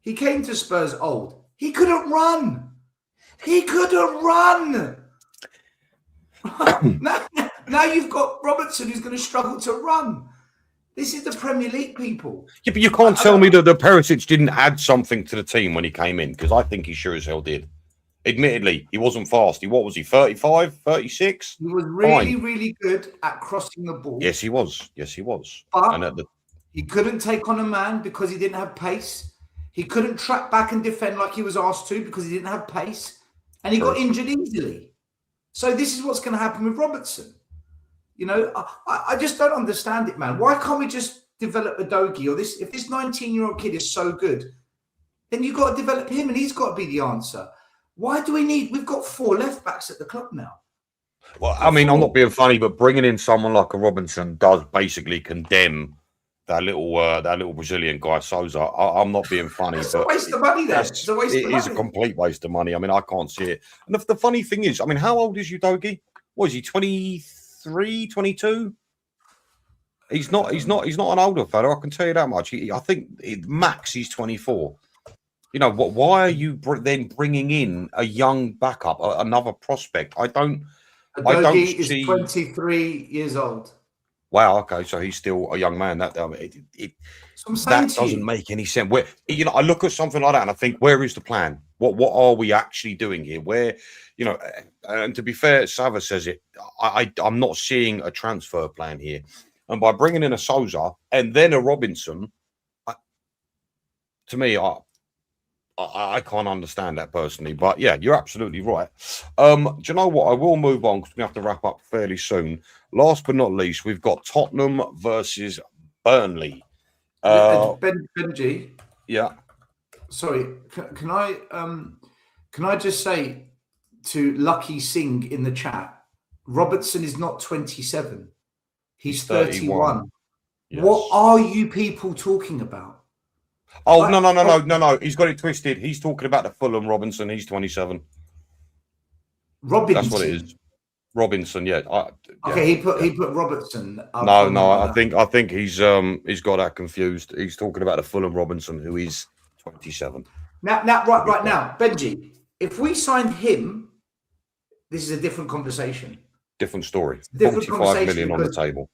He came to Spurs old. He couldn't run. Now you've got Robertson who's going to struggle to run. This is the Premier League, people. Yeah, but you can't tell me that the Perisic didn't add something to the team when he came in, because I think he sure as hell did. Admittedly, he wasn't fast. What was he, 35, 36? He was really good at crossing the ball. Yes, he was. But he couldn't take on a man because he didn't have pace. He couldn't track back and defend like he was asked to because he didn't have pace. And he got injured easily. So this is what's going to happen with Robertson. You know, I just don't understand it, man. Why can't we just develop Udogie or this? If this 19-year-old kid is so good, then you've got to develop him and he's got to be the answer. Why do we've got 4 left backs at the club now? Well, I mean, I'm not being funny, but bringing in someone like a Robinson does basically condemn that little Brazilian guy, Sousa. I'm not being funny. It's a waste of money there. It's a waste of money. It is a complete waste of money. I mean, I can't see it. And the funny thing is, I mean, how old is Udogie? What is he, 23, 22? He's not an older fella, I can tell you that much. I think max he's 24. You know what? Why are you then bringing in a young backup, another prospect? I don't Adogi is see. 23 years old. Wow. Okay, so he's still a young man. That doesn't make any sense. Where I look at something like that and I think, where is the plan? What are we actually doing here? Where, and to be fair, Sava says it. I'm not seeing a transfer plan here, and by bringing in a Souza and then a Robinson, to me, I can't understand that personally. But yeah, you're absolutely right. Do you know what? I will move on because we have to wrap up fairly soon. Last but not least, we've got Tottenham versus Burnley. Benji. Yeah. Sorry, can I just say to Lucky Singh in the chat, Robertson is not 27. He's 31. Yes. What are you people talking about? Oh, no. He's got it twisted. He's talking about the Fulham Robinson. He's 27. Robinson. That's what it is. Robinson, yeah. Okay, he put Robertson. No. I think he's got that confused. He's talking about the Fulham Robinson, who is 27. Now, right now, Benji, if we signed him, this is a different conversation. Different story. 45 million on the table.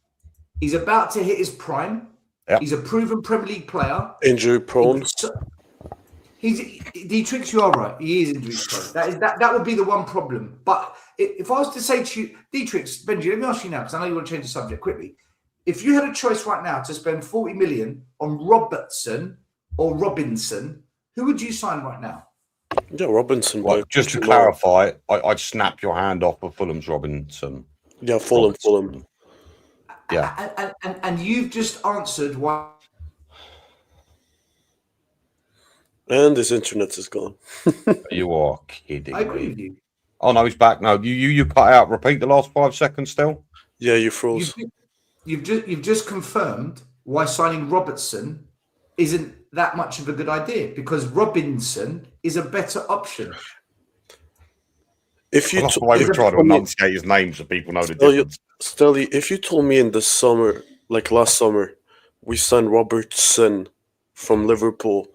He's about to hit his prime. Yep. He's a proven Premier League player. Injury prone. Dietrich, you are right. He is injury prone. That would be the one problem. But if I was to say to you, Dietrich, Benji, let me ask you now, because I know you want to change the subject quickly. If you had a choice right now to spend 40 million on Robertson or Robinson, who would you sign right now? Yeah, Robinson. Well, just to clarify, I'd snap your hand off of Fulham's Robinson. Yeah, Fulham. Yeah. And you've just answered why. And his internet is gone. You are kidding me. I agree with you. Oh no, he's back. No, you cut out. Repeat the last 5 seconds still. Yeah, you froze. You've just confirmed why signing Robertson isn't that much of a good idea, because Robinson is a better option. That's the way we try to enunciate his name so people know the difference. Stelly, if you told me in the summer, like last summer, we signed Robertson from Liverpool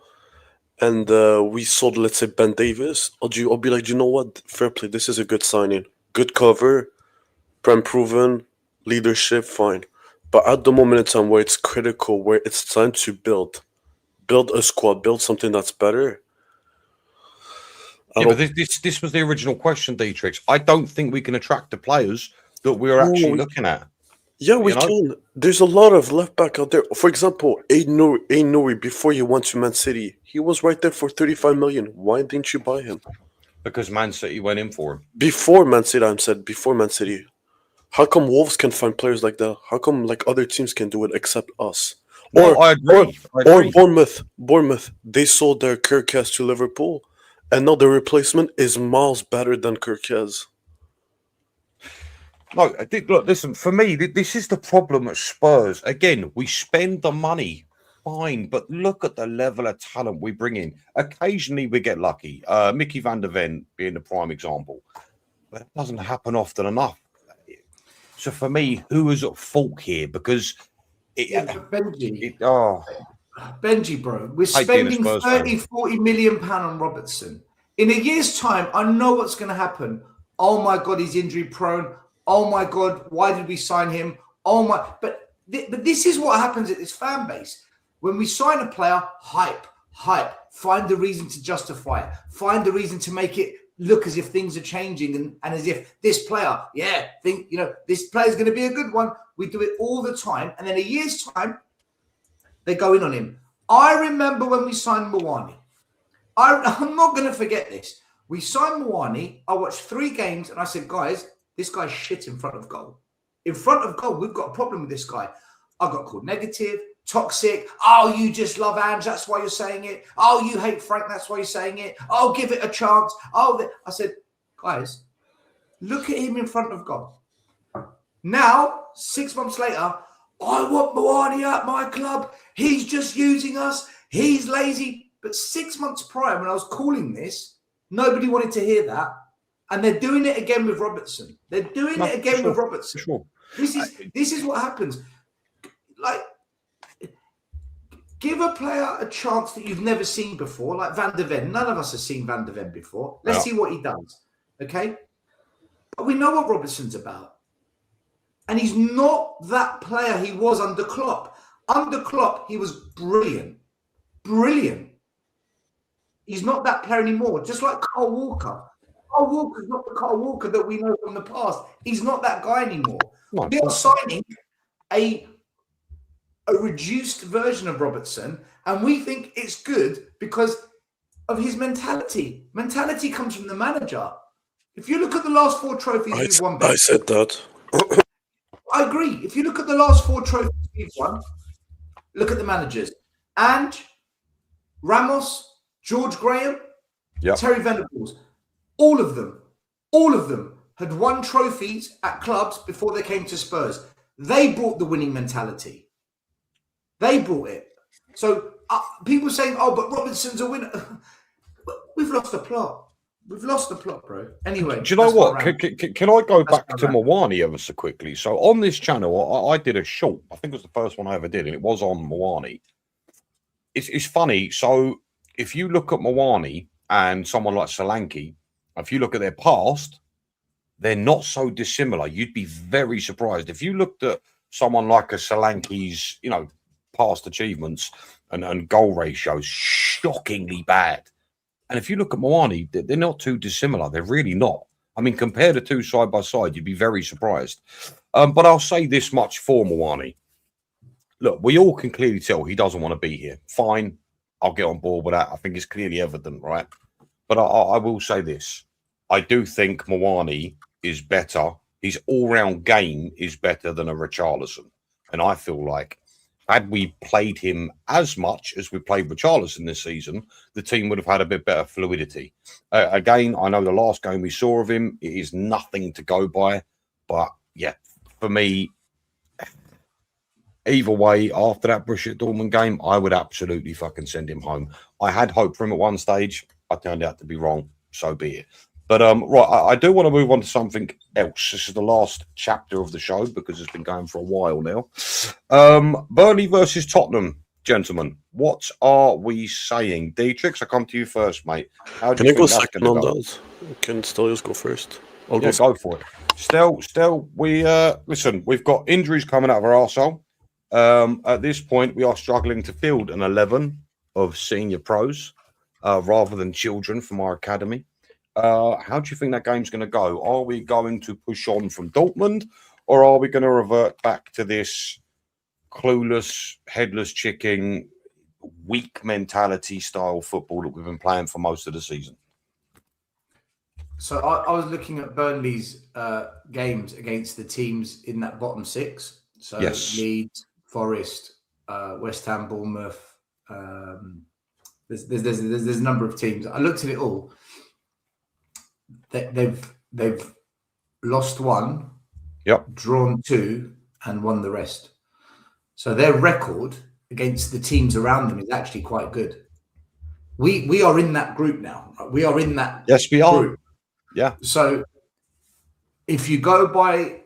and we sold, let's say, Ben Davis, I'll be like, you know what? Fair play. This is a good signing. Good cover, prem proven, leadership, fine. But at the moment in time where it's critical, where it's time to build a squad, build something that's better. But this was the original question, Dietrich. I don't think we can attract the players that we're actually looking at. Yeah, we can. There's a lot of left back out there. For example, Nouri, before he went to Man City, he was right there for 35 million. Why didn't you buy him? Because Man City went in for him. Before Man City. How come Wolves can find players like that? How come other teams can do it except us? I agree. Or Bournemouth, they sold their Kirkes to Liverpool, and now the replacement is miles better than Kirkes. No, look, listen, for me, this is the problem at Spurs. Again, we spend the money, fine, but look at the level of talent we bring in. Occasionally, we get lucky. Mickey van der Ven being the prime example. But it doesn't happen often enough. So for me, who is at fault here? Because... Benji, bro, we're spending 40 million pound on Robertson. In a year's time, I know what's going to happen. Oh my God, he's injury prone. Oh my God, why did we sign him? Oh my, but this is what happens at this fan base. When we sign a player, hype, find the reason to justify it, find the reason to make it look as if things are changing and as if this player, this player is going to be a good one. We do it all the time. And then a year's time, they go in on him. I remember when we signed Mwani. I'm not going to forget this. We signed Mwani. I watched 3 games and I said, guys, this guy's shit in front of goal. In front of goal, we've got a problem with this guy. I got called negative, toxic. Oh, you just love Ange, that's why you're saying it. Oh, you hate Frank, that's why you're saying it. Oh, give it a chance. I said, guys, look at him in front of goal. Now, 6 months later, I want Mwani at my club. He's just using us. He's lazy. But 6 months prior, when I was calling this, nobody wanted to hear that. And they're doing it again with Robertson. With Robertson. Sure. This is what happens. Give a player a chance that you've never seen before, like Van der Ven. None of us have seen Van der Ven before. Let's see what he does, okay? But we know what Robertson's about. And he's not that player he was under Klopp. Under Klopp, he was brilliant. Brilliant. He's not that player anymore, just like Carl Walker. Carl Walker's not the Carl Walker that we know from the past. He's not that guy anymore. No, we are signing a reduced version of Robertson, and we think it's good because of his mentality. Mentality comes from the manager. If you look at the last 4 trophies we've won, I said that. I agree. If you look at the last 4 trophies we've won, look at the managers. And Ramos, George Graham, Terry Venables, all of them had won trophies at clubs before they came to Spurs. They brought the winning mentality. They brought it. So people saying, "Oh, but Robertson's a winner." We've lost the plot. We've lost the plot, bro. Anyway, do you know what? Can I go back to Moani ever so quickly? So on this channel, I did a short. I think it was the first one I ever did, and it was on Moani. It's funny. So if you look at Moani and someone like Solanke, if you look at their past, they're not so dissimilar. You'd be very surprised if you looked at someone like a Solanke's, past achievements and goal ratios, shockingly bad. And if you look at Moani, they're not too dissimilar. They're really not. I mean, compare the two side by side, you'd be very surprised. But I'll say this much for Moani. Look, we all can clearly tell he doesn't want to be here. Fine, I'll get on board with that. I think it's clearly evident, right? But I will say this. I do think Moani is better. His all-round game is better than a Richarlison. And I feel like had we played him as much as we played Richarlison this season, the team would have had a bit better fluidity. Again, I know the last game we saw of him, it is nothing to go by. But, yeah, for me, either way, after that Borussia Dortmund game, I would absolutely fucking send him home. I had hope for him at one stage. I turned out to be wrong. So be it. But, right, I do want to move on to something else. This is the last chapter of the show because it's been going for a while now. Burnley versus Tottenham, gentlemen. What are we saying? Dietrich, I come to you first, mate. How do you think that's going to go? That? Can Stelios go first? Go for it. Stel, we listen, we've got injuries coming out of our arsehole. At this point, we are struggling to field an 11 of senior pros rather than children from our academy. How do you think that game's going to go? Are we going to push on from Dortmund, or are we going to revert back to this clueless, headless chicken, weak mentality style football that we've been playing for most of the season? So I was looking at Burnley's games against the teams in that bottom 6. So Leeds, Forest, West Ham, Bournemouth. There's a number of teams. I looked at it all. They've lost 1, drawn 2, and won the rest. So their record against the teams around them is actually quite good. We are in that group now. We are in that. Yes, we are. Group. Yeah. So if you go by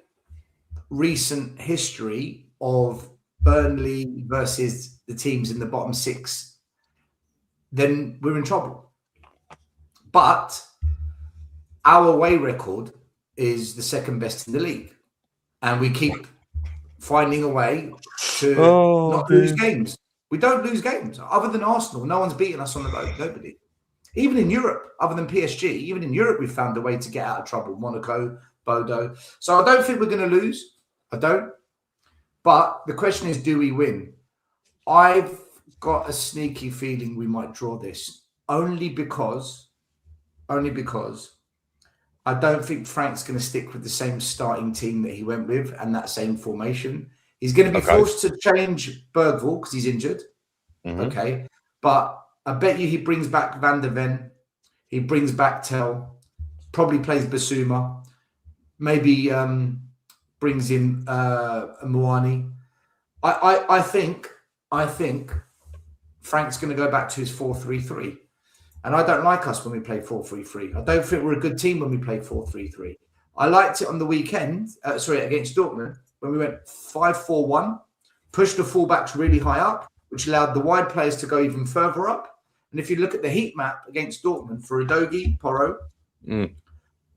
recent history of Burnley versus the teams in the bottom 6, then we're in trouble. But our away record is the second best in the league. And we keep finding a way to not lose games. We don't lose games. Other than Arsenal, no one's beaten us on the road. Nobody. Even in Europe, other than PSG, even in Europe, we've found a way to get out of trouble. Monaco, Bodo. So I don't think we're going to lose. I don't. But the question is, do we win? I've got a sneaky feeling we might draw this. Only because I don't think Frank's going to stick with the same starting team that he went with and that same formation. He's going to be forced to change Bergvall because he's injured. Okay. But I bet you he brings back Van der Ven. He brings back Tell. Probably plays Basuma. Maybe brings in Moani. I think Frank's going to go back to his 4-3-3. And I don't like us when we play 4-3-3. I don't think we're a good team when we play 4-3-3. I liked it on the weekend, against Dortmund, when we went 5-4-1, pushed the fullbacks really high up. which allowed the wide players to go even further up. And if you look at the heat map against Dortmund for Udogie, Porro,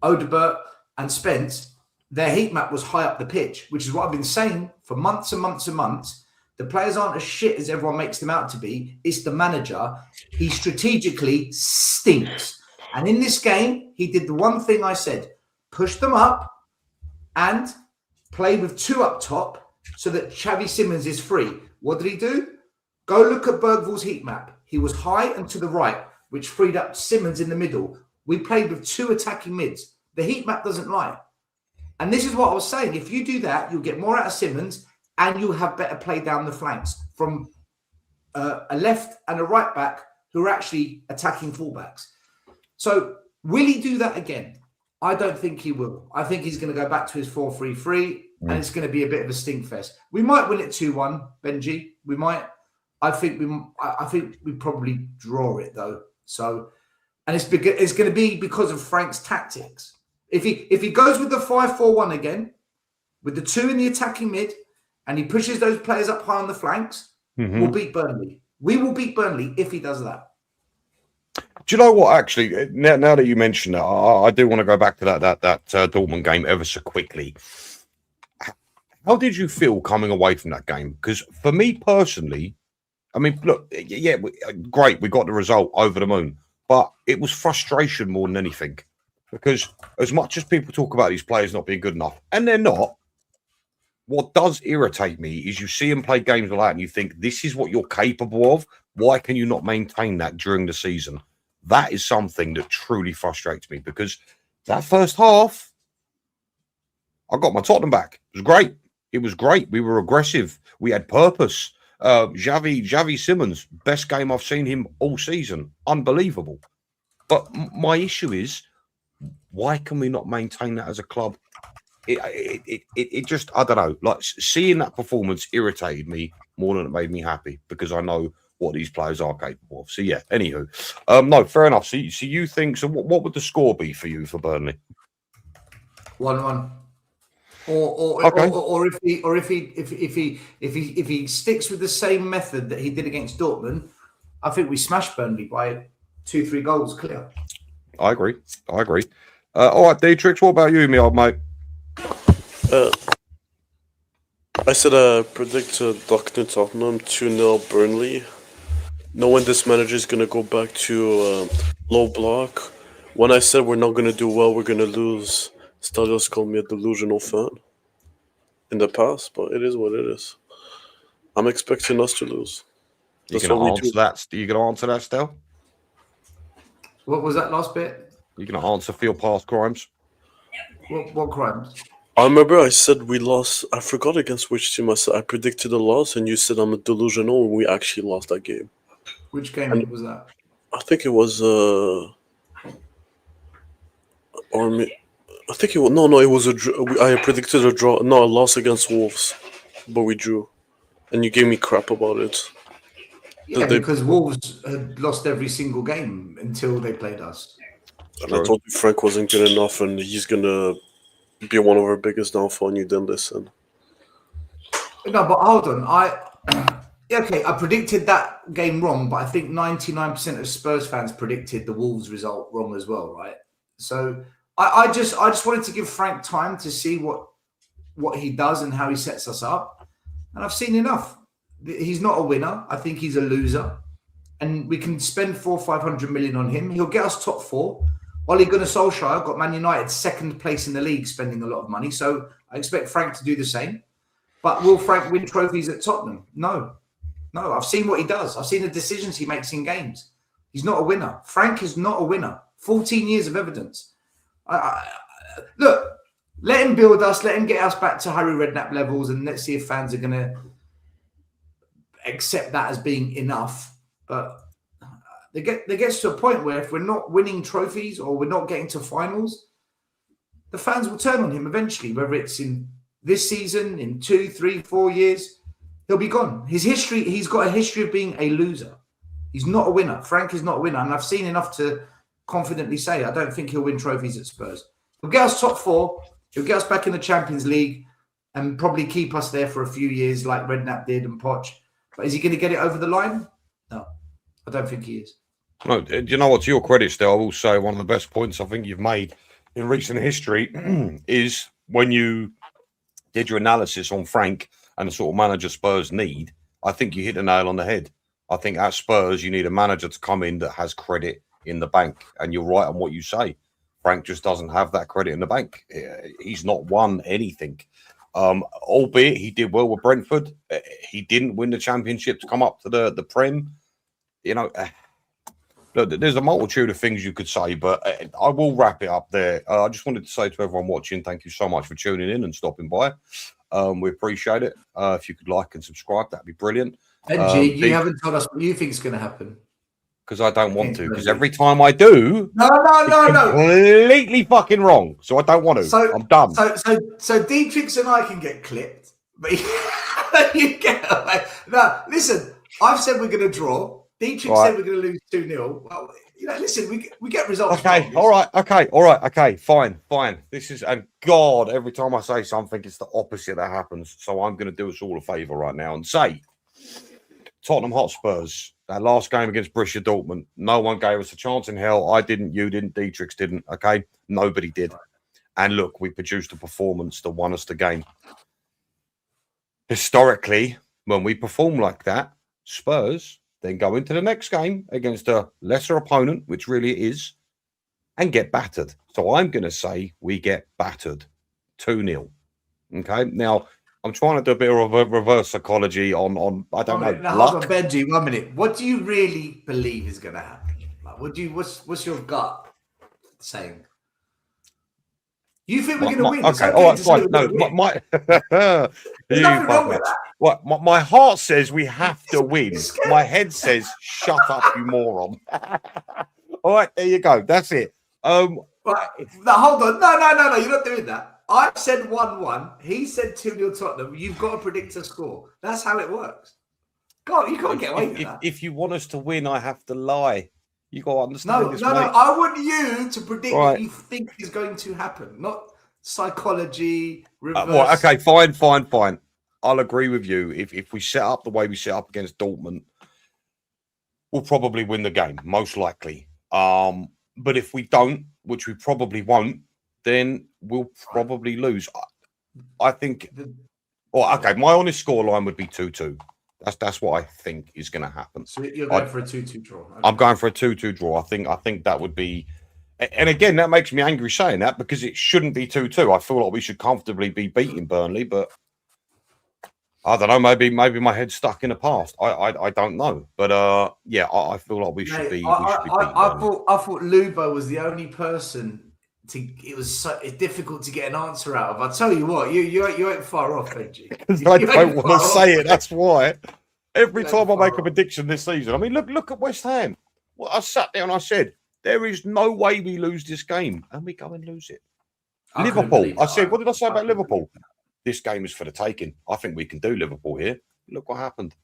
Odebert, and Spence, their heat map was high up the pitch, which is what I've been saying for months and months and months. The players aren't as shit as everyone makes them out to be. It's the manager. He strategically stinks. And in this game, he did the one thing I said, push them up and play with two up top so that Javi Simmons is free. What did he do? Go look at Bergvall's heat map. He was high and to the right, which freed up Simmons in the middle. We played with two attacking mids. The heat map doesn't lie. And this is what I was saying. If you do that, you'll get more out of Simmons and you'll have better play down the flanks from a left and a right back who are actually attacking fullbacks. So will he do that again? I don't think he will. I think he's going to go back to his 4-3-3 and it's going to be a bit of a stink fest. We might win it 2-1, Benji. We might. I think we probably draw it though. So, and it's going to be because of Frank's tactics. If he goes with the 5-4-1 again, with the two in the attacking mid, and he pushes those players up high on the flanks, we'll beat Burnley. We will beat Burnley if he does that. Do you know what? Actually, now that you mention that, I do want to go back to that Dortmund game ever so quickly. How did you feel coming away from that game? Because for me personally, I mean, look, yeah, great, we got the result, over the moon, but it was frustration more than anything. Because as much as people talk about these players not being good enough, and they're not, what does irritate me is you see them play games like that and you think, this is what you're capable of. Why can you not maintain that during the season? That is something that truly frustrates me, because that first half, I got my Tottenham back. It was great. It was great. We were aggressive. We had purpose. Javi Simmons, best game I've seen him all season. Unbelievable. But my issue is, why can we not maintain that as a club? It just, I don't know, like seeing that performance irritated me more than it made me happy, because I know what these players are capable of. So yeah, anywho, no, fair enough. So you think, so what would the score be for you for Burnley? 1-1. Or if he sticks with the same method that he did against Dortmund, I think we smash Burnley by 2-3 goals clear. I agree. All right, Dietrich, what about you, me old mate? I said predict Dr. Tottenham 2-0 Burnley. Knowing this manager is going to go back to low block. When I said we're not going to do well, we're going to lose, Stelios called me a delusional fan in the past, but it is what it is. I'm expecting us to lose. You're going to answer that? Are you going to answer that, Stel? What was that last bit? You're going to answer for your past crimes? What crimes? I remember I said we lost. I forgot against which team I said. I predicted a loss, and you said I'm a delusional, and we actually lost that game. Which game was that? I think it was Army. I think it was it was a draw. I predicted a draw. No, a loss against Wolves, but we drew, and you gave me crap about it. Yeah, because Wolves had lost every single game until they played us. And I told you Frank wasn't good enough, and he's gonna be one of our biggest downfall, and you didn't listen. No, but hold on. I predicted that game wrong, but I think 99% of Spurs fans predicted the Wolves result wrong as well, right? So I just wanted to give Frank time to see what he does and how he sets us up. And I've seen enough. He's not a winner. I think he's a loser. And we can spend 400-500 million on him. He'll get us top 4. Ole Gunnar Solskjaer got Man United second place in the league, spending a lot of money. So I expect Frank to do the same. But will Frank win trophies at Tottenham? No. I've seen what he does. I've seen the decisions he makes in games. He's not a winner. Frank is not a winner. 14 years of evidence. Look, let him build us. Let him get us back to Harry Redknapp levels, and let's see if fans are going to accept that as being enough. But there gets to a point where if we're not winning trophies or we're not getting to finals, the fans will turn on him eventually, whether it's in this season, in 2, 3, 4 years. He'll be gone. He's got a history of being a loser. He's not a winner. Frank is not a winner. And I've seen enough to confidently say I don't think he'll win trophies at Spurs. He'll get us top 4. He'll get us back in the Champions League and probably keep us there for a few years like Redknapp did and Poch. But is he going to get it over the line? No, I don't think he is. No, do you know what? To your credit, still, I will say one of the best points I think you've made in recent history is when you did your analysis on Frank and the sort of manager Spurs need. I think you hit the nail on the head. I think at Spurs, you need a manager to come in that has credit in the bank. And you're right on what you say. Frank just doesn't have that credit in the bank. He's not won anything. Albeit he did well with Brentford. He didn't win the championship to come up to the Prem. You know, look, there's a multitude of things you could say, but I will wrap it up there. I just wanted to say to everyone watching, thank you so much for tuning in and stopping by. We appreciate it. If you could like and subscribe, that'd be brilliant. Benji, you haven't told us what you think is going to happen. Because I don't want to. Because every time I do, no, completely fucking wrong. So I don't want to. So I'm done. So Dietrich and I can get clipped, but you get away. No, listen. I've said we're going to draw. Dietrich said we're going to lose 2-0. Well, you know, listen, we get results. Okay, all right, fine. This is, and God, every time I say something, it's the opposite that happens. So I'm going to do us all a favour right now and say, Tottenham Hotspurs, that last game against Borussia Dortmund, no one gave us a chance in hell. I didn't, you didn't, Dietrich didn't, okay? Nobody did. And look, we produced a performance that won us the game. Historically, when we perform like that, Spurs then go into the next game against a lesser opponent, which really it is, and get battered. So I'm going to say we get battered 2-0. Okay? Now, I'm trying to do a bit of a reverse psychology on I don't know. Now, hold on, Benji, 1 minute. What do you really believe is going to happen? Like, what's your gut saying? You think we're going to win? Okay, all right, fine. No, there's nothing wrong with that. What my heart says we have to win. My head says shut up, you moron. All right, there you go. That's it. Right. Now hold on. No. You're not doing that. I said 1-1. He said 2-0 Tottenham. You've got to predict a score. That's how it works. God, you can't get away with that. If you want us to win, I have to lie. You got to understand this. No. I want you to predict what you think is going to happen, not psychology. Reverse. Okay, fine. I'll agree with you. If we set up the way we set up against Dortmund, we'll probably win the game, most likely. But if we don't, which we probably won't, then we'll probably lose. I think. Well, okay, my honest scoreline would be 2-2. That's what I think is going to happen. So you're going for a 2-2 draw. Okay. I'm going for a 2-2 draw. I think that would be. And again, that makes me angry saying that because it shouldn't be 2-2. I feel like we should comfortably be beating Burnley, but I don't know. Maybe my head's stuck in the past. I don't know, but I feel like we should be. I thought Lubo was the only person. It was it's difficult to get an answer out of. I tell you what, you ain't far off, Benji. I don't want to say it. That's why. Every time I make a prediction this season, I mean, look at West Ham. Well, I sat there and I said, there is no way we lose this game, and we go and lose it. Liverpool. I said, what did I say about Liverpool? This game is for the taking. I think we can do Liverpool here. Look what happened.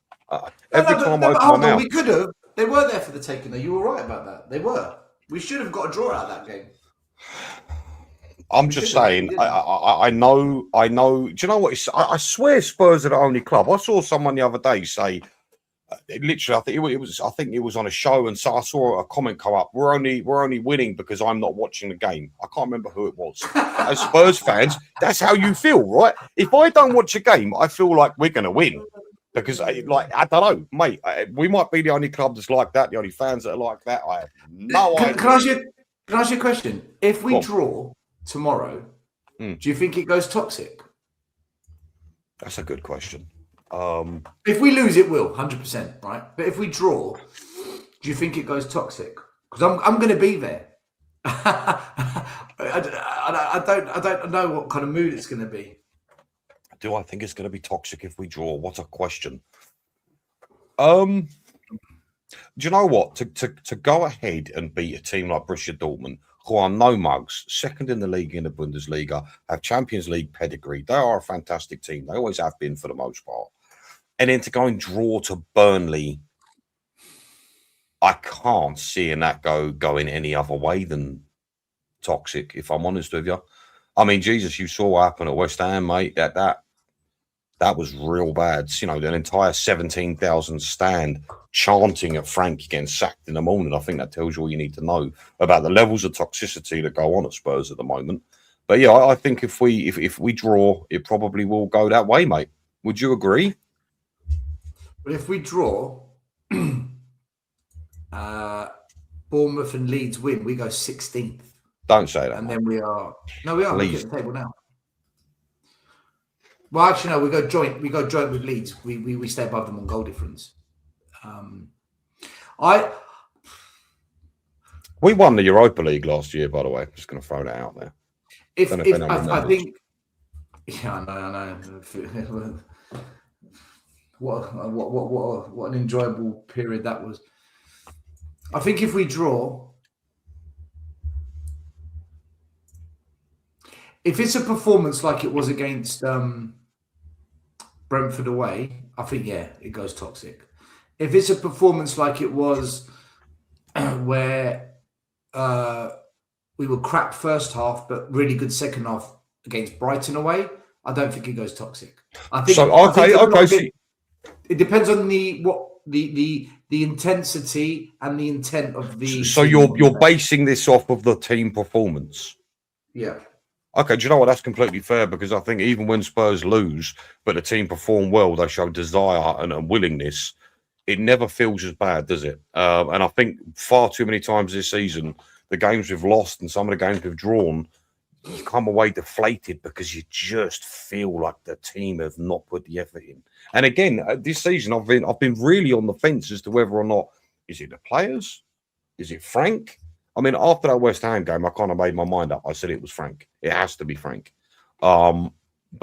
Every time I open my mouth, we could have. They were there for the taking. Though. You were right about that. They were. We should have got a draw out of that game. I'm just saying. I know. Do you know what? I swear Spurs are the only club. I saw someone the other day say, literally, I think it was on a show, and so I saw a comment come up. We're only winning because I'm not watching the game. I can't remember who it was. As Spurs fans, that's how you feel, right? If I don't watch a game, I feel like we're going to win because, I don't know, mate. We might be the only club that's like that. The only fans that are like that. I have no idea. Can I ask you a question? If we draw tomorrow, do you think it goes toxic? That's a good question. If we lose, it will 100%, right? But if we draw, do you think it goes toxic? Because I'm going to be there. I don't know what kind of mood it's going to be. Do I think it's going to be toxic if we draw? What a question. Do you know what? To go ahead and beat a team like Borussia Dortmund, who are no mugs, second in the league in the Bundesliga, have Champions League pedigree. They are a fantastic team. They always have been for the most part. And then to go and draw to Burnley, I can't see that going any other way than toxic, if I'm honest with you. I mean, Jesus, you saw what happened at West Ham, mate. That That was real bad. You know, an entire 17,000 stand chanting at Frank getting sacked in the morning. I think that tells you all you need to know about the levels of toxicity that go on at Spurs at the moment. But yeah, I think if we draw, it probably will go that way, mate. Would you agree? But if we draw, Bournemouth and Leeds win, we go 16th. Don't say that. And then we are. No, we are. Please. Look at the table now. Well, actually, no. We go joint. We go joint with Leeds. We stay above them on goal difference. We won the Europa League last year, by the way. Just going to throw that out there. I think. Yeah, I know. What an enjoyable period that was. I think if we draw, if it's a performance like it was against Brentford away, I think, yeah, it goes toxic. If it's a performance like it was where we were crap first half, but really good second half against Brighton away, I don't think it goes toxic. I think so. It depends on the intensity and the intent of the. So you're basing this off of the team performance. Yeah. Okay, do you know what? That's completely fair, because I think even when Spurs lose, but the team perform well, they show desire and willingness. It never feels as bad, does it? And I think far too many times this season, the games we've lost and some of the games we've drawn, you come away deflated because you just feel like the team have not put the effort in. And again, this season, I've been really on the fence as to whether or not, is it the players? Is it Frank? I mean, after that West Ham game, I kind of made my mind up. I said it was Frank. It has to be Frank. But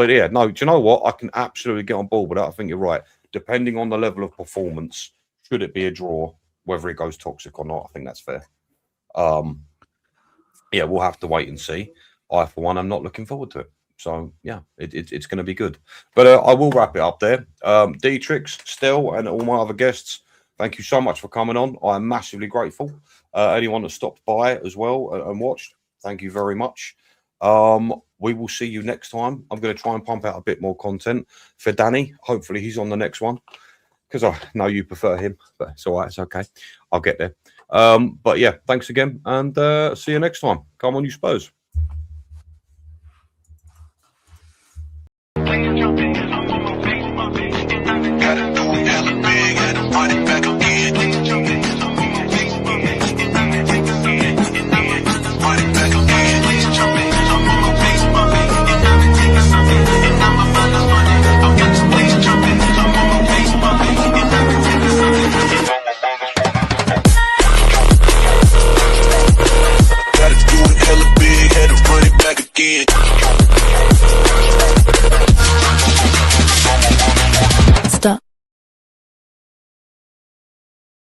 yeah, no, do you know what? I can absolutely get on board with that. I think you're right. Depending on the level of performance, should it be a draw, whether it goes toxic or not, I think that's fair. Yeah, we'll have to wait and see. I, for one, am not looking forward to it. So, yeah, it's going to be good. But I will wrap it up there. Dietrich, Still, and all my other guests, thank you so much for coming on. I am massively grateful. Anyone that stopped by as well and watched, thank you very much. We will see you next time. I'm going to try and pump out a bit more content for Danny. Hopefully he's on the next one, because I know you prefer him, but it's all right. It's okay. I'll get there. But yeah, thanks again, and see you next time. Come on, you Spurs. Gotta do it hella big, had to run it back again.